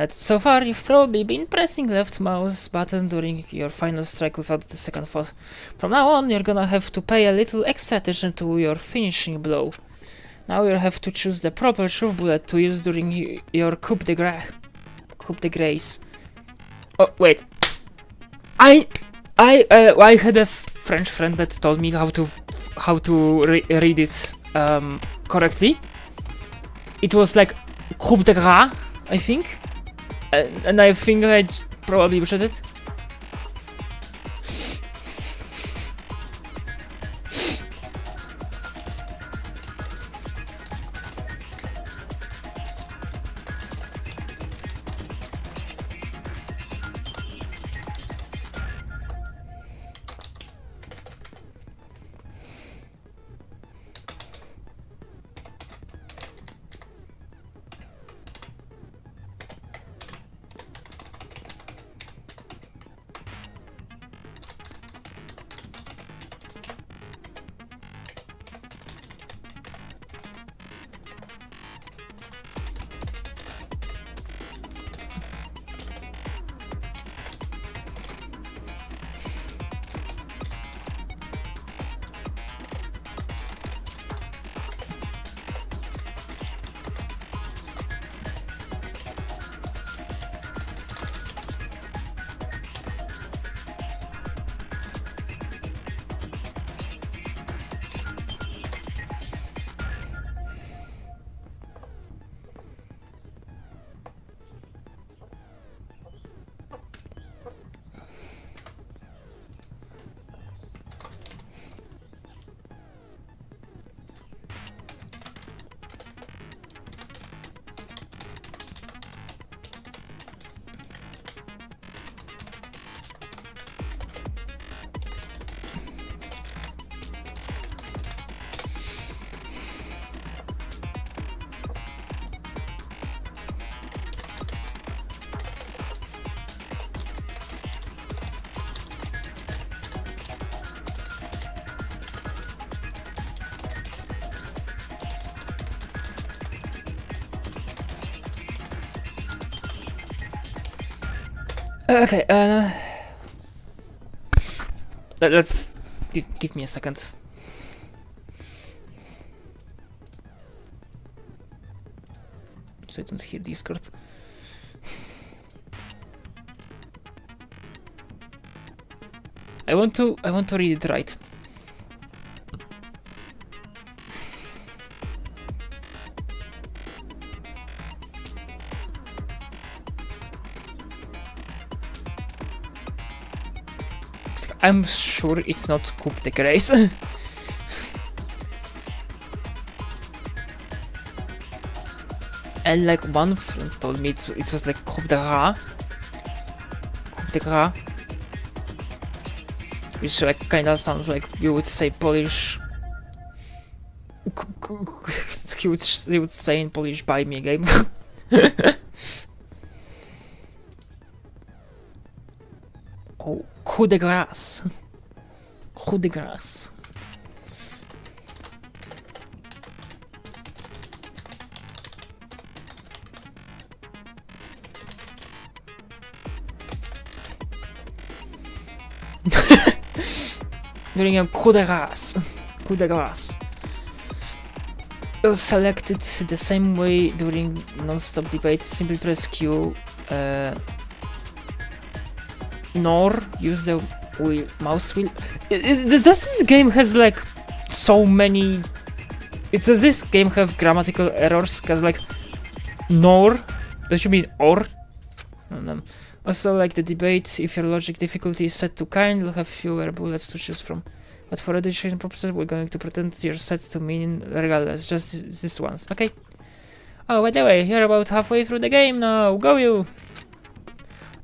So far, you've probably been pressing left mouse button during your final strike without the second thought. From now on, you're gonna have to pay a little extra attention to your finishing blow. Now you'll have to choose the proper truth bullet to use during your coup de grace. Oh, wait. I had a French friend that told me how to read it correctly. It was like coup de grace, I think. And I think I'd probably butchered it. Okay, let's give me a second. So I don't hear Discord. I want to read it right. I'm sure it's not Coupe de Grace. And like one friend told me it was like Coupe de Gras. Coupe de Gras. Which like kinda sounds like you would say Polish. You would say in Polish, buy me a game. Oh, coup de grâce. Coup de grâce. During a coup de grâce. Coup de grâce. Selected the same way during non-stop debate. Simply press Q. Nor use the mouse wheel. Does this game has like so many? Does this game have grammatical errors? Cause like nor, that should mean or. Also, like the debate, if your logic difficulty is set to kind, you'll have fewer bullets to choose from. But for education purposes, we're going to pretend you're set to mean regardless, just this once, okay? Oh, by the way, you're about halfway through the game now. Go you!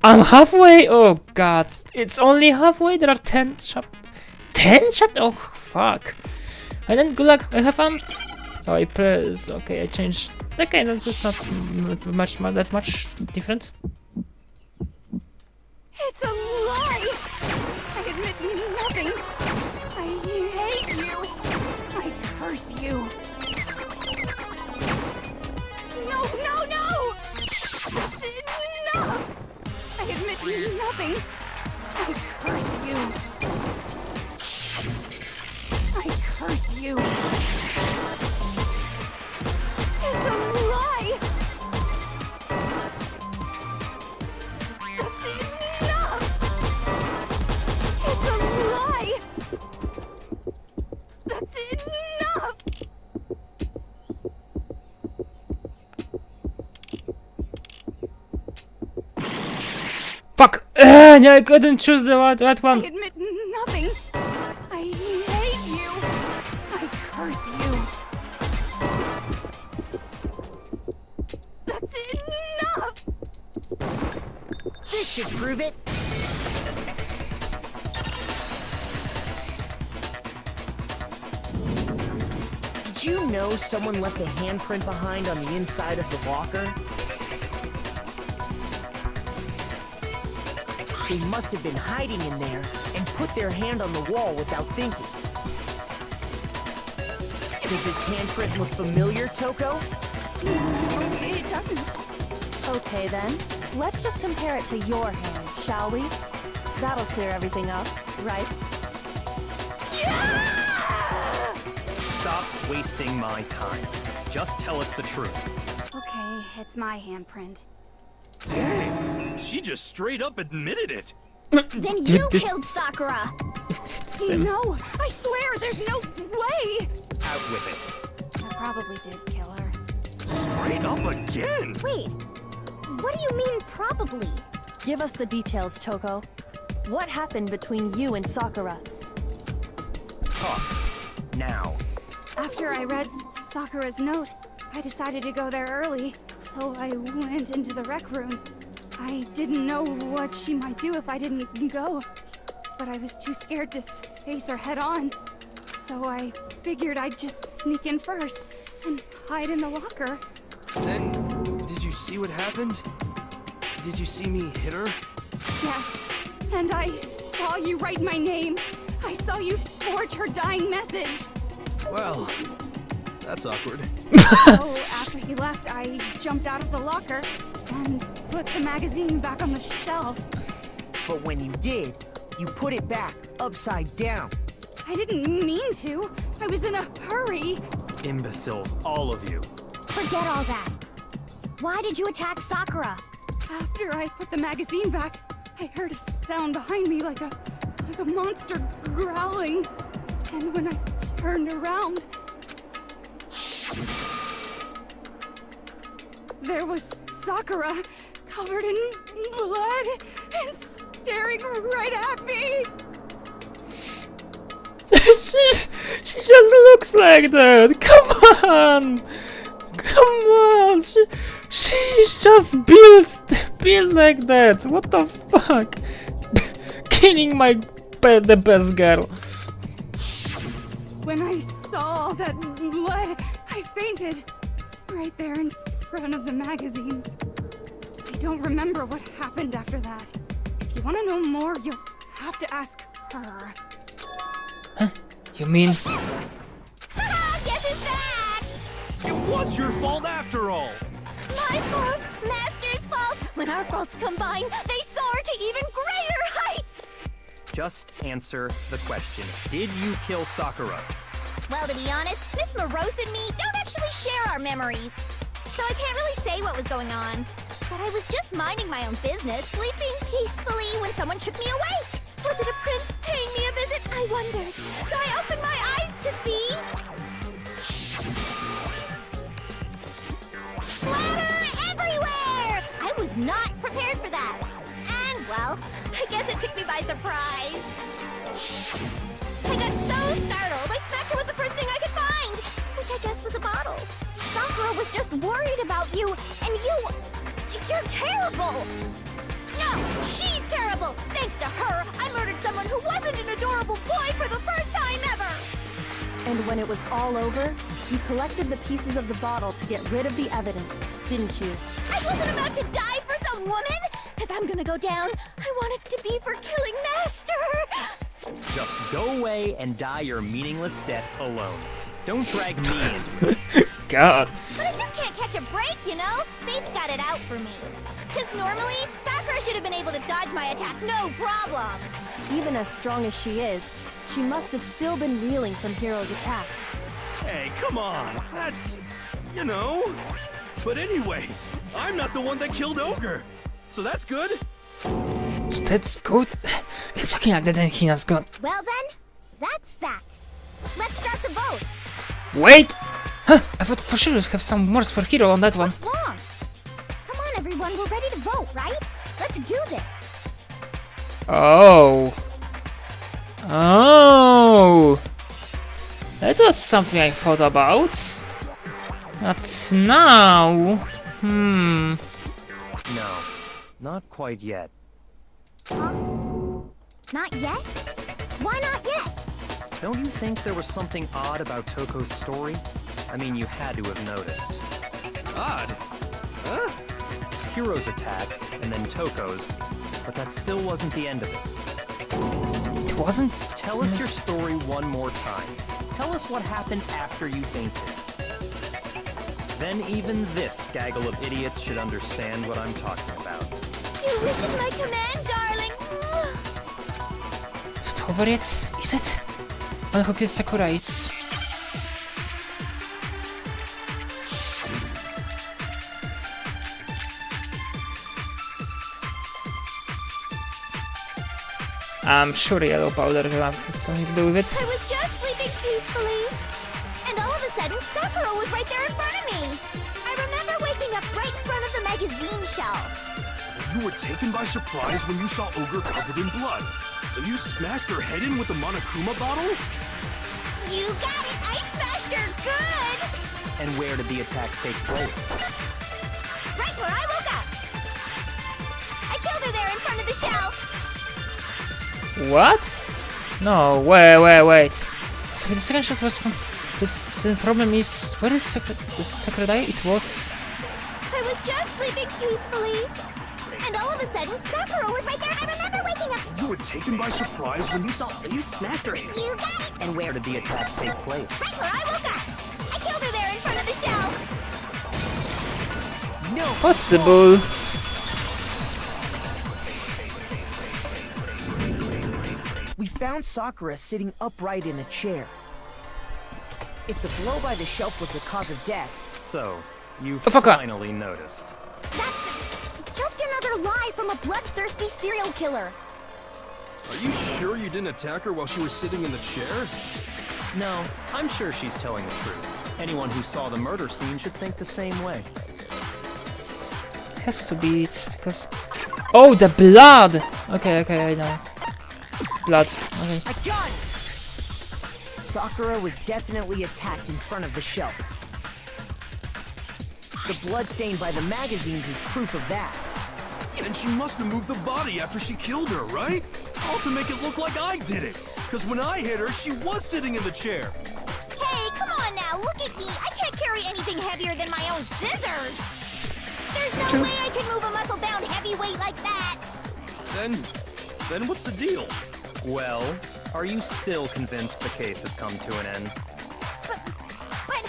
I'm halfway? Oh god, it's only halfway? There are 10 chapters? Oh fuck. And then good luck, have fun. Oh, I press, okay, I changed. Okay, that's not that much different. It's a lie! I admit nothing. I hate you. I curse you. No, no, no! That's enough! I admit nothing. I curse you. I curse you. It's a lie! That's enough! It's a lie! That's enough! Fuck! I couldn't choose the right one. I admit nothing. I hate you. I curse you. That's enough! This should prove it. Did you know someone left a handprint behind on the inside of the locker? They must have been hiding in there and put their hand on the wall without thinking. Does this handprint look familiar, Toko? No, it doesn't. Okay then, let's just compare it to your hand, shall we? That'll clear everything up, right? Stop wasting my time. Just tell us the truth. Okay, it's my handprint. Dang, she just straight up admitted it. Then you killed Sakura! No, I swear, there's no way! Out with it. I probably did kill her. Straight up again. Wait, what do you mean probably? Give us the details, Toko. What happened between you and Sakura? Talk. Now. After I read Sakura's note, I decided to go there early, so I went into the rec room. I didn't know what she might do if I didn't go, but I was too scared to face her head on. So I figured I'd just sneak in first and hide in the locker. Then, did you see what happened? Did you see me hit her? Yes, and I saw you write my name. I saw you forge her dying message. Well, that's awkward. So after he left, I jumped out of the locker and put the magazine back on the shelf. But when you did, you put it back upside down. I didn't mean to. I was in a hurry. Imbeciles, all of you. Forget all that. Why did you attack Sakura? After I put the magazine back, I heard a sound behind me like a monster growling. And when I turned around, there was Sakura, covered in blood and staring right at me. she just looks like that. Come on. She's just built like that. What the fuck? Killing the best girl. When I saw that blood, I fainted. Right there in front of the magazines. I don't remember what happened after that. If you want to know more, you'll have to ask her. Huh? You mean? Guess who's back? It was your fault after all! My fault, Master's fault. When our faults combine, they soar to even greater heights. Just answer the question. Did you kill Sakura? Well, to be honest, Miss Morose and me don't actually share our memories. So I can't really say what was going on. But I was just minding my own business, sleeping peacefully when someone shook me awake. Was it a prince paying me a visit? I wondered. So I opened my eyes to see... splatter everywhere! I was not prepared for that. And, well, I guess it took me by surprise. I got so startled, I smacked her with the first thing I could find, which I guess was a bottle. Sakura was just worried about you, and you're terrible! No, she's terrible! Thanks to her, I murdered someone who wasn't an adorable boy for the first time ever! And when it was all over, you collected the pieces of the bottle to get rid of the evidence, didn't you? I wasn't about to die for some woman! If I'm gonna go down, I want it to be for killing Master! Just go away and die your meaningless death alone. Don't drag me into it. God. But I just can't catch a break, you know? Fate's got it out for me. Because normally, Sakura should have been able to dodge my attack, no problem! Even as strong as she is, she must have still been reeling from Hiro's attack. Hey, come on! That's... you know... But anyway, I'm not the one that killed Ogre! So that's good! That's good. Keep talking like that and Hina's gone. Well then, that's that. Let's start the vote. Wait! Huh, I thought for sure you'd have some more for Hiro on that one. What's wrong? Come on everyone, we're ready to vote, right? Let's do this. Oh. Oh. That was something I thought about. Not now. No, not quite yet. Huh? Not yet? Why not yet? Don't you think there was something odd about Toko's story? I mean, you had to have noticed. Odd? Huh? Hiro's attack, and then Toko's, but that still wasn't the end of it. It wasn't? Tell us your story one more time. Tell us what happened after you fainted. Then even this gaggle of idiots should understand what I'm talking about. Your wish is my command, darling. Is it over yet? Is it? One who kills Sakura is... I'm sure yellow powder will have something to do with it. I was just sleeping peacefully. And all of a sudden, Sakura was right there in front of me. I remember waking up right in front of the magazine shelf. You were taken by surprise when you saw Ogre covered in blood. So you smashed her head in with the Monokuma bottle? You got it! I smashed her good! And where did the attack take place? Right where I woke up! I killed her there in front of the shelf! What? No, wait. So the second shot was from... The problem is... Where is Sakura die? It was... I was just sleeping peacefully. And all of a sudden, Sakura was right there. I remember waking up. You were taken by surprise when you saw... So you smashed her head. You got it! And where did the attack take place? Right where I woke up. I killed her there in front of the shelf. No. Possible. found Sakura sitting upright in a chair. If the blow by the shelf was the cause of death... So, you fuck up. finally noticed. That's just another lie from a bloodthirsty serial killer. Are you sure you didn't attack her while she was sitting in the chair? No, I'm sure she's telling the truth. Anyone who saw the murder scene should think the same way. Has to be it, because... Oh, the blood! Okay, I know. Blood, okay. A gun! Sakura was definitely attacked in front of the shelf. The blood stain by the magazines is proof of that. And she must have moved the body after she killed her, right? All to make it look like I did it. Because when I hit her, she was sitting in the chair. Hey, come on now, look at me. I can't carry anything heavier than my own scissors. There's no way I can move a muscle-bound heavyweight like that. Then what's the deal? Well, are you still convinced the case has come to an end? But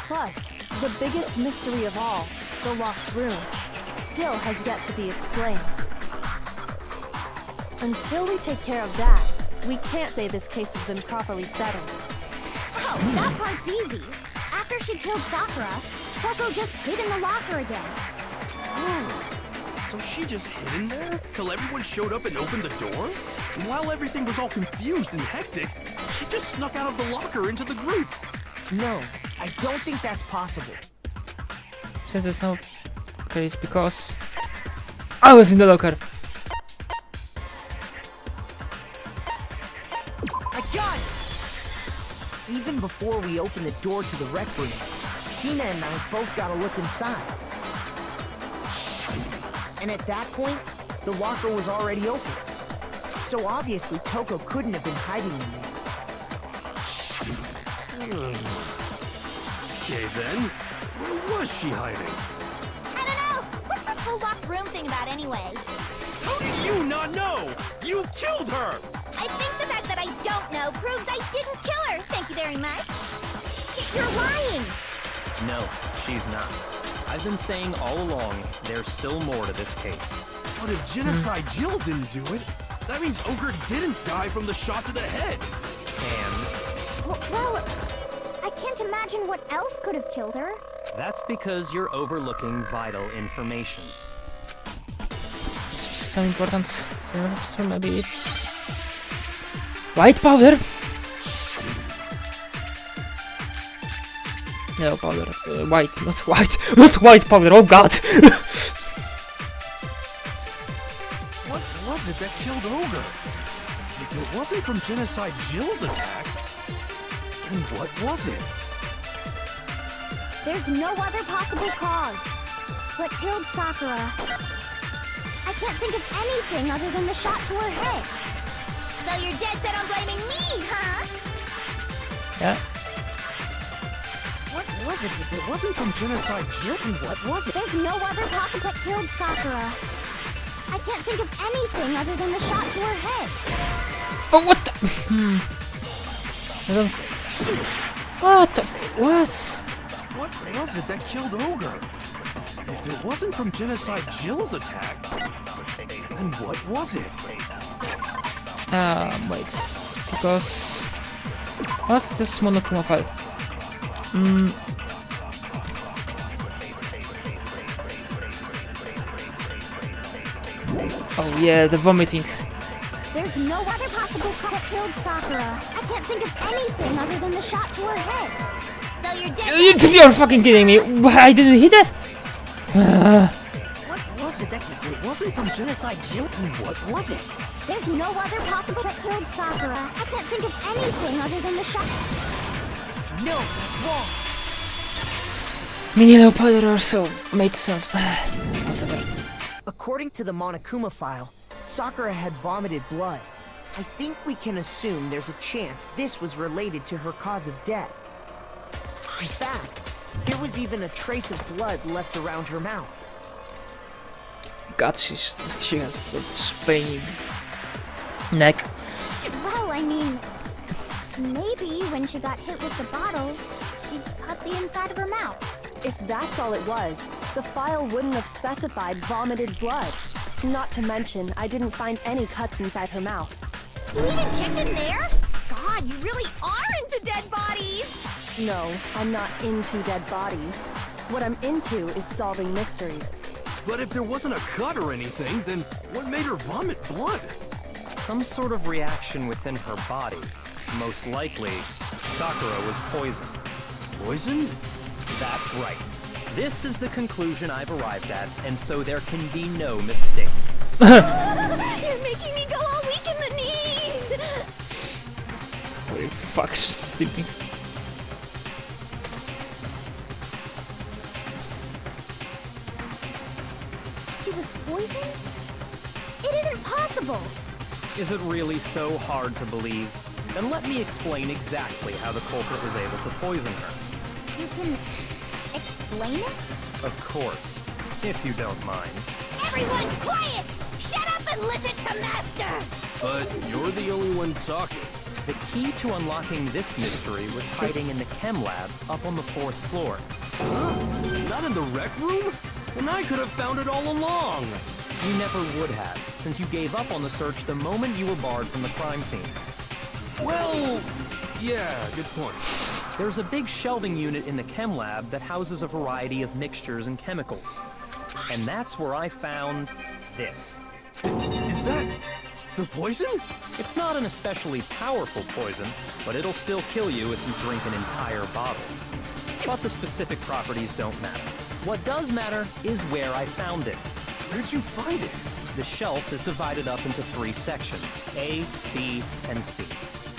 Plus, the biggest mystery of all, the locked room, still has yet to be explained. Until we take care of that, we can't say this case has been properly settled. oh, that part's easy. After she killed Sakura, Coco just hid in the locker again. So she just hid in there till everyone showed up and opened the door? And while everything was all confused and hectic, she just snuck out of the locker into the group. No, I don't think that's possible. Since there's no case, because... I was in the locker! A gun! Even before we opened the door to the rec room, Hina and I both got a look inside. And at that point, the locker was already open. So obviously Toko couldn't have been hiding in there. Okay then, where was she hiding? I don't know. What's this whole locked room thing about anyway? How do you not know? You killed her! I think the fact that I don't know proves I didn't kill her. Thank you very much. You're lying. No, she's not. I've been saying all along, there's still more to this case. But if Genocide Jill didn't do it, that means Ogre didn't die from the shot to the head. And Well, I can't imagine what else could have killed her. that's because you're overlooking vital information. Some important... So maybe it's... white powder? Yellow powder. White, not white. Not white powder, oh god! What was it that killed Ogre? If it wasn't from Genocide Jill's attack, then what was it? There's no other possible cause. What killed Sakura? I can't think of anything other than the shot to her head. So you're dead set on blaming me, huh? Yeah. What was it? If it wasn't from Genocide Jill, then what was it? There's no other possible that killed Sakura. I can't think of anything other than the shot to her head. Oh, what the... I don't... What the... What? What was it that killed Ogre? If it wasn't from Genocide Jill's attack, then what was it? Wait. Because... What's this Monokuma file? Oh yeah, the vomiting. There's no other possible cause that killed Sakura. I can't think of anything other than the shot to her head. So you're dead. You're fucking kidding me! I didn't hit that? What was it that if it wasn't from Genocide Jill, then what was it? There's no other possible that killed Sakura. I can't think of anything other than the shot. No, that's wrong. Mini yellow powder also made sense. Whatever. According to the Monokuma file, Sakura had vomited blood. I think we can assume there's a chance this was related to her cause of death. In fact, there was even a trace of blood left around her mouth. God, she has such veiny neck. Well, I mean, maybe when she got hit with the bottles, she cut the inside of her mouth. If that's all it was, the file wouldn't have specified vomited blood. Not to mention, I didn't find any cuts inside her mouth. You even checked in there? God, you really are into dead bodies! No, I'm not into dead bodies. What I'm into is solving mysteries. But if there wasn't a cut or anything, then what made her vomit blood? Some sort of reaction within her body. Most likely, Sakura was poisoned. Poisoned? That's right. This is the conclusion I've arrived at, and so there can be no mistake. You're making me go all weak in the knees! Holy fuck, she's sleeping. She was poisoned? It isn't possible! Is it really so hard to believe? Then let me explain exactly how the culprit was able to poison her. You can explain it? Of course, if you don't mind. Everyone quiet! Shut up and listen to Master! But you're the only one talking. The key to unlocking this mystery was hiding in the chem lab up on the 4th floor. Not in the rec room? And I could have found it all along. You never would have, since you gave up on the search the moment you were barred from the crime scene. Well, yeah, good point. There's a big shelving unit in the chem lab that houses a variety of mixtures and chemicals. And that's where I found this. Is that the poison? It's not an especially powerful poison, but it'll still kill you if you drink an entire bottle. But the specific properties don't matter. What does matter is where I found it. Where'd you find it? The shelf is divided up into 3 sections, A, B, and C.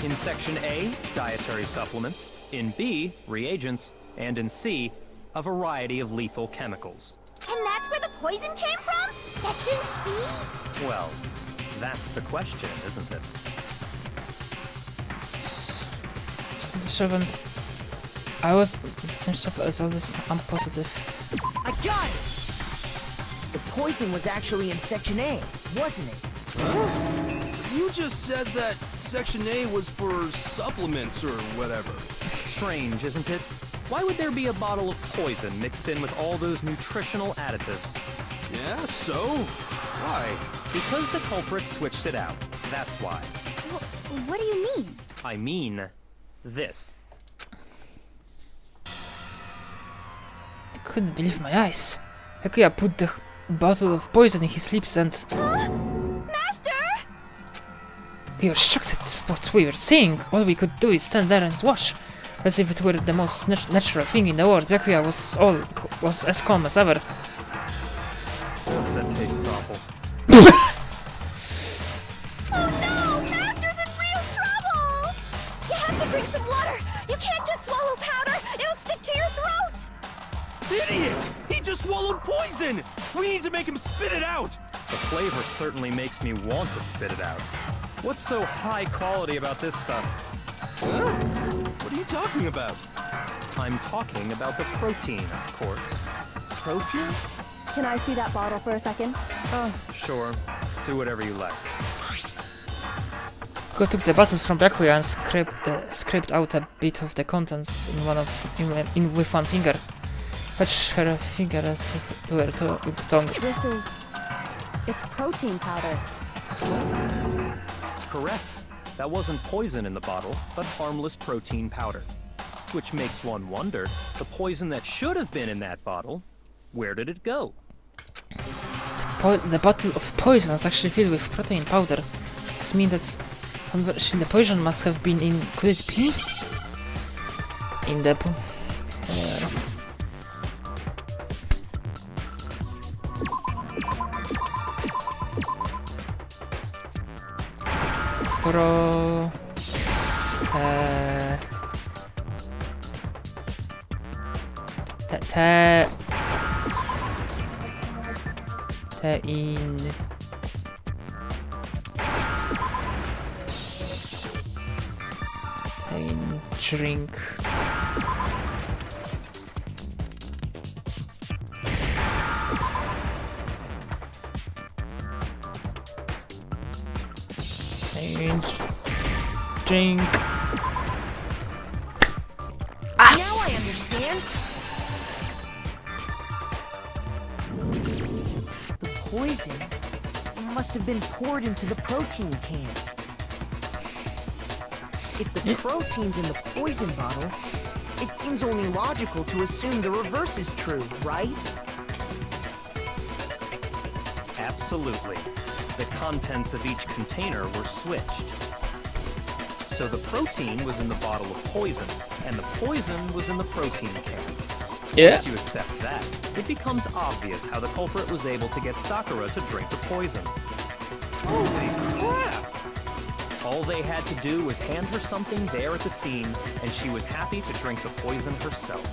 In Section A, dietary supplements. In B, reagents. And in C, a variety of lethal chemicals. And that's where the poison came from? Section C? Well, that's the question, isn't it? I was the same stuff as all this. I'm positive. I got it! The poison was actually in Section A, wasn't it? You just said that Section A was for supplements or whatever. Strange, isn't it? Why would there be a bottle of poison mixed in with all those nutritional additives? Yeah, so? Why? Because the culprit switched it out. That's why. What do you mean? I mean, this. I couldn't believe my eyes. How could I put the bottle of poison in his lips and... Master! We were shocked at what we were seeing. All we could do is stand there and watch. As if it were the most natural thing in the world. Requia was as calm as ever. That tastes awful. Oh no! Master's in real trouble! You have to drink some water! You can't just swallow powder! It'll stick to your throat! Idiot! He just swallowed poison! We need to make him spit it out! The flavor certainly makes me want to spit it out. What's so high quality about this stuff? Huh? What are you talking about? I'm talking about the protein, of course. Protein? Can I see that bottle for a second? Sure. Do whatever you like. Go took the bottle from Requia and scraped out a bit of the contents with one finger. Touched her finger at her tongue. It's protein powder. Correct. That wasn't poison in the bottle, but harmless protein powder. Which makes one wonder, the poison that should have been in that bottle, where did it go? The bottle of poison was actually filled with protein powder. Which means that the poison must have been in... Could it be? In the... drink. Drink. Now I understand. The poison must have been poured into the protein can. If the protein's in the poison bottle, it seems only logical to assume the reverse is true, right? Absolutely. The contents of each container were switched. So the protein was in the bottle of poison, and the poison was in the protein can. Yeah. Once you accept that, it becomes obvious how the culprit was able to get Sakura to drink the poison. Holy crap! All they had to do was hand her something there at the scene, and she was happy to drink the poison herself.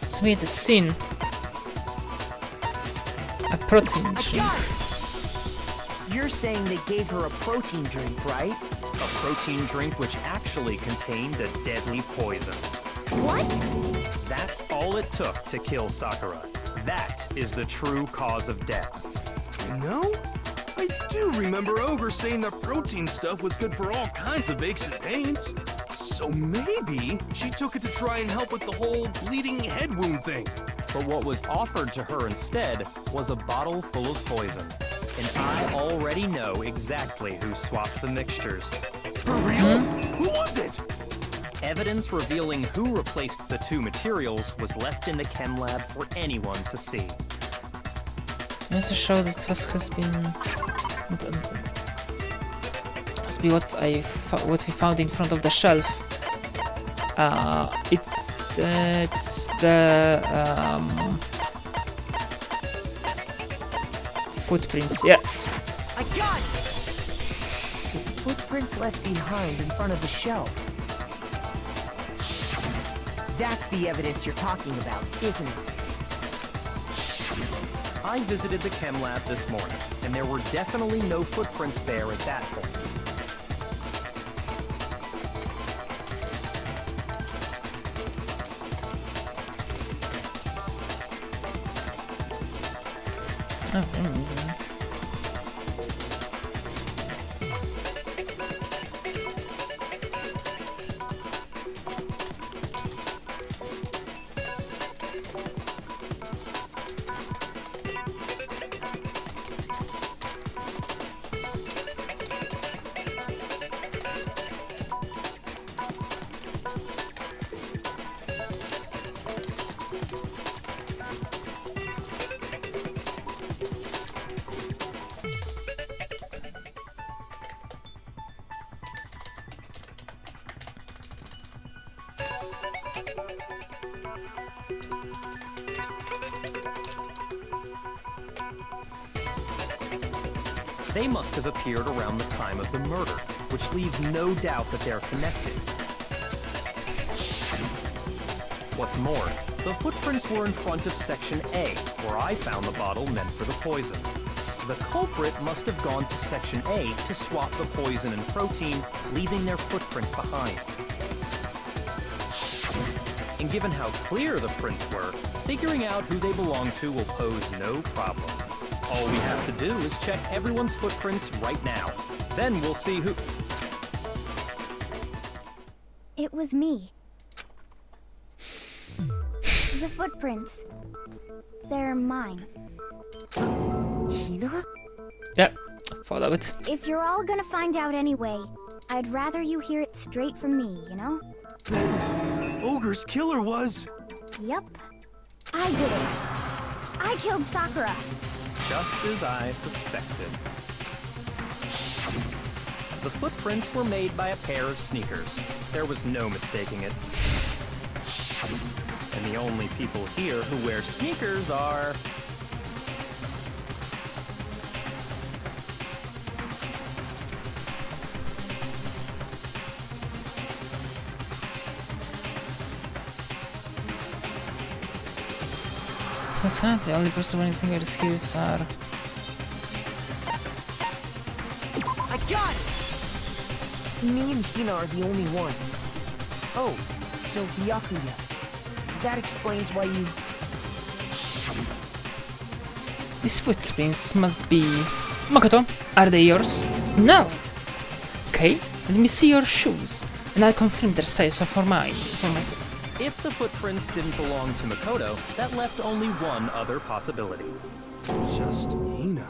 So we had the scene. A protein drink. You're saying they gave her a protein drink, right? A protein drink which actually contained a deadly poison. What? That's all it took to kill Sakura. That is the true cause of death. You know, I do remember Ogre saying that protein stuff was good for all kinds of aches and pains. So maybe she took it to try and help with the whole bleeding head wound thing. But what was offered to her instead was a bottle full of poison. And I already know exactly who swapped the mixtures. For real? Who was it? Evidence revealing who replaced the two materials was left in the chem lab for anyone to see. Let's show that has been what we found in front of the shelf. It's the footprints. Yeah. I got it! The footprints left behind in front of the shelf. That's the evidence you're talking about, isn't it? I visited the chem lab this morning, and there were definitely no footprints there at that point. They must have appeared around the time of the murder, which leaves no doubt that they're connected. What's more, the footprints were in front of Section A, where I found the bottle meant for the poison. The culprit must have gone to Section A to swap the poison and protein, leaving their footprints behind. And given how clear the prints were, figuring out who they belong to will pose no problem. All we have to do is check everyone's footprints right now. Then we'll see who... It was me. The footprints. They're mine. Hina? Yeah, follow it. If you're all gonna find out anyway, I'd rather you hear it straight from me, you know? Then Ogre's killer was... Yep. I did it. I killed Sakura. Just as I suspected. The footprints were made by a pair of sneakers. There was no mistaking it. And the only people here who wear sneakers are... What's that? The only person wearing sneakers here are... I got it! Me and Hina are the only ones. Oh, so Byakuya. That explains why you... These footprints must be... Makoto, are they yours? No! Okay, let me see your shoes, and I'll confirm their size for myself. If the footprints didn't belong to Makoto, that left only one other possibility. Just Hina.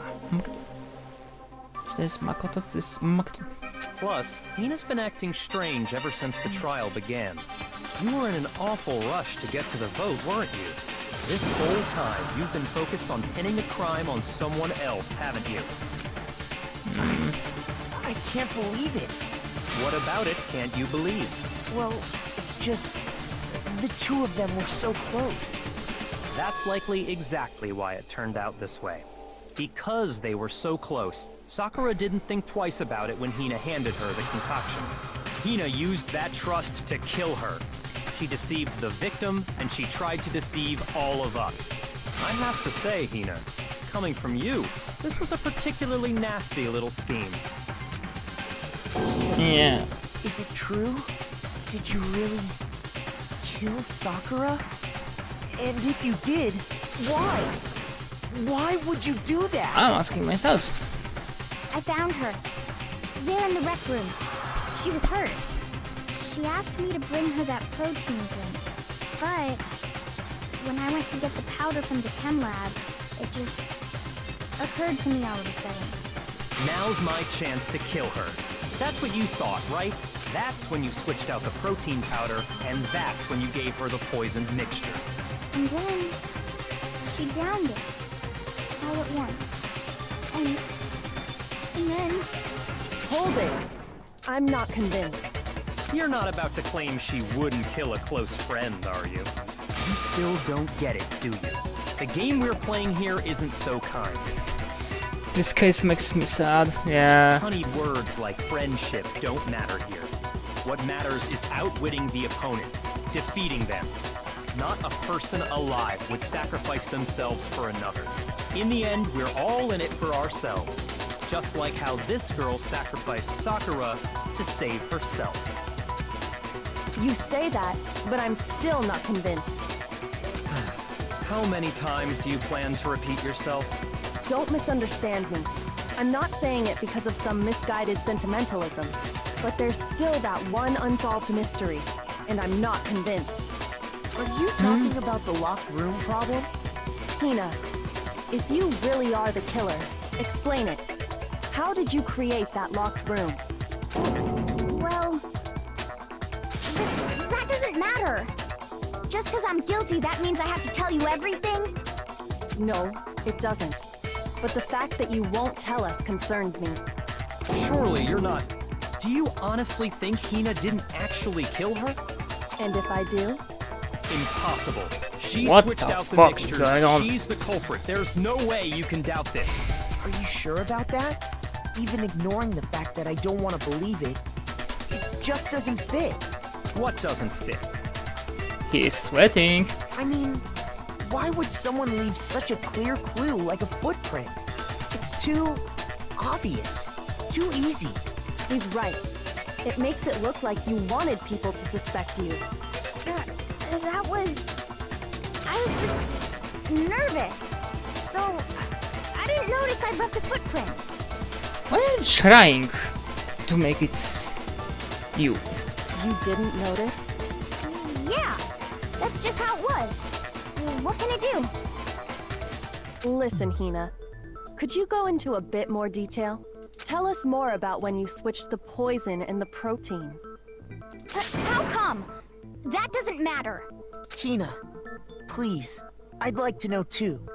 This is Makoto, this is Makoto. Plus, Hina's been acting strange ever since the trial began. You were in an awful rush to get to the vote, weren't you? This whole time, you've been focused on pinning a crime on someone else, haven't you? I can't believe it. What about it can't you believe? Well, it's just... the two of them were so close. That's likely exactly why it turned out this way. Because they were so close, Sakura didn't think twice about it when Hina handed her the concoction. Hina used that trust to kill her. She deceived the victim, and she tried to deceive all of us. I have to say, Hina, coming from you, this was a particularly nasty little scheme. Yeah. Is it true? Did you really kill Sakura? And if you did, why? Why would you do that? I'm asking myself. I found her. There in the rec room. She was hurt. She asked me to bring her that protein drink. But when I went to get the powder from the chem lab, it just occurred to me all of a sudden. Now's my chance to kill her. That's what you thought, right? That's when you switched out the protein powder, and that's when you gave her the poisoned mixture. And then she downed it. All at once. And then... Hold it. I'm not convinced. You're not about to claim she wouldn't kill a close friend, are you? You still don't get it, do you? The game we're playing here isn't so kind. This case makes me sad. Yeah. Honeyed words like friendship don't matter here. What matters is outwitting the opponent, defeating them. Not a person alive would sacrifice themselves for another. In the end, we're all in it for ourselves. Just like how this girl sacrificed Sakura to save herself. You say that, but I'm still not convinced. How many times do you plan to repeat yourself? Don't misunderstand me. I'm not saying it because of some misguided sentimentalism, but there's still that one unsolved mystery, and I'm not convinced. Are you talking about the locked room problem? Hina, if you really are the killer, explain it. How did you create that locked room? Well... that doesn't matter. Just because I'm guilty, that means I have to tell you everything? No, it doesn't. But the fact that you won't tell us concerns me. Surely you're not... Do you honestly think Hina didn't actually kill her? And if I do? Impossible. She What switched the out the fuck is mixtures. going on? She's the culprit. There's no way you can doubt this. Are you sure about that? Even ignoring the fact that I don't want to believe it, it just doesn't fit. What doesn't fit? He is sweating. I mean, why would someone leave such a clear clue like a footprint? It's too obvious, too easy. He's right. It makes it look like you wanted people to suspect you. That was... I was just... nervous. So... I didn't notice I left a footprint. Why are you trying to make it you? You didn't notice? Yeah, that's just how it was. What can I do? Listen, Hina. Could you go into a bit more detail? Tell us more about when you switched the poison and the protein. How come? That doesn't matter. Hina, please, I'd like to know too.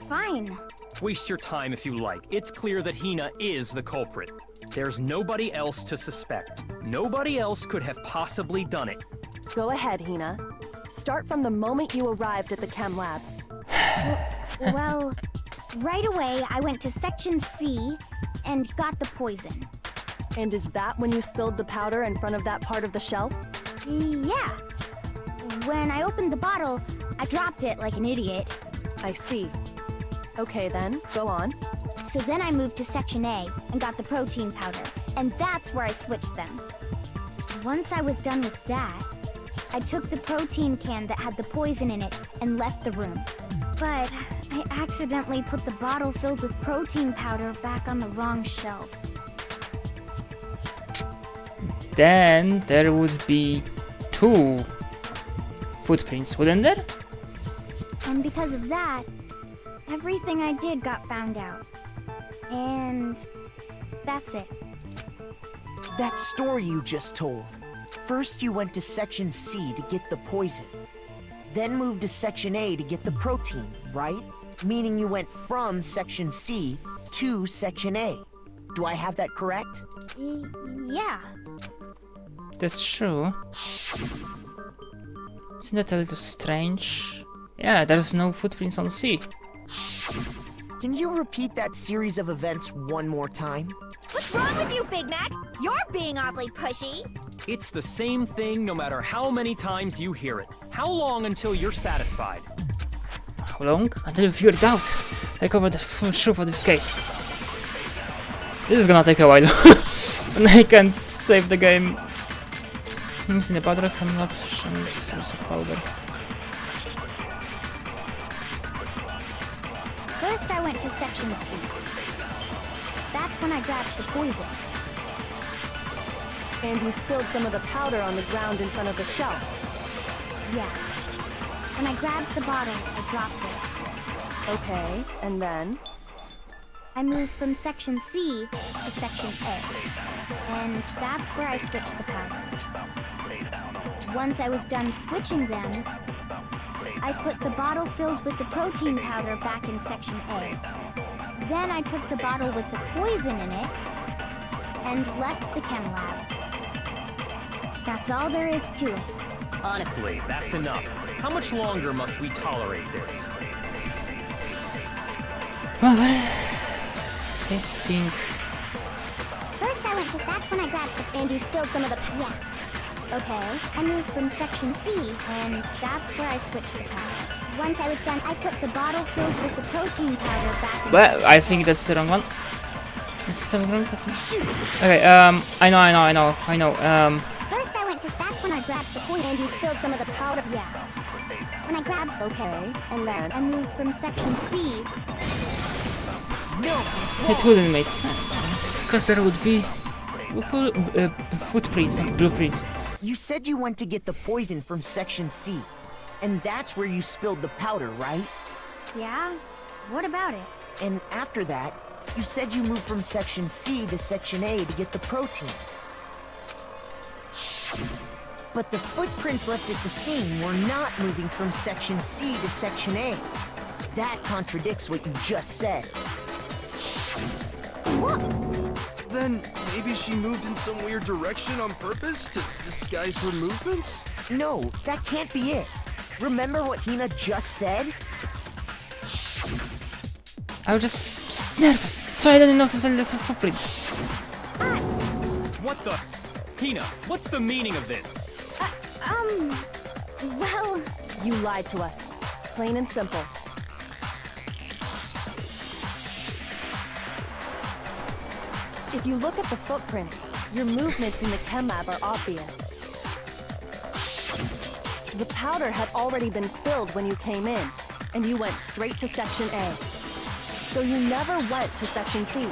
Fine. Waste your time if you like. It's clear that Hina is the culprit. There's nobody else to suspect. Nobody else could have possibly done it. Go ahead, Hina. Start from the moment you arrived at the chem lab. Well, right away I went to Section C and got the poison. And is that when you spilled the powder in front of that part of the shelf? Yeah. When I opened the bottle, I dropped it like an idiot. I see. Okay then, go on. So then I moved to Section A and got the protein powder, and that's where I switched them. Once I was done with that, I took the protein can that had the poison in it and left the room. But I accidentally put the bottle filled with protein powder back on the wrong shelf. Then there would be 2 footprints, wouldn't there? And because of that, everything I did got found out. And that's it. That story you just told. First you went to Section C to get the poison. Then moved to Section A to get the protein, right? Meaning you went from Section C to Section A. Do I have that correct? Yeah. That's true. Isn't that a little strange? Yeah, there's no footprints on the sea. Can you repeat that series of events one more time? What's wrong with you, Big Mac? You're being awfully pushy. It's the same thing no matter how many times you hear it. How long until you're satisfied? How long? Until you figure it out. I covered the full truth of this case. This is gonna take a while. And I can't save the game. Missing the powder coming up. Source of powder. First, I went to Section C. That's when I grabbed the poison. And you spilled some of the powder on the ground in front of the shelf. Yeah. When I grabbed the bottle, I dropped it. Okay, and then? I moved from Section C to Section A. And that's where I switched the powders. Once I was done switching them, I put the bottle filled with the protein powder back in Section A. Then I took the bottle with the poison in it and left the chem lab. That's all there is to it. Honestly, that's enough. How much longer must we tolerate this? Well, I think... First I went to... That's when I grabbed the... And you spilled some of the... Yeah. Okay. I moved from Section C, and that's where I switched the powders. Once I was done, I put the bottle filled with the protein powder back in... Well, I think that's the wrong one. Is something wrong? Okay, I know. First I went to... That's when I grabbed the poison, and you spilled some of the powder. Yeah. When I grabbed... Okay, and then? I moved from Section C... No, It wouldn't make sense, because there would be footprints and blueprints. You said you went to get the poison from Section C, and that's where you spilled the powder, right? Yeah? What about it? And after that, you said you moved from Section C to Section A to get the protein. But the footprints left at the scene were not moving from Section C to Section A. That contradicts what you just said. Then maybe she moved in some weird direction on purpose to disguise her movements? No, that can't be it. Remember what Hina just said? I was just nervous, so I didn't notice a little footprint. What the? Hina, what's the meaning of this? Well... You lied to us. Plain and simple. If you look at the footprints, your movements in the chem lab are obvious. The powder had already been spilled when you came in, and you went straight to Section A. So you never went to Section C.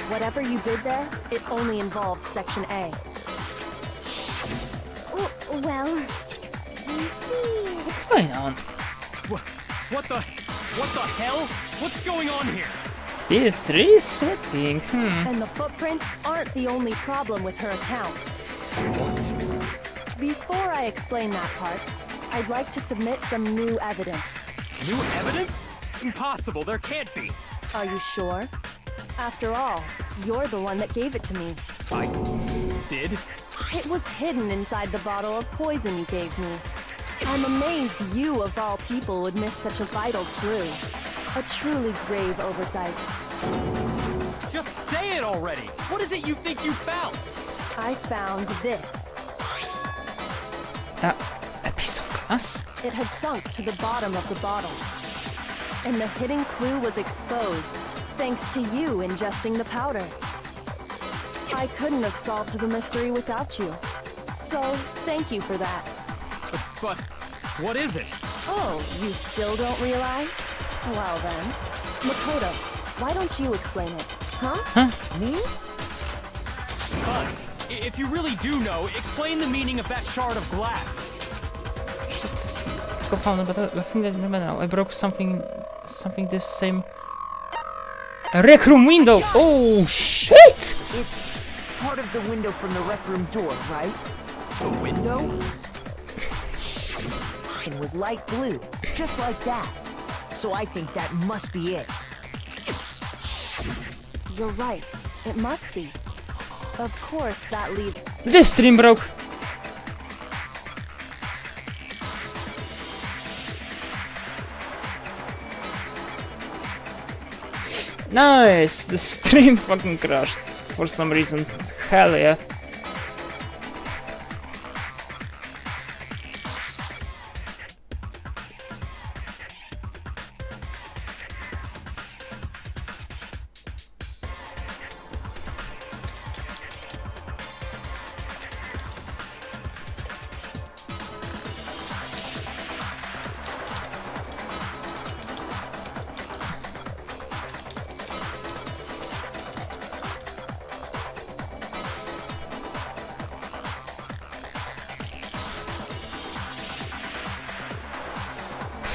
Whatever you did there, it only involved Section A. Well... You see... What's going on? What the hell? What's going on here? It's really sweating. And the footprints aren't the only problem with her account. Before I explain that part, I'd like to submit some new evidence. New evidence? Impossible, there can't be. Are you sure? After all, you're the one that gave it to me. I did? It was hidden inside the bottle of poison you gave me. I'm amazed you, of all people, would miss such a vital clue. A truly grave oversight. Just say it already! What is it you think you found? I found this. A piece of glass? It had sunk to the bottom of the bottle. And the hidden clue was exposed, thanks to you ingesting the powder. I couldn't have solved the mystery without you. So, thank you for that. But what is it? Oh, you still don't realize? Well then, Makoto, why don't you explain it? Huh? Me? Fine. If you really do know, explain the meaning of that shard of glass. Go found it, but I think that now I broke something this same. A rec room window. Oh shit! It's part of the window from the rec room door, right? The window? It was light blue, just like that. So I think that must be it. You're right. It must be. Of course, that leads... This stream broke. Nice! The stream fucking crashed for some reason. Hell yeah.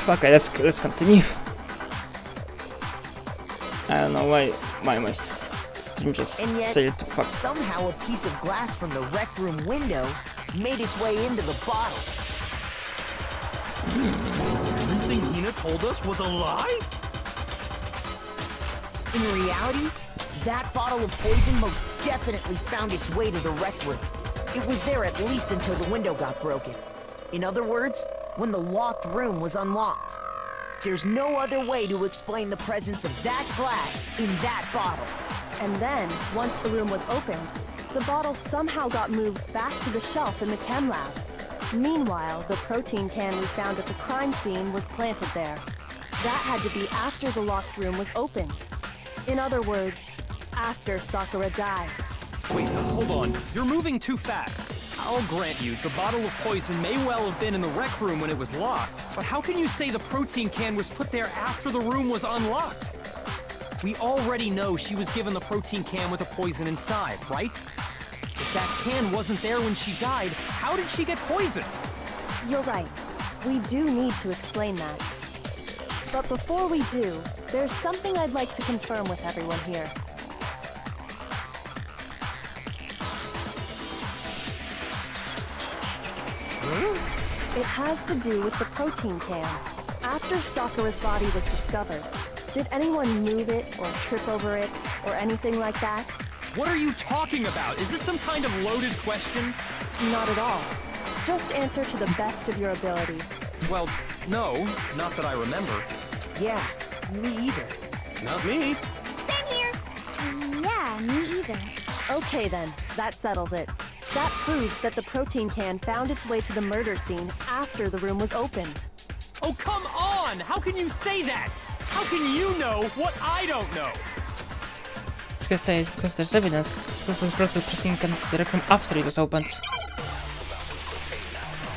Okay, let's continue. I don't know why my stream just And yet, said to fuck. somehow a piece of glass from the rec room window made its way into the bottle. Everything Hina told us was a lie? In reality, that bottle of poison most definitely found its way to the rec room. It was there at least until the window got broken. In other words, when the locked room was unlocked. There's no other way to explain the presence of that glass in that bottle. And then, once the room was opened, the bottle somehow got moved back to the shelf in the chem lab. Meanwhile, the protein can we found at the crime scene was planted there. That had to be after the locked room was opened. In other words, after Sakura died. Wait, hold on. You're moving too fast. I'll grant you, the bottle of poison may well have been in the rec room when it was locked. But how can you say the protein can was put there after the room was unlocked? We already know she was given the protein can with the poison inside, right? If that can wasn't there when she died, how did she get poisoned? You're right. We do need to explain that. But before we do, there's something I'd like to confirm with everyone here. It has to do with the protein can. After Sakura's body was discovered, did anyone move it or trip over it or anything like that? What are you talking about? Is this some kind of loaded question? Not at all. Just answer to the best of your ability. Well, no, not that I remember. Yeah, me either. Not me. Same here. Yeah, me either. Okay then, that settles it. That proves that the protein can found its way to the murder scene after the room was opened. Oh, come on! How can you say that? How can you know what I don't know? Because there's evidence to prove the protein can to the rec room after it was opened.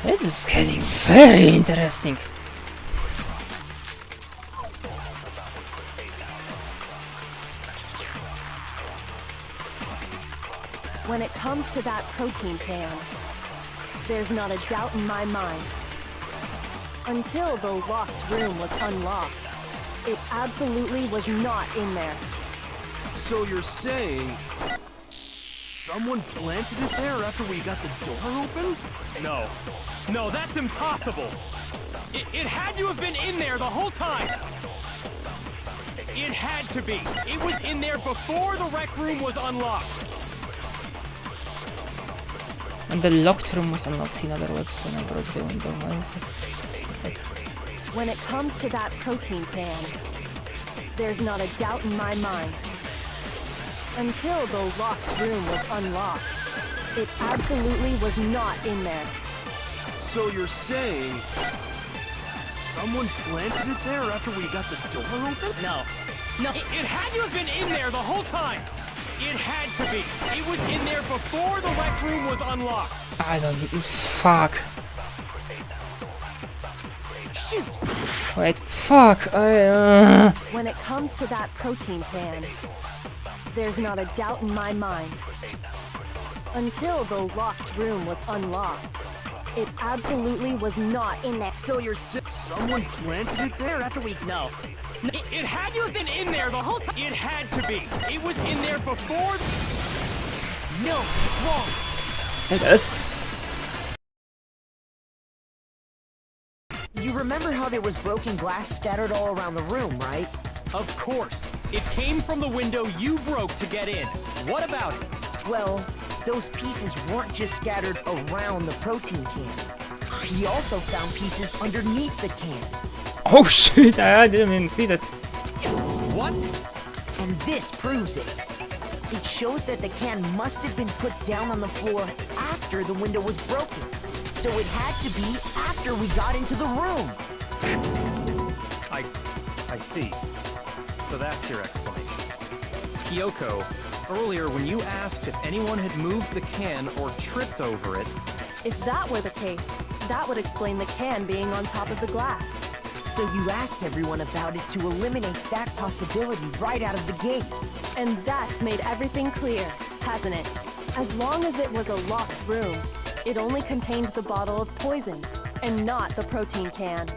This is getting very interesting. When it comes to that protein can, there's not a doubt in my mind. Until the locked room was unlocked, it absolutely was not in there. So you're saying someone planted it there after we got the door open? No. No, that's impossible! It had to have been in there the whole time! It had to be! It was in there before the rec room was unlocked! And the locked room was unlocked, in other words, when I broke the window. When it comes to that protein can, there's not a doubt in my mind. Until the locked room was unlocked, it absolutely was not in there. So you're saying someone planted it there after we got the door open? No. No. It had to have been in there the whole time! It had to be! It was in there before the rec room was unlocked! I don't... fuck. Shoot! Wait, fuck, When it comes to that protein can, there's not a doubt in my mind. Until the locked room was unlocked, it absolutely was not in there. So you're saying someone planted it there after we... No. It had to have been in there the whole time! It had to be! It was in there before... No, it's wrong. Hey guys. You remember how there was broken glass scattered all around the room, right? Of course. It came from the window you broke to get in. What about it? Well, those pieces weren't just scattered around the protein can. We also found pieces underneath the can. Oh shit, I didn't even see that. What? And this proves it. It shows that the can must have been put down on the floor after the window was broken. So it had to be after we got into the room. I see. So that's your explanation. Kyoko, earlier when you asked if anyone had moved the can or tripped over it... If that were the case, that would explain the can being on top of the glass. So you asked everyone about it to eliminate that possibility right out of the gate. And that's made everything clear, hasn't it? As long as it was a locked room, it only contained the bottle of poison, and not the protein can.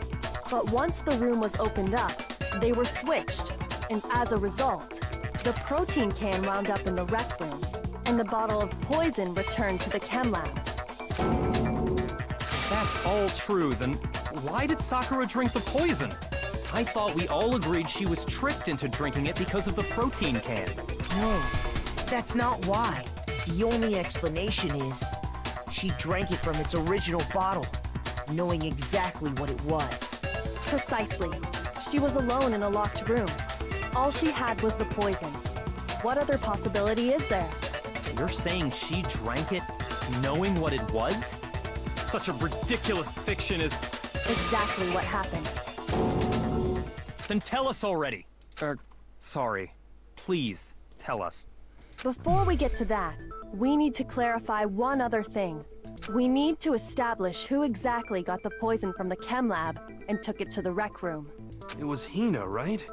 But once the room was opened up, they were switched, and as a result, the protein can wound up in the rec room, and the bottle of poison returned to the chem lab. That's all true, then why did Sakura drink the poison? I thought we all agreed she was tricked into drinking it because of the protein can. No, that's not why. The only explanation is she drank it from its original bottle, knowing exactly what it was. Precisely. She was alone in a locked room. All she had was the poison. What other possibility is there? You're saying she drank it knowing what it was? Such a ridiculous fiction is... Exactly what happened. Then tell us already. Sorry. Please, tell us. Before we get to that, we need to clarify one other thing. We need to establish who exactly got the poison from the chem lab and took it to the rec room. It was Hina, right?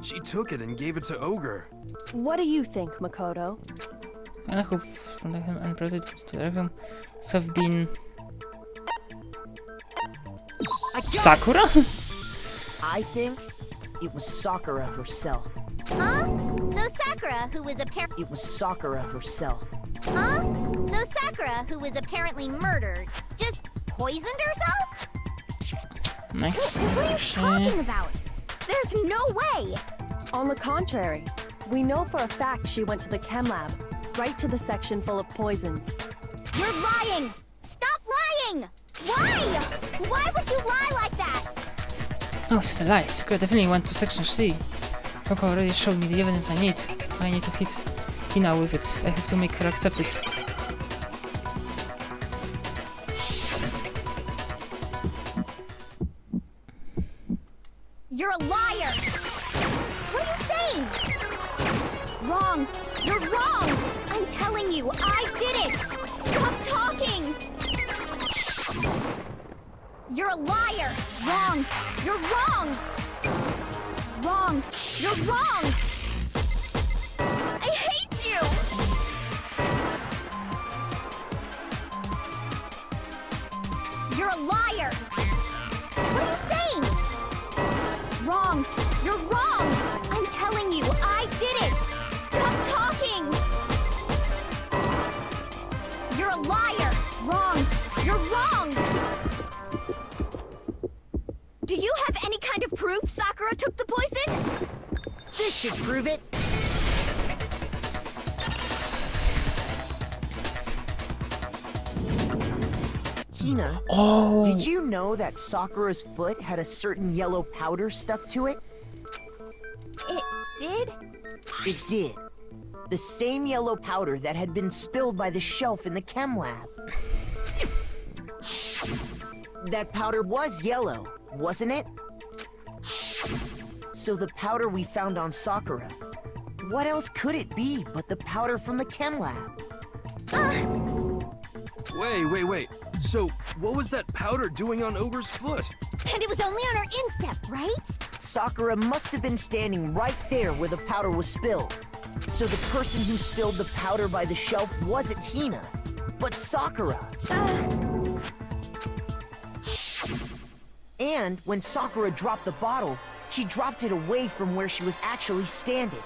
She took it and gave it to Ogre. What do you think, Makoto? And who from the and proceeded to the room have been Sakura? I think it was Sakura herself. Huh? So Sakura, who was apparently... It was Sakura herself. Huh? So Sakura, who was apparently murdered, just poisoned herself? Nice. What are you talking about? There's no way! On the contrary, we know for a fact she went to the chem lab, right to the section full of poisons. You're lying! Stop lying! Why? Why would you lie like that? No, it's a lie. Sakura definitely went to section C. Coco already showed me the evidence I need. I need to hit Hina with it. I have to make her accept it. You're a liar! What are you saying? Wrong! You're wrong! I'm telling you, I did it! Stop talking! You're a liar! Wrong! You're wrong! Wrong! You're wrong! I hate you! You're a liar! What are you saying? Wrong! You're wrong! I'm telling you, I did it! Stop talking! You're a liar! Wrong! You're wrong! Do you have any kind of proof Sakura took the poison? This should prove it. Hina, did you know that Sakura's foot had a certain yellow powder stuck to it? It did? It did. The same yellow powder that had been spilled by the shelf in the chem lab. That powder was yellow, wasn't it? So the powder we found on Sakura, what else could it be but the powder from the chem lab? Wait. So, what was that powder doing on Ogre's foot? And it was only on her instep, right? Sakura must have been standing right there where the powder was spilled. So the person who spilled the powder by the shelf wasn't Hina, but Sakura. And when Sakura dropped the bottle, she dropped it away from where she was actually standing,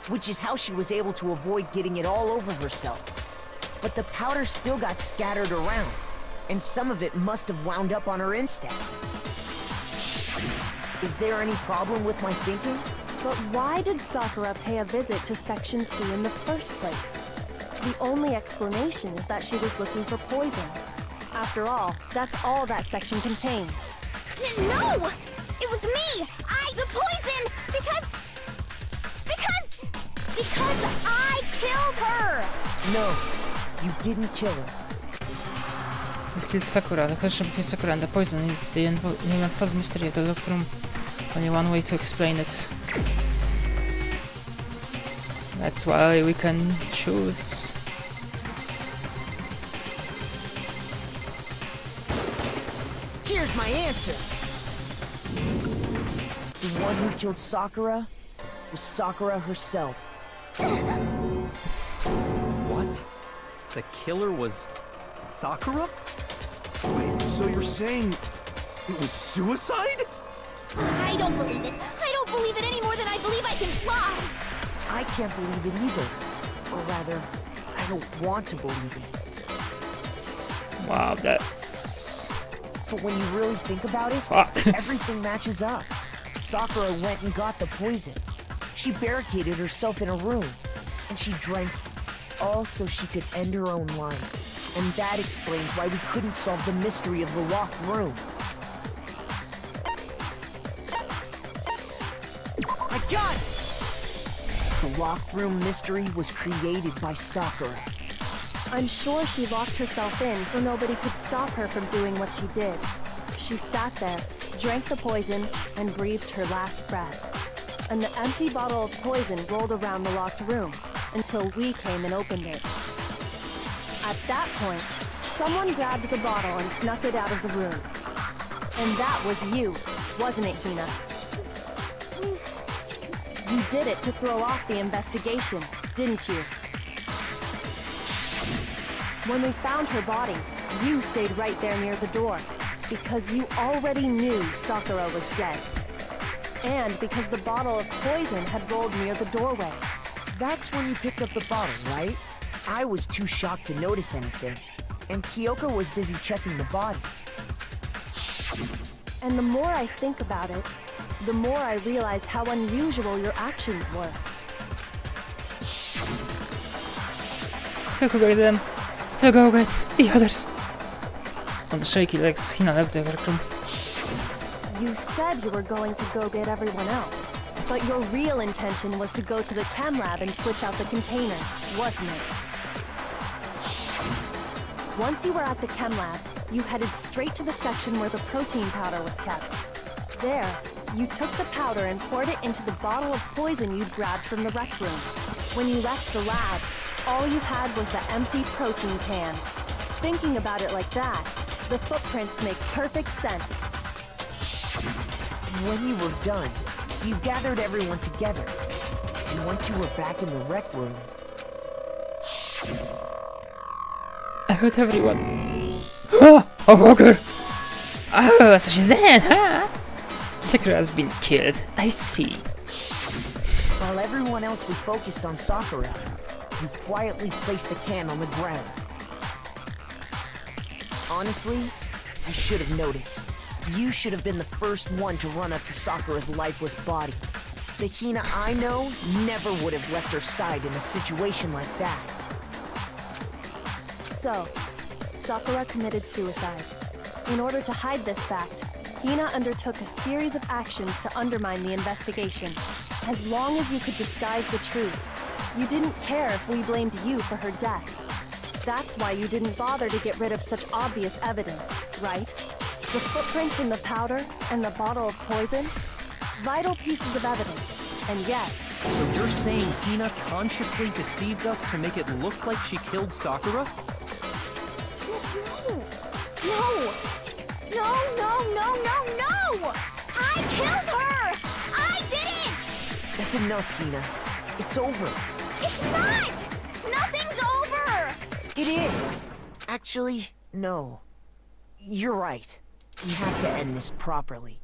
which is how she was able to avoid getting it all over herself. but the powder still got scattered around, and some of it must have wound up on her instep. Is there any problem with my thinking? But why did Sakura pay a visit to Section C in the first place? The only explanation is that she was looking for poison. After all, that's all that section contained. No! It was me! The poison! Because I killed her! No, you didn't kill her. You killed Sakura. The connection between Sakura and the poison, the unsolved mystery of the locked room. Only one way to explain it. That's why we can choose. Here's my answer. The one who killed Sakura was Sakura herself. What? The killer was Sakura? Wait, so you're saying it was suicide? I don't believe it. I don't believe it any more than I believe I can fly. I can't believe it either. Or rather, I don't want to believe it. Wow, that's... But when you really think about it, Fuck. everything matches up. Sakura went and got the poison. She barricaded herself in a room, and she drank all so she could end her own life. And that explains why we couldn't solve the mystery of the locked room. I got it! The locked room mystery was created by Sakura. I'm sure she locked herself in so nobody could stop her from doing what she did. She sat there, drank the poison, and breathed her last breath. And the empty bottle of poison rolled around the locked room until we came and opened it. At that point, someone grabbed the bottle and snuck it out of the room. And that was you, wasn't it, Hina? You did it to throw off the investigation, didn't you? When we found her body, you stayed right there near the door, because you already knew Sakura was dead. And because the bottle of poison had rolled near the doorway. That's when you picked up the bottle, right? I was too shocked to notice anything, and Kyoko was busy checking the body. And the more I think about it, the more I realize how unusual your actions were. He'll go get them. He'll go get the others. On the shaky legs, Hina left the rec room. You said you were going to go get everyone else, but your real intention was to go to the chem lab and switch out the containers, wasn't it? Once you were at the chem lab, you headed straight to the section where the protein powder was kept. There, you took the powder and poured it into the bottle of poison you'd grabbed from the rec room. When you left the lab, all you had was the empty protein can. Thinking about it like that, the footprints make perfect sense. When you were done, you gathered everyone together. And once you were back in the rec room... I heard everyone. Oh, Walker! Oh, so she's dead, huh? Sakura has been killed. I see. While everyone else was focused on Sakura, you quietly placed the can on the ground. Honestly, I should have noticed. You should have been the first one to run up to Sakura's lifeless body. The Hina I know never would have left her side in a situation like that. So, Sakura committed suicide. In order to hide this fact, Hina undertook a series of actions to undermine the investigation. As long as you could disguise the truth, you didn't care if we blamed you for her death. That's why you didn't bother to get rid of such obvious evidence, right? The footprints in the powder and the bottle of poison? Vital pieces of evidence, and yet... So you're saying Hina consciously deceived us to make it look like she killed Sakura? No! No, no, no, no, no! I killed her! I did it! That's enough, Hina. It's over. It's not! Nothing's over! It is. Actually, no. You're right. We have to end this properly.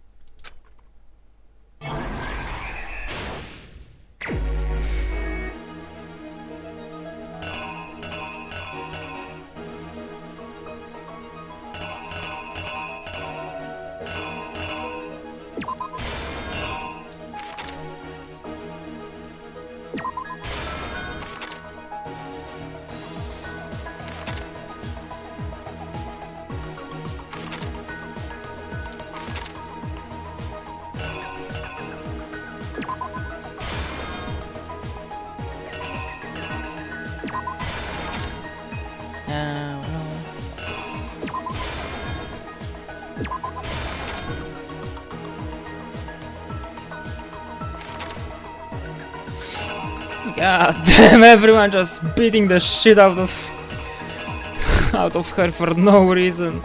God damn, everyone just beating the shit out of her for no reason.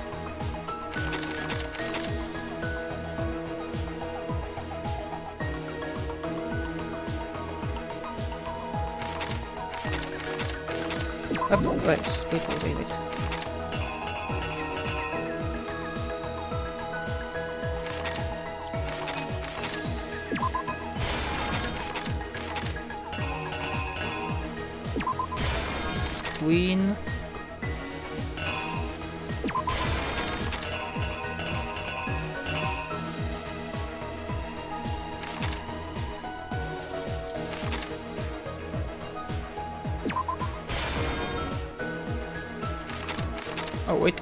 Oh, wait. Queen. Oh wait,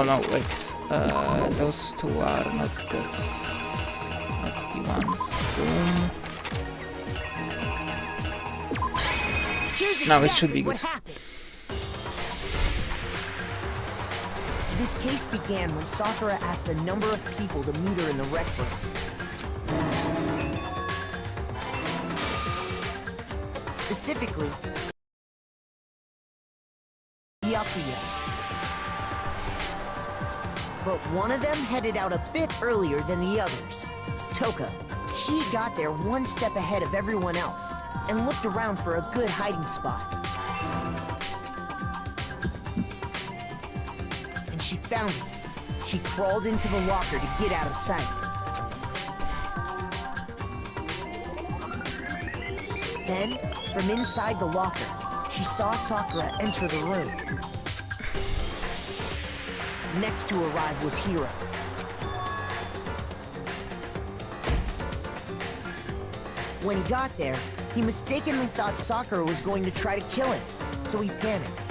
no, wait. Those two are not this. Not the ones. Boom. Now it should be good. This case began when Sakura asked a number of people to meet her in the rec room. Specifically, Yakuya. But one of them headed out a bit earlier than the others. Toka. She got there one step ahead of everyone else and looked around for a good hiding spot. And she found it. She crawled into the locker to get out of sight. Then, from inside the locker, she saw Sakura enter the room. Next to arrive was Hiro. When he got there, he mistakenly thought Sakura was going to try to kill him, so he panicked.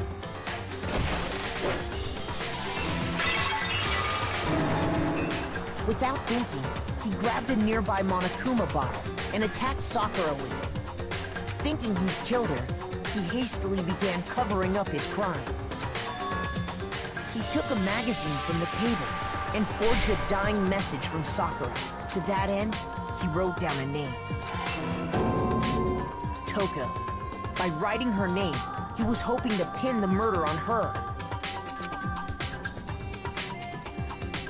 Without thinking, he grabbed a nearby Monokuma bottle and attacked Sakura with it. Thinking he'd killed her, he hastily began covering up his crime. He took a magazine from the table and forged a dying message from Sakura. To that end, he wrote down a name. Toka. By writing her name, he was hoping to pin the murder on her.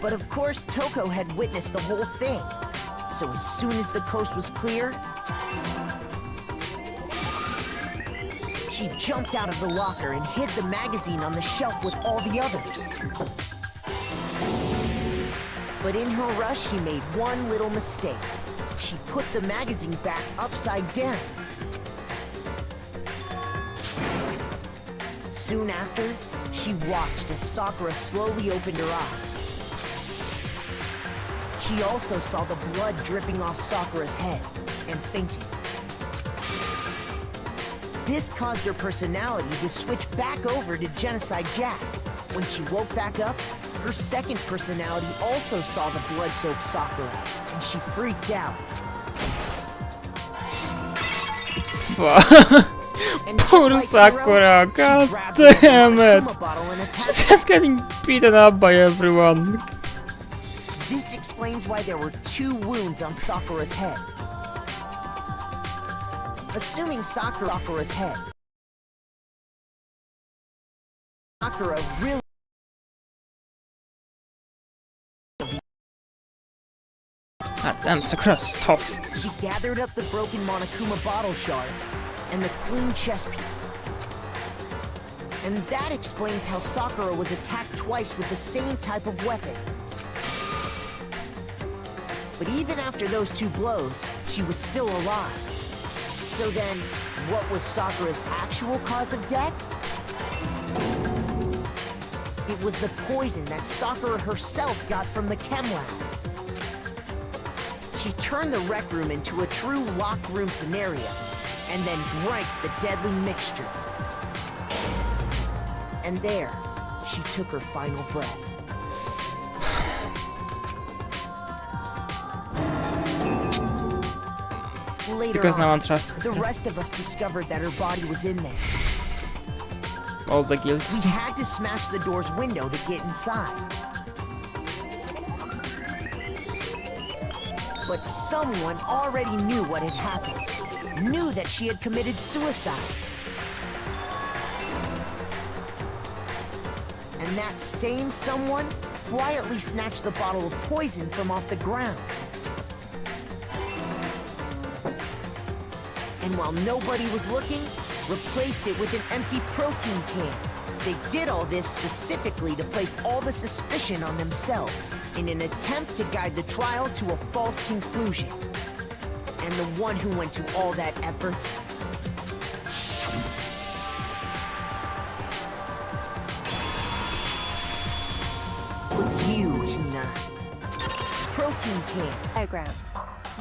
But of course, Toko had witnessed the whole thing. So as soon as the coast was clear, she jumped out of the locker and hid the magazine on the shelf with all the others. But in her rush, she made one little mistake. She put the magazine back upside down. Soon after, she watched as Sakura slowly opened her eyes. She also saw the blood dripping off Sakura's head and fainted. This caused her personality to switch back over to Genocide Jack. When she woke back up, her second personality also saw the blood-soaked Sakura, and she freaked out. Fuck. Poor Sakura, god damn it! She's just getting beaten up by everyone. This explains why there were 2 wounds on Sakura's head. Assuming Sakura's head. Sakura really... God damn, Sakura's tough. She gathered up the broken Monokuma bottle shards and the clean chess piece. And that explains how Sakura was attacked twice with the same type of weapon. But even after those 2 blows, she was still alive. So then, what was Sakura's actual cause of death? It was the poison that Sakura herself got from the chem lab. She turned the rec room into a true locked room scenario, and then drank the deadly mixture. And there, she took her final breath. later Because no on, one trusts the her. rest of us discovered that her body was in there. All the guilt. We had to smash the door's window to get inside. But someone already knew what had happened. Knew that she had committed suicide. And that same someone quietly snatched the bottle of poison from off the ground. And while nobody was looking, replaced it with an empty protein can. They did all this specifically to place all the suspicion on themselves, in an attempt to guide the trial to a false conclusion. And the one who went to all that effort was you, Hina. Protein can. Diagrams.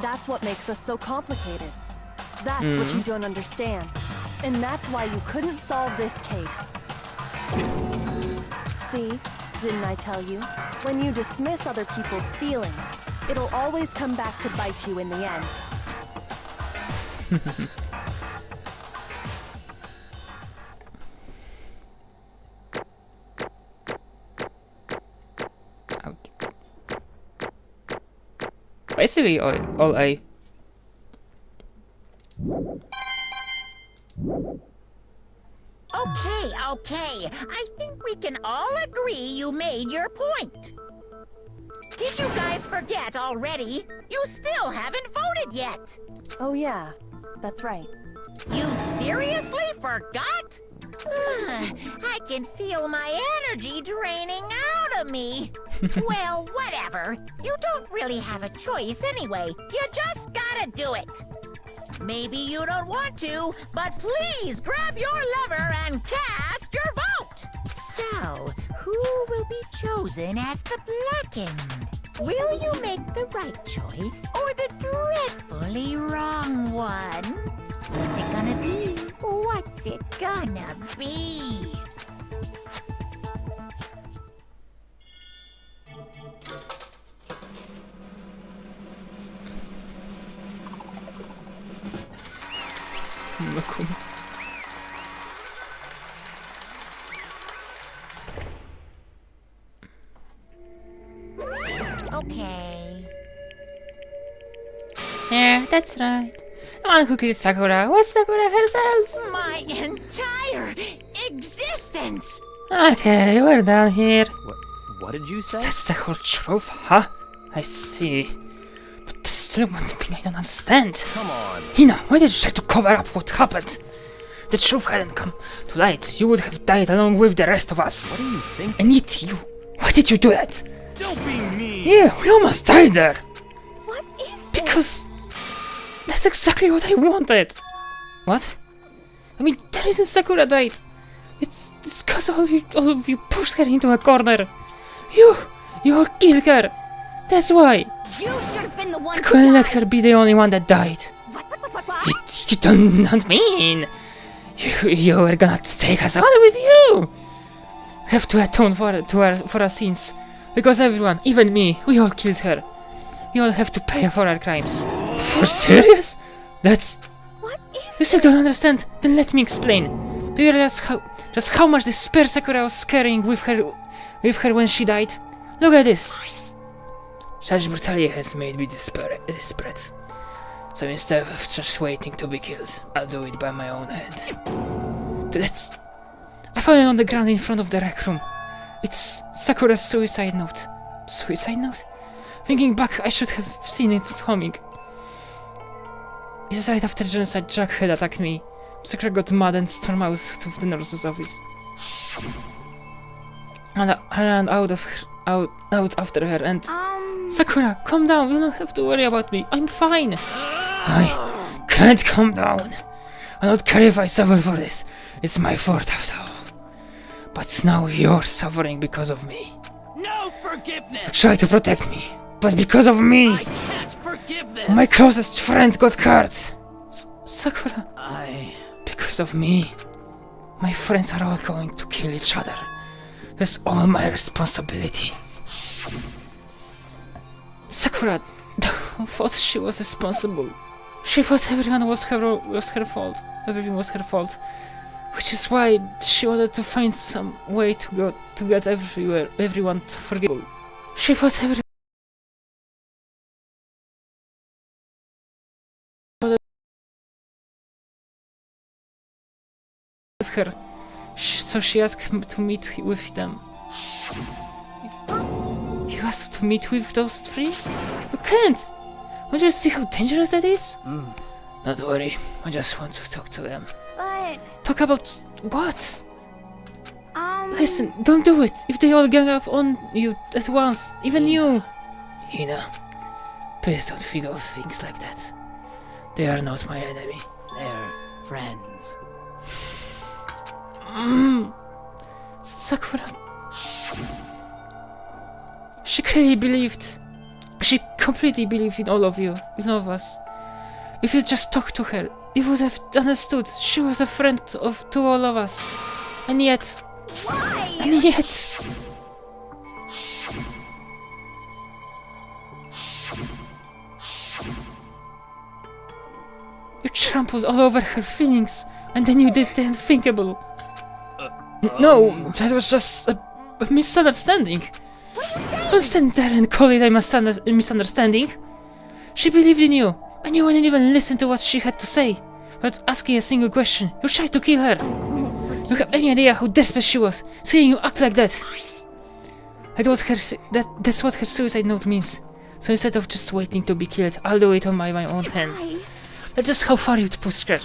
That's what makes us so complicated. That's what you don't understand. And that's why you couldn't solve this case. See? Didn't I tell you? When you dismiss other people's feelings, it'll always come back to bite you in the end. Basically, all A. Okay. I think we can all agree you made your point. Did you guys forget already? You still haven't voted yet. Oh yeah, that's right. You seriously forgot? I can feel my energy draining out of me. Well, whatever. You don't really have a choice anyway. You just gotta do it. Maybe you don't want to, but please grab your lever and cast your vote. So, who will be chosen as the blackened? Will you make the right choice or the dreadfully wrong one? What's it gonna be? What's it gonna be? Okay. Yeah, that's right. I wanna quickly Sakura. What's Sakura herself? My entire existence! Okay, we're done here. What did you say? That's the whole truth, huh? I see. But there's still one thing I don't understand. Come on. Hina, why did you try to cover up what happened? The truth hadn't come to light. You would have died along with the rest of us. What do you think? And yet you. Why did you do that? Don't be mean! Yeah, we almost died there. What is this? Because that's exactly what I wanted. What? I mean, the reason Sakura died. It's because all of you pushed her into a corner. You all killed her. That's why. You should have been the one I who couldn't let died. her be the only one that died. What? You don't not mean. You were gonna take us all with you. Have to atone for our sins. Because everyone, even me, we all killed her. We all have to pay for our crimes. For serious? That's... What is You still don't understand? Then let me explain. Do you realize just how much despair Sakura was carrying with her when she died? Look at this. Such brutality has made me desperate. So instead of just waiting to be killed, I'll do it by my own hand. I found it on the ground in front of the rec room. It's Sakura's suicide note. Suicide note? Thinking back, I should have seen it coming. It was right after genocide Jack had attacked me. Sakura got mad and stormed out of the nurse's office. And I ran out after her and... Sakura, calm down, you don't have to worry about me. I'm fine. I can't calm down. I'll not care if I suffer for this. It's my fault after all. But now you're suffering because of me. No forgiveness! You tried to protect me, but because of me, I can't forgive this! my closest friend got hurt. Sakura, I... because of me, my friends are all going to kill each other. That's all my responsibility. Sakura thought she was responsible. She thought everyone was her fault. Everything was her fault. Which is why she wanted to find some way to get everyone to forgive her. She thought everyone with her. So she asked him to meet with them. You asked to meet with those three? You can't! Don't you see how dangerous that is? Don't worry, I just want to talk to them. But, Talk about what? Listen, don't do it. If they all gang up on you at once, even you. Hina, please don't think of things like that. They are not my enemy. They're friends. Sakura. She clearly believed. She completely believed in all of you, in all of us. If you just talked to her, you would have understood. She was a friend to all of us. And yet... why? And yet... You trampled all over her feelings, and then you did the unthinkable. No, that was just a misunderstanding. Don't stand there and call it a misunderstanding. She believed in you, and you wouldn't even listen to what she had to say. Without asking a single question, you tried to kill her. You have any idea how desperate she was, seeing you act like that? That's what her suicide note means. So instead of just waiting to be killed, I'll do it on my own hands. That's just how far you'd push her.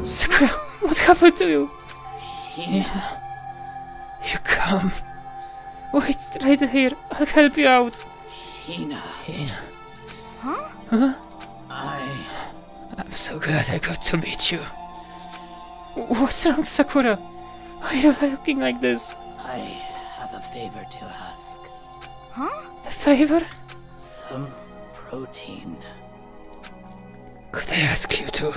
Sakura, what happened to you? Yeah. You come. Wait right here. I'll help you out. Hina. Huh? I'm so glad I got to meet you. What's wrong, Sakura? Why are you looking like this? I have a favor to ask. A favor? Some protein. Could I ask you to?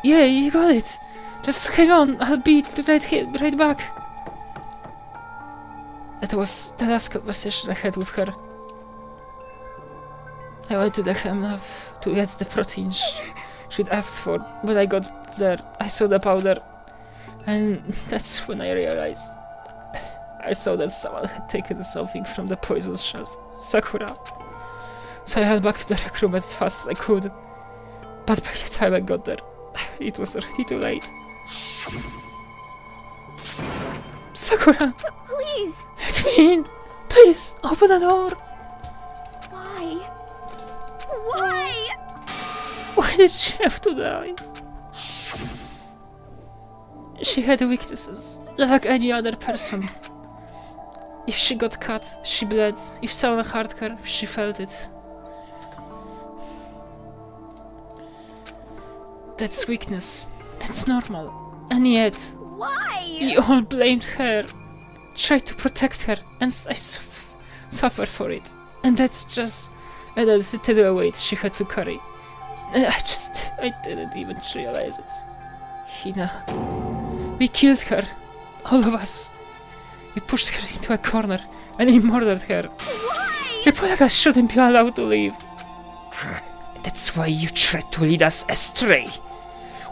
Yeah, you got it. Just hang on. I'll be right back. That was the last conversation I had with her. I went to the chem lab to get the protein she'd asked for. When I got there, I saw the powder. And that's when I realized. I saw that someone had taken something from the poison shelf. Sakura. So I ran back to the rec room as fast as I could. But by the time I got there, it was already too late. Sakura! Please! Let me in! Please, open the door! Why? Why? Why did she have to die? She had weaknesses, just like any other person. If she got cut, she bled. If someone hurt her, she felt it. That's weakness. That's normal. And yet, Why? we all blamed her. Tried to protect her, and I suffer for it. And that's just added to the weight she had to carry. I didn't even realize it. Hina. We killed her. All of us. We pushed her into a corner, and we murdered her. Why? People like us shouldn't be allowed to live. That's why you tried to lead us astray.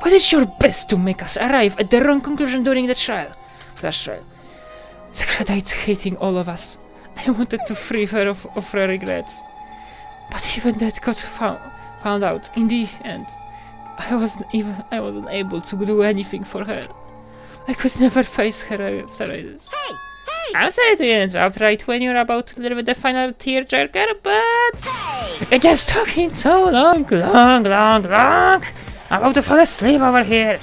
What is your best to make us arrive at the wrong conclusion during the trial? Sakura died hating all of us. I wanted to free her of her regrets. But even that got found out. In the end, I wasn't able to do anything for her. I could never face her after this. Hey! I'm sorry to interrupt right when you're about to deliver the final tearjerker, but... You're just talking so long. I'm about to fall asleep over here.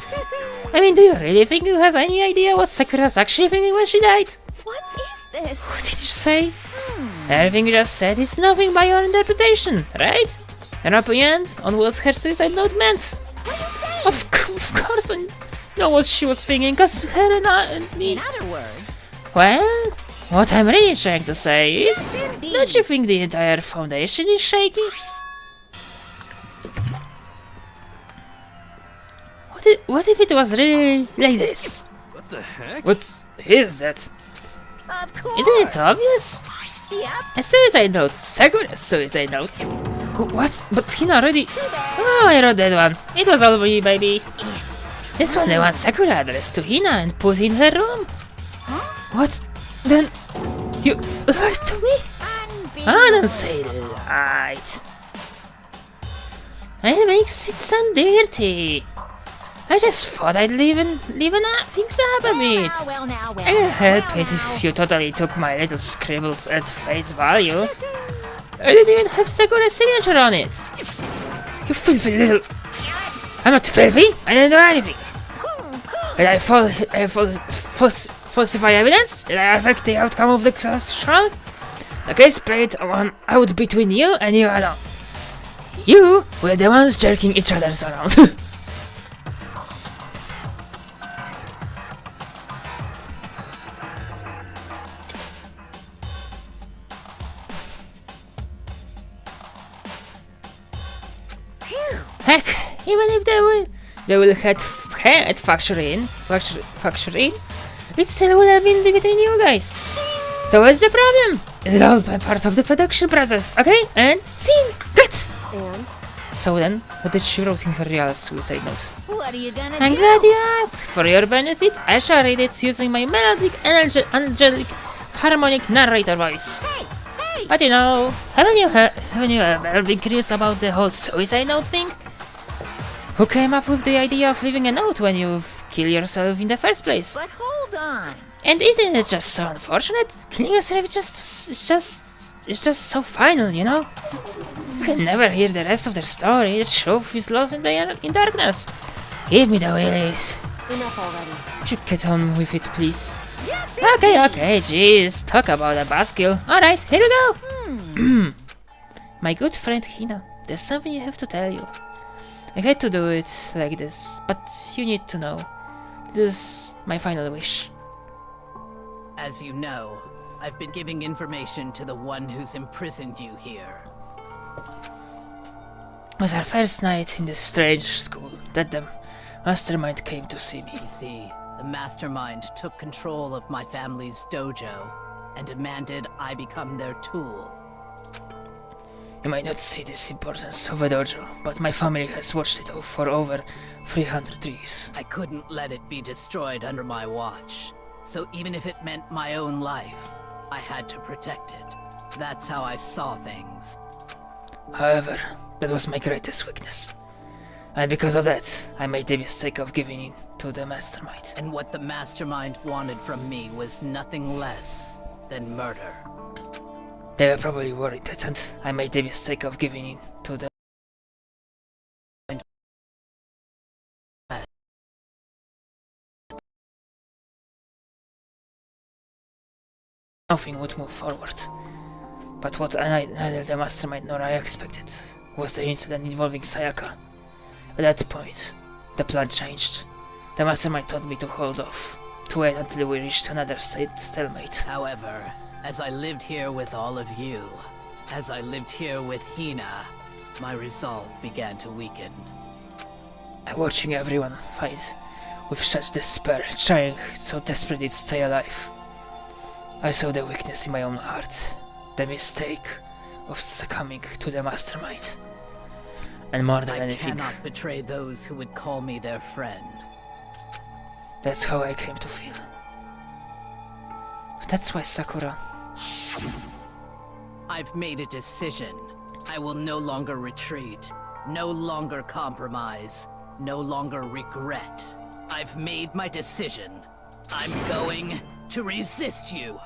I mean, do you really think you have any idea what Sakura's actually thinking when she died? What is this? What did you say? Everything you just said is nothing by your interpretation, right? An opinion on what her suicide note meant? What are you saying? Of course I know what she was thinking, cause her and me... In other words, Well, what I'm really trying to say is... Yes, indeed. Don't you think the entire foundation is shaky? What if it was really like this? What the heck? What is that? of course. Isn't it obvious? Yep. A suicide note, Sakura's suicide note. What? But Hina already... Oh, I wrote that one. It was all me, baby. This one, the one Sakura addressed to Hina and put in her room. What? Then... You lied to me? I don't say lied. It makes it sound dirty. I just thought I'd liven things up a bit. I can't help it if you totally took my little scribbles at face value. I didn't even have Sakura's signature on it. You filthy little... I'm not filthy. I didn't do anything. Did I falsify evidence? Did I affect the outcome of the class trial? The case played one out between you and you alone. You were the ones jerking each other's around. Heck, even if they will had factor in, it still would have been between you guys. So what's the problem? It's all part of the production process, okay? And scene, cut! And? So then, what did she wrote in her real suicide note? What are you gonna I'm do? glad you asked. For your benefit, I shall read it using my melodic, angelic, harmonic narrator voice. Hey! But you know, haven't you ever been curious about the whole suicide note thing? Who came up with the idea of leaving a note when you kill yourself in the first place? But hold on. And isn't it just so unfortunate? Killing yourself is just so final, you know? You can never hear the rest of the story. The truth is lost in darkness. Give me the wheelies. Enough already. Would you get on with it, please? Okay, jeez. Talk about a buzzkill. Alright, here we go. My good friend Hina, there's something I have to tell you. I hate to do it like this, but you need to know. This is my final wish. As you know, I've been giving information to the one who's imprisoned you here. It was our first night in this strange school that the mastermind came to see me. You see, the mastermind took control of my family's dojo and demanded I become their tool. You might not see this importance of a dojo, but my family has watched it for over 300 years. I couldn't let it be destroyed under my watch. So even if it meant my own life, I had to protect it. That's how I saw things. However, that was my greatest weakness. And because of that, I made the mistake of giving in to the mastermind. And what the mastermind wanted from me was nothing less than murder. They were probably worried that I made the mistake of giving in to the... Nothing would move forward. But what neither the mastermind nor I expected was the incident involving Sayaka. At that point, the plan changed. The mastermind told me to hold off, to wait until we reached another stalemate. However, as I lived here with all of you, as I lived here with Hina, my resolve began to weaken. Watching everyone fight with such despair, trying so desperately to stay alive, I saw the weakness in my own heart, the mistake of succumbing to the mastermind. And more than anything, I cannot betray those who would call me their friend. That's how I came to feel. That's why Sakura... I've made a decision. I will no longer retreat, no longer compromise, no longer regret. I've made my decision. I'm going to resist you.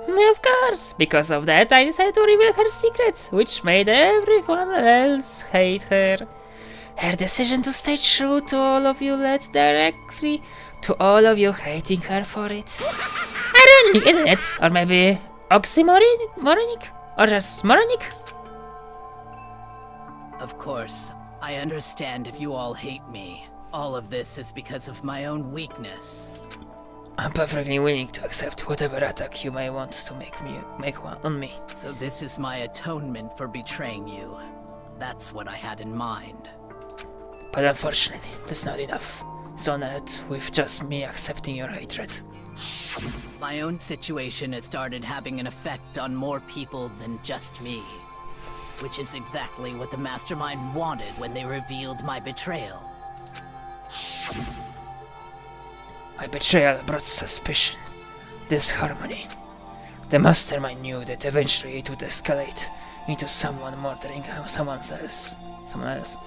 Of course! Because of that, I decided to reveal her secret, which made everyone else hate her. Her decision to stay true to all of you led directly to all of you hating her for it. Ironic, isn't it? Or maybe oxymoronic? Or just moronic? Of course, I understand if you all hate me. All of this is because of my own weakness. I'm perfectly willing to accept whatever attack you may want to make on me. So this is my atonement for betraying you. That's what I had in mind. But unfortunately, that's not enough. So not with just me accepting your hatred. My own situation has started having an effect on more people than just me. Which is exactly what the Mastermind wanted when they revealed my betrayal. My betrayal brought suspicion, disharmony. The Mastermind knew that eventually it would escalate into someone murdering someone else.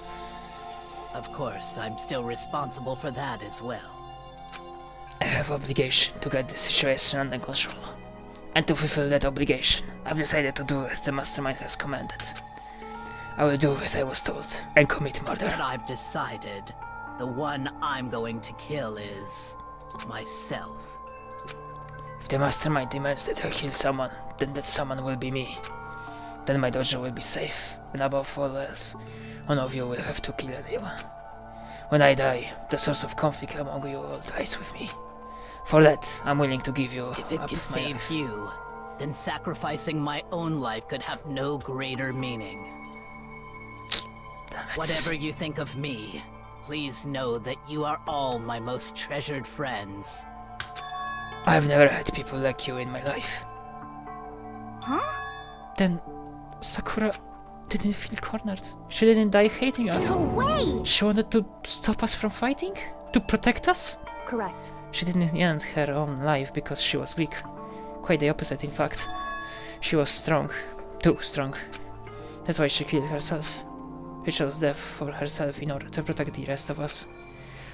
Of course, I'm still responsible for that as well. I have obligation to get the situation under control. And to fulfill that obligation, I've decided to do as the Mastermind has commanded. I will do as I was told, and commit murder. But I've decided the one I'm going to kill is myself. If the Mastermind demands that I kill someone, then that someone will be me. Then my dojo will be safe, and above all else, none of you will have to kill anyone. When I die, the source of conflict among you all dies with me. For that, I'm willing to give you If it up can my save life. you, then sacrificing my own life could have no greater meaning. Damn it. Whatever you think of me, please know that you are all my most treasured friends. I've never had people like you in my life. Huh? Then Sakura didn't feel cornered. She didn't die hating us. No way! She wanted to stop us from fighting? To protect us? Correct. She didn't end her own life because she was weak. Quite the opposite, in fact. She was strong. Too strong. That's why she killed herself. She chose death for herself in order to protect the rest of us.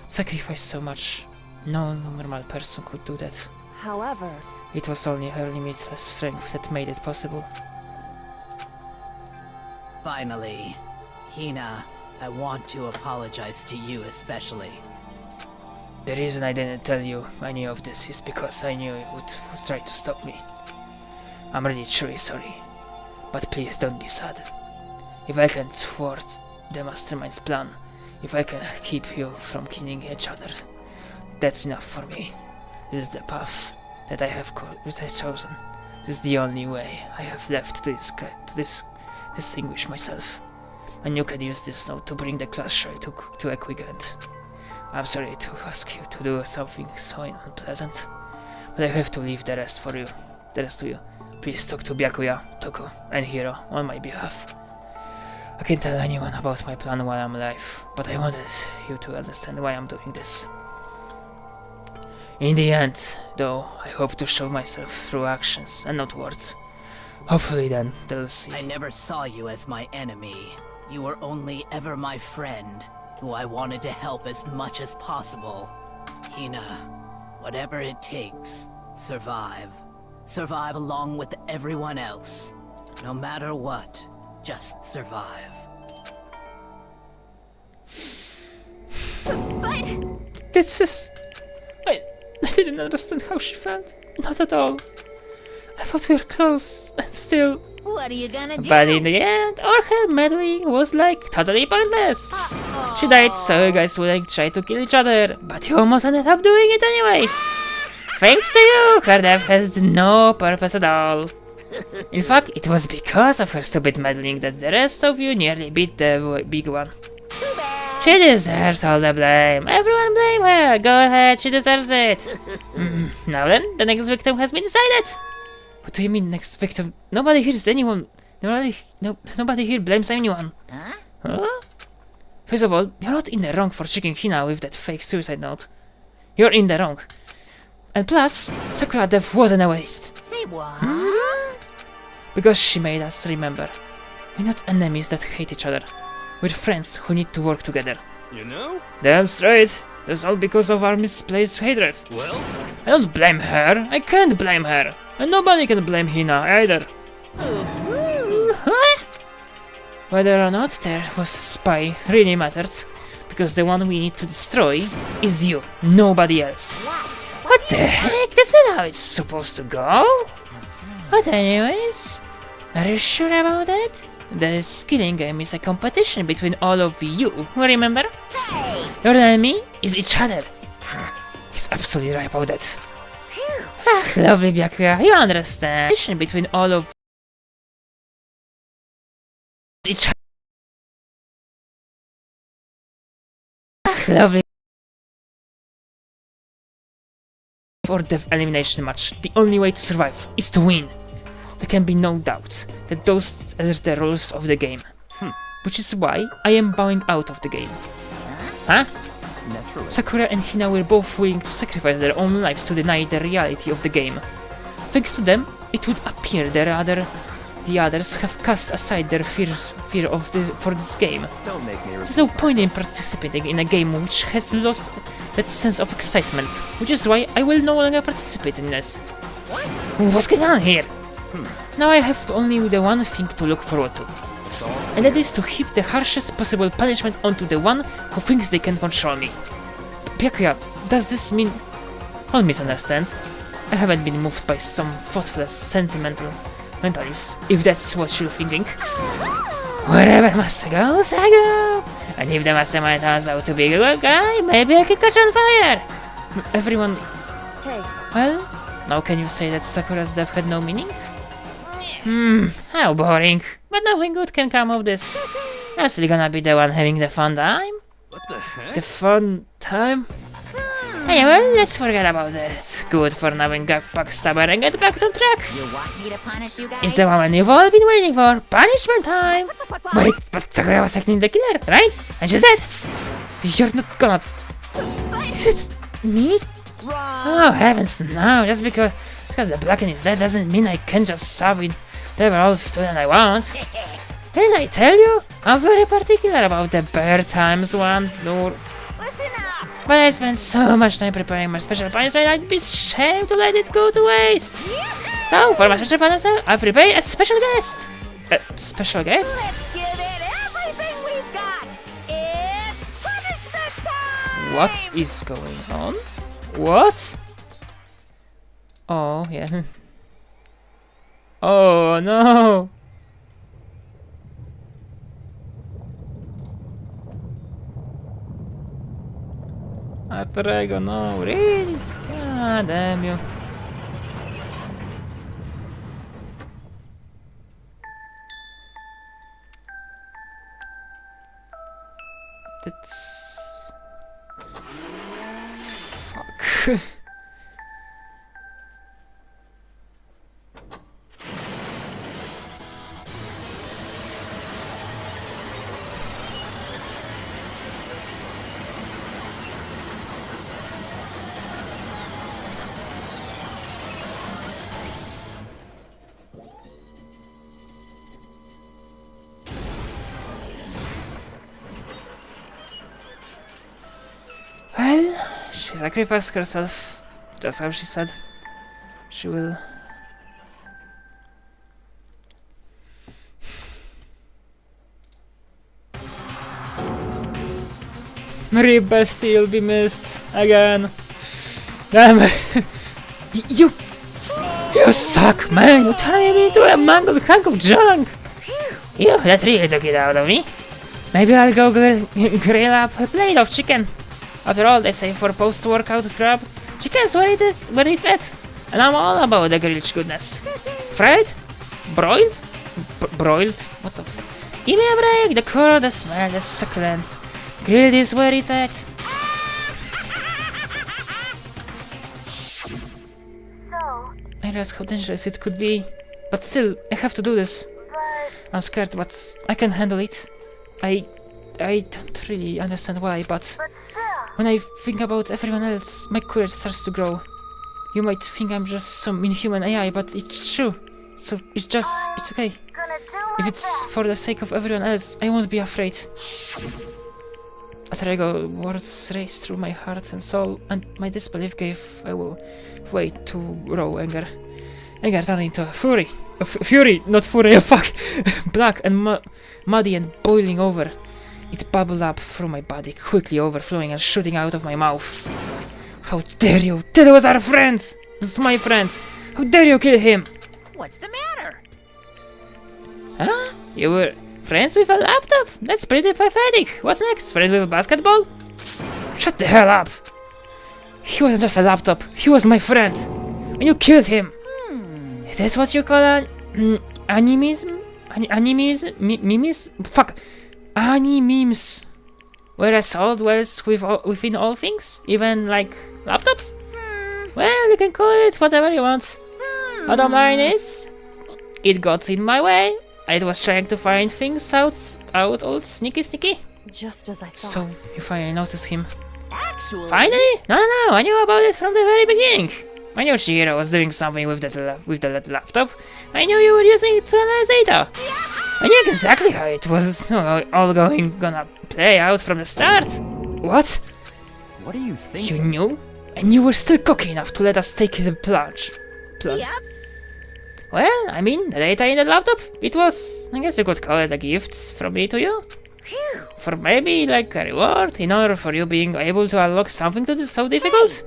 Sacrificed so much. No normal person could do that. However, It was only her limitless strength that made it possible. Finally, Hina, I want to apologize to you especially. The reason I didn't tell you any of this is because I knew you would try to stop me. I'm really truly sorry. But please don't be sad. If I can thwart the Mastermind's plan, if I can keep you from killing each other, that's enough for me. This is the path that I have chosen. This is the only way I have left to distinguish myself. And you can use this note to bring the class trial to a quick end. I'm sorry to ask you to do something so unpleasant, but I have to leave the rest to you. Please talk to Byakuya, Toko, and Hiro on my behalf. I can't tell anyone about my plan while I'm alive, but I wanted you to understand why I'm doing this. In the end, though, I hope to show myself through actions and not words. Hopefully then, they'll see. I never saw you as my enemy. You were only ever my friend, who I wanted to help as much as possible. Hina, whatever it takes, survive. Survive along with everyone else. No matter what, just survive. But This is... I didn't understand how she felt. Not at all. I thought we were close, and still... What are you gonna do? But in the end, all her meddling was like totally pointless. She died so you guys wouldn't try to kill each other, but you almost ended up doing it anyway. Thanks to you, her death has no purpose at all. In fact, it was because of her stupid meddling that the rest of you nearly beat the big one. She deserves all the blame. Everyone blame her. Go ahead, she deserves it. Now then, the next victim has been decided. What do you mean, next victim? Nobody here is anyone. Nobody here blames anyone. Huh? First of all, you're not in the wrong for tricking Hina with that fake suicide note. You're in the wrong. And plus, Sakura death wasn't a waste. Say what? Because she made us remember. We're not enemies that hate each other. We're friends who need to work together. You know? Damn straight. That's all because of our misplaced hatred. Well, I don't blame her. I can't blame her. And nobody can blame Hina either. Huh? Whether or not there was a spy really mattered, because the one we need to destroy is you, nobody else. What the heck? That's not how it's supposed to go. But anyways, are you sure about that? The skilling game is a competition between all of you, remember? Your enemy is each other. He's absolutely right about that. Ah, lovely Byakuya, you understand. Competition between all of each other. Ah, lovely or death elimination match. The only way to survive is to win. There can be no doubt that those are the rules of the game. Which is why I am bowing out of the game. Huh? Naturally. Sakura and Hina were both willing to sacrifice their own lives to deny the reality of the game. Thanks to them, it would appear the others have cast aside their fear for this game. Don't make me There's no point in participating in a game which has lost that sense of excitement, which is why I will no longer participate in this. What's going on here? Now I have only the one thing to look forward to, and that is to heap the harshest possible punishment onto the one who thinks they can control me. Byakuya, does this mean... Don't misunderstand. I haven't been moved by some thoughtless, sentimentalist, if that's what you're thinking. Wherever master goes, I go! And if the mastermind turns out to be a good guy, maybe I can catch on fire! Everyone... Hey, Well, now can you say that Sakura's death had no meaning? How boring. But nothing good can come of this. I'm still gonna be the one having the fun time. What the heck? The fun time? Hey, well, let's forget about that. Good for knowing backstabber and get back on track. You want me to punish you guys? It's the moment you've all been waiting for. Punishment time! Wait, but Sakura was technically the killer, right? And she's dead. You're not gonna... Is it me? Oh, heavens, no. Just because the Blacken is dead doesn't mean I can just sub with whatever old student I want. And I tell you, I'm very particular about the bear times one, Lord. Listen up! But I spent so much time preparing my special punishment, I'd be ashamed to let it go to waste. So, for my special punishment, I prepare a special guest. Special guest? Let's give it everything we've got! It's punishment time! What is going on? What? Oh, yeah. Oh, no. Atrego, no, really? God damn you. That's... Fuck. Well, she sacrificed herself, just how she said she will. Rip Bestie will be missed again. Damn it! You suck, man! You turned me into a mangled hunk of junk! Phew, that really took it out of me. Maybe I'll go grill up a plate of chicken. After all, they say for post-workout grub, chicken's where it's at. And I'm all about the grilled goodness. Fried? Broiled? Broiled? What the fuck? Give me a break! The color, the smell, the succulence. Grilled is where it's at. So, I realize how dangerous it could be. But still, I have to do this. but I'm scared, but I can handle it. I don't really understand why, but still, when I think about everyone else, my courage starts to grow. You might think I'm just some inhuman AI, but it's true. So it's okay. gonna do If it's for the sake of everyone else, I won't be afraid. As I go, words raced through my heart and soul, and my disbelief gave way to raw anger. Anger turned into fury. Fury, not fury, fuck! Black and muddy and boiling over. It bubbled up through my body, quickly overflowing and shooting out of my mouth. How dare you! That was our friend! That's my friend! How dare you kill him! What's the matter? Huh? You were friends with a laptop? That's pretty pathetic. What's next? Friends with a basketball? Shut the hell up! He wasn't just a laptop, he was my friend! And you killed him! Is this what you call animism? Memes? Fuck! Animemes. Where a soul dwells within all things? Even like laptops? Well, you can call it whatever you want. Bottom line is, it got in my way. I was trying to find things out all sneaky. Just as I thought. So you finally noticed him. Actually, Finally? No, I knew about it from the very beginning. I knew Shihiro was doing something with the laptop. I knew you were using it to analyze data. I knew exactly how it was all gonna play out from the start. What? What are you thinking? You knew? And you were still cocky enough to let us take the plunge. yep. Well, I mean, the data in the laptop, it was, I guess you could call it a gift from me to you. Phew. For maybe like a reward in order for you being able to unlock something so difficult.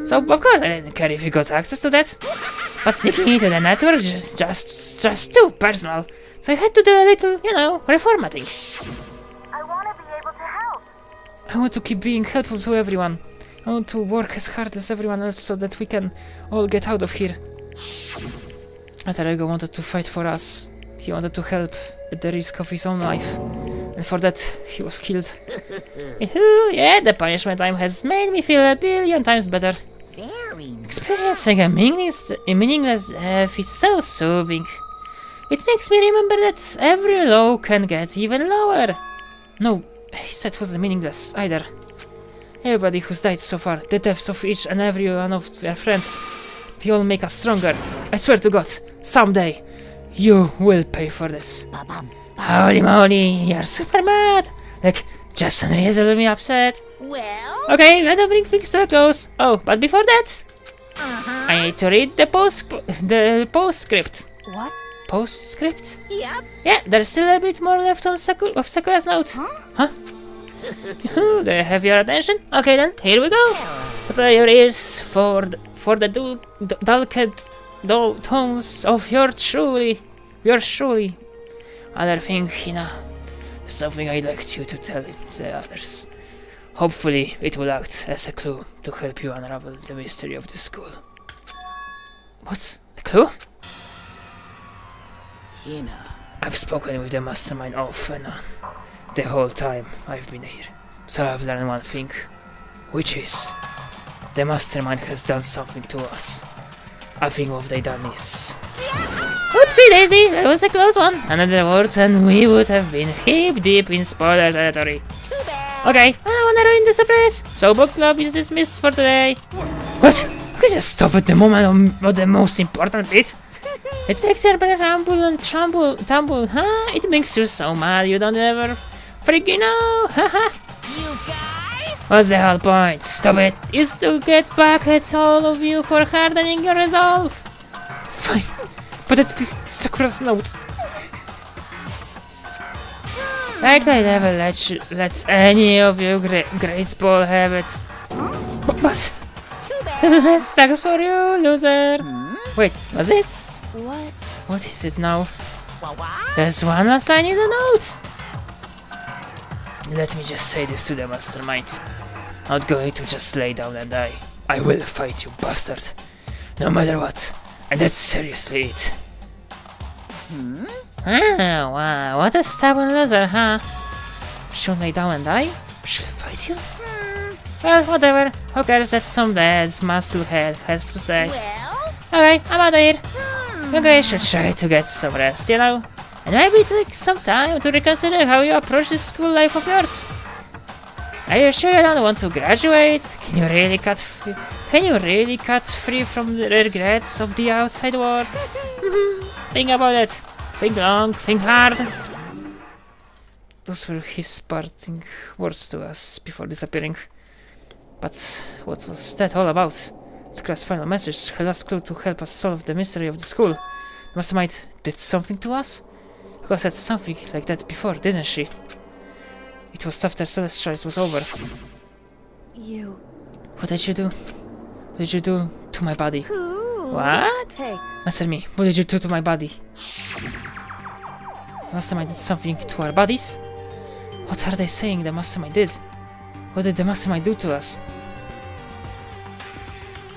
So of course I didn't care if you got access to that. But sneaking into the network just too personal. So I had to do a little, reformatting. I want to be able to help. I want to keep being helpful to everyone. I want to work as hard as everyone else so that we can all get out of here. Atarego wanted to fight for us. He wanted to help at the risk of his own life. And for that, he was killed. Yeah, the punishment time has made me feel a billion times better. Very. Experiencing a meaningless death is so soothing. It makes me remember that every low can get even lower. No, he said it wasn't meaningless either. Everybody who's died so far, the deaths of each and every one of their friends, they all make us stronger. I swear to God, someday, you will pay for this. Holy moly, you're super mad! Like, just unreasonably upset. Well, Okay, let's bring things to a close. Oh, but before that, I need to read the postscript. What? Postscript? yep. Yeah, there's still a bit more left on Sakura's note. Huh? Do you have your attention? Okay then, here we go. Prepare your ears for the dull tones of yours truly. Other thing, Hina, something I'd like you to tell the others. Hopefully, it will act as a clue to help you unravel the mystery of the school. What? A clue? Hina. I've spoken with the mastermind off and on the whole time I've been here. So I've learned one thing, which is the mastermind has done something to us. I think what they done is... Oopsie daisy, that was a close one. Another word and we would have been hip deep in spoiler territory. Okay, I don't wanna ruin the surprise. So book club is dismissed for today. What? Okay, just stop at the moment of the most important bit. It makes your brain rumble and tumble, huh? It makes you so mad you don't ever freaking know, haha. You guys? What's the whole point? Stop it! Is to get back at all of you for hardening your resolve. Fine, but at least Sakura's note. Like I never let any of you Grace Ball have it. But sucker for you, loser. Wait, what's this? What? What is it now? What? There's one last line in the note. Let me just say this to the mastermind. Not going to just lay down and die. I will fight you, bastard. No matter what. And that's seriously it. Ah, wow, what a stubborn loser, huh? She'll lay down and die? She'll fight you? Well, whatever. Who cares that some dead musclehead has to say? Well, Okay, I'm out of here. You guys should try to get some rest, you know? And maybe take some time to reconsider how you approach this school life of yours. Are you sure you don't want to graduate? Can you really cut free from the regrets of the outside world? Think about it. Think long, think hard. Those were his parting words to us before disappearing. But what was that all about? Sakura's final message, her last clue to help us solve the mystery of the school. The mastermind did something to us? She said something like that before, didn't she? It was after Celestials was over. You. What did you do? What did you do to my body? Ooh. What? Hey, Answer me, what did you do to my body? The mastermind did something to our bodies? What are they saying the mastermind did? What did the mastermind do to us?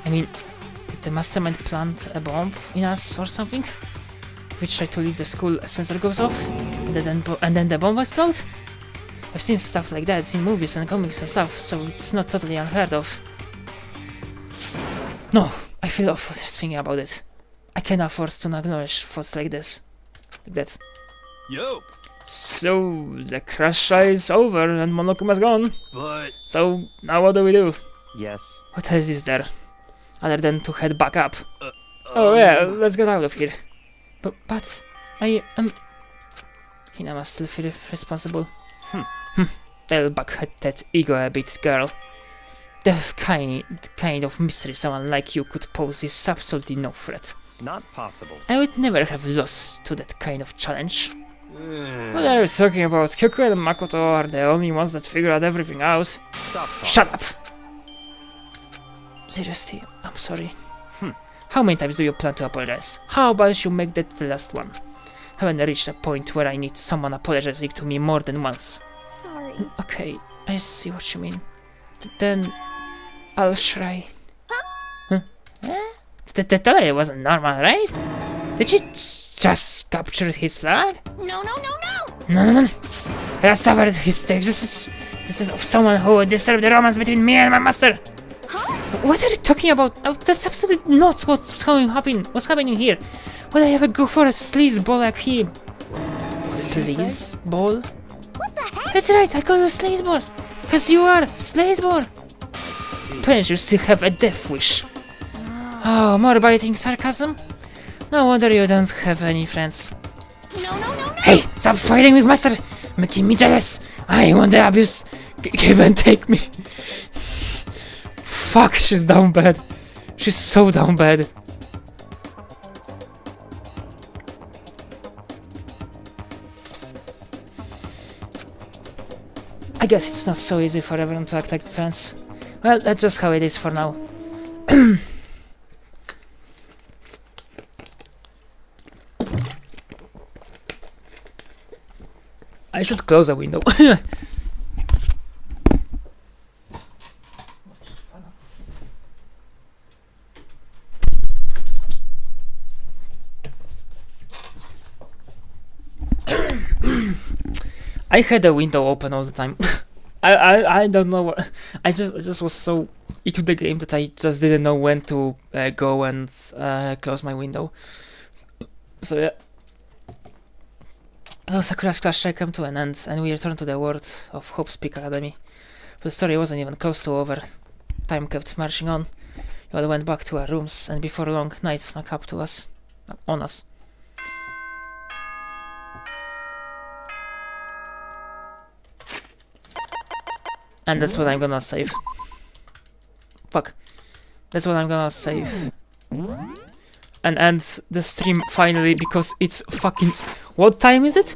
I mean, did the mastermind plant a bomb in us or something? If we try to leave the school, a sensor goes off, and then the bomb explode? I've seen stuff like that in movies and comics and stuff, so it's not totally unheard of. No, I feel awful just thinking about it. I can't afford to acknowledge thoughts like this. Like that. Yo, So, the crash try is over and Monokuma's gone. but So, now what do we do? Yes. What else is there? Other than to head back up. Oh yeah, let's get out of here. But I am... Hina must still feel responsible. They'll backhead that ego a bit, girl. The kind of mystery someone like you could pose is absolutely no threat. Not possible. I would never have lost to that kind of challenge. What are you talking about? Kyoko and Makoto are the only ones that figure out everything out. Stop talking. Shut up! Seriously, I'm sorry. How many times do you plan to apologize? How about you make that the last one? Haven't reached a point where I need someone apologizing to me more than once. Sorry. Okay, I see what you mean. Then I'll try. Huh? That totally wasn't normal, right? Did you just capture his flag? No, no, no, no! No. I discovered his existence of someone who would disturb the romance between me and my master. Huh? What are you talking about? Oh, that's absolutely not what's happening here. Would I ever go for a sleazeball like him? Sleazeball? What the heck? That's right, I call you sleazeball. Cause you are sleazeball. Apparently you still have a death wish. Oh, more biting sarcasm? No wonder you don't have any friends. No, no, no, no! Hey, stop fighting with master! Making me jealous! I want the abuse! Give and take me! Fuck, she's down bad. She's so down bad. I guess it's not so easy for everyone to act like friends. Well, that's just how it is for now. I should close the window. I had the window open all the time. I don't know what. I just was so into the game that I just didn't know when to go and close my window. So yeah. So Sakura's class shall come to an end, and we return to the world of Hope's Peak Academy. But the story wasn't even close to over. Time kept marching on. We all went back to our rooms, and before long, night snuck up to us, on us. And that's what I'm gonna save. Fuck. That's what I'm gonna save. And end the stream finally, because it's fucking... What time is it?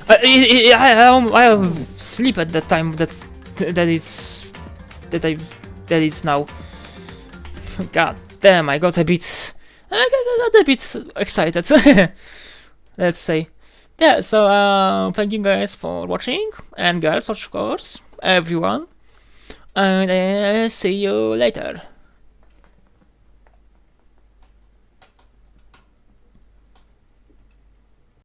I'll sleep at that time that it's now. God damn, I got a bit excited. Let's say. Yeah, so thank you guys for watching, and girls of course, everyone, and see you later.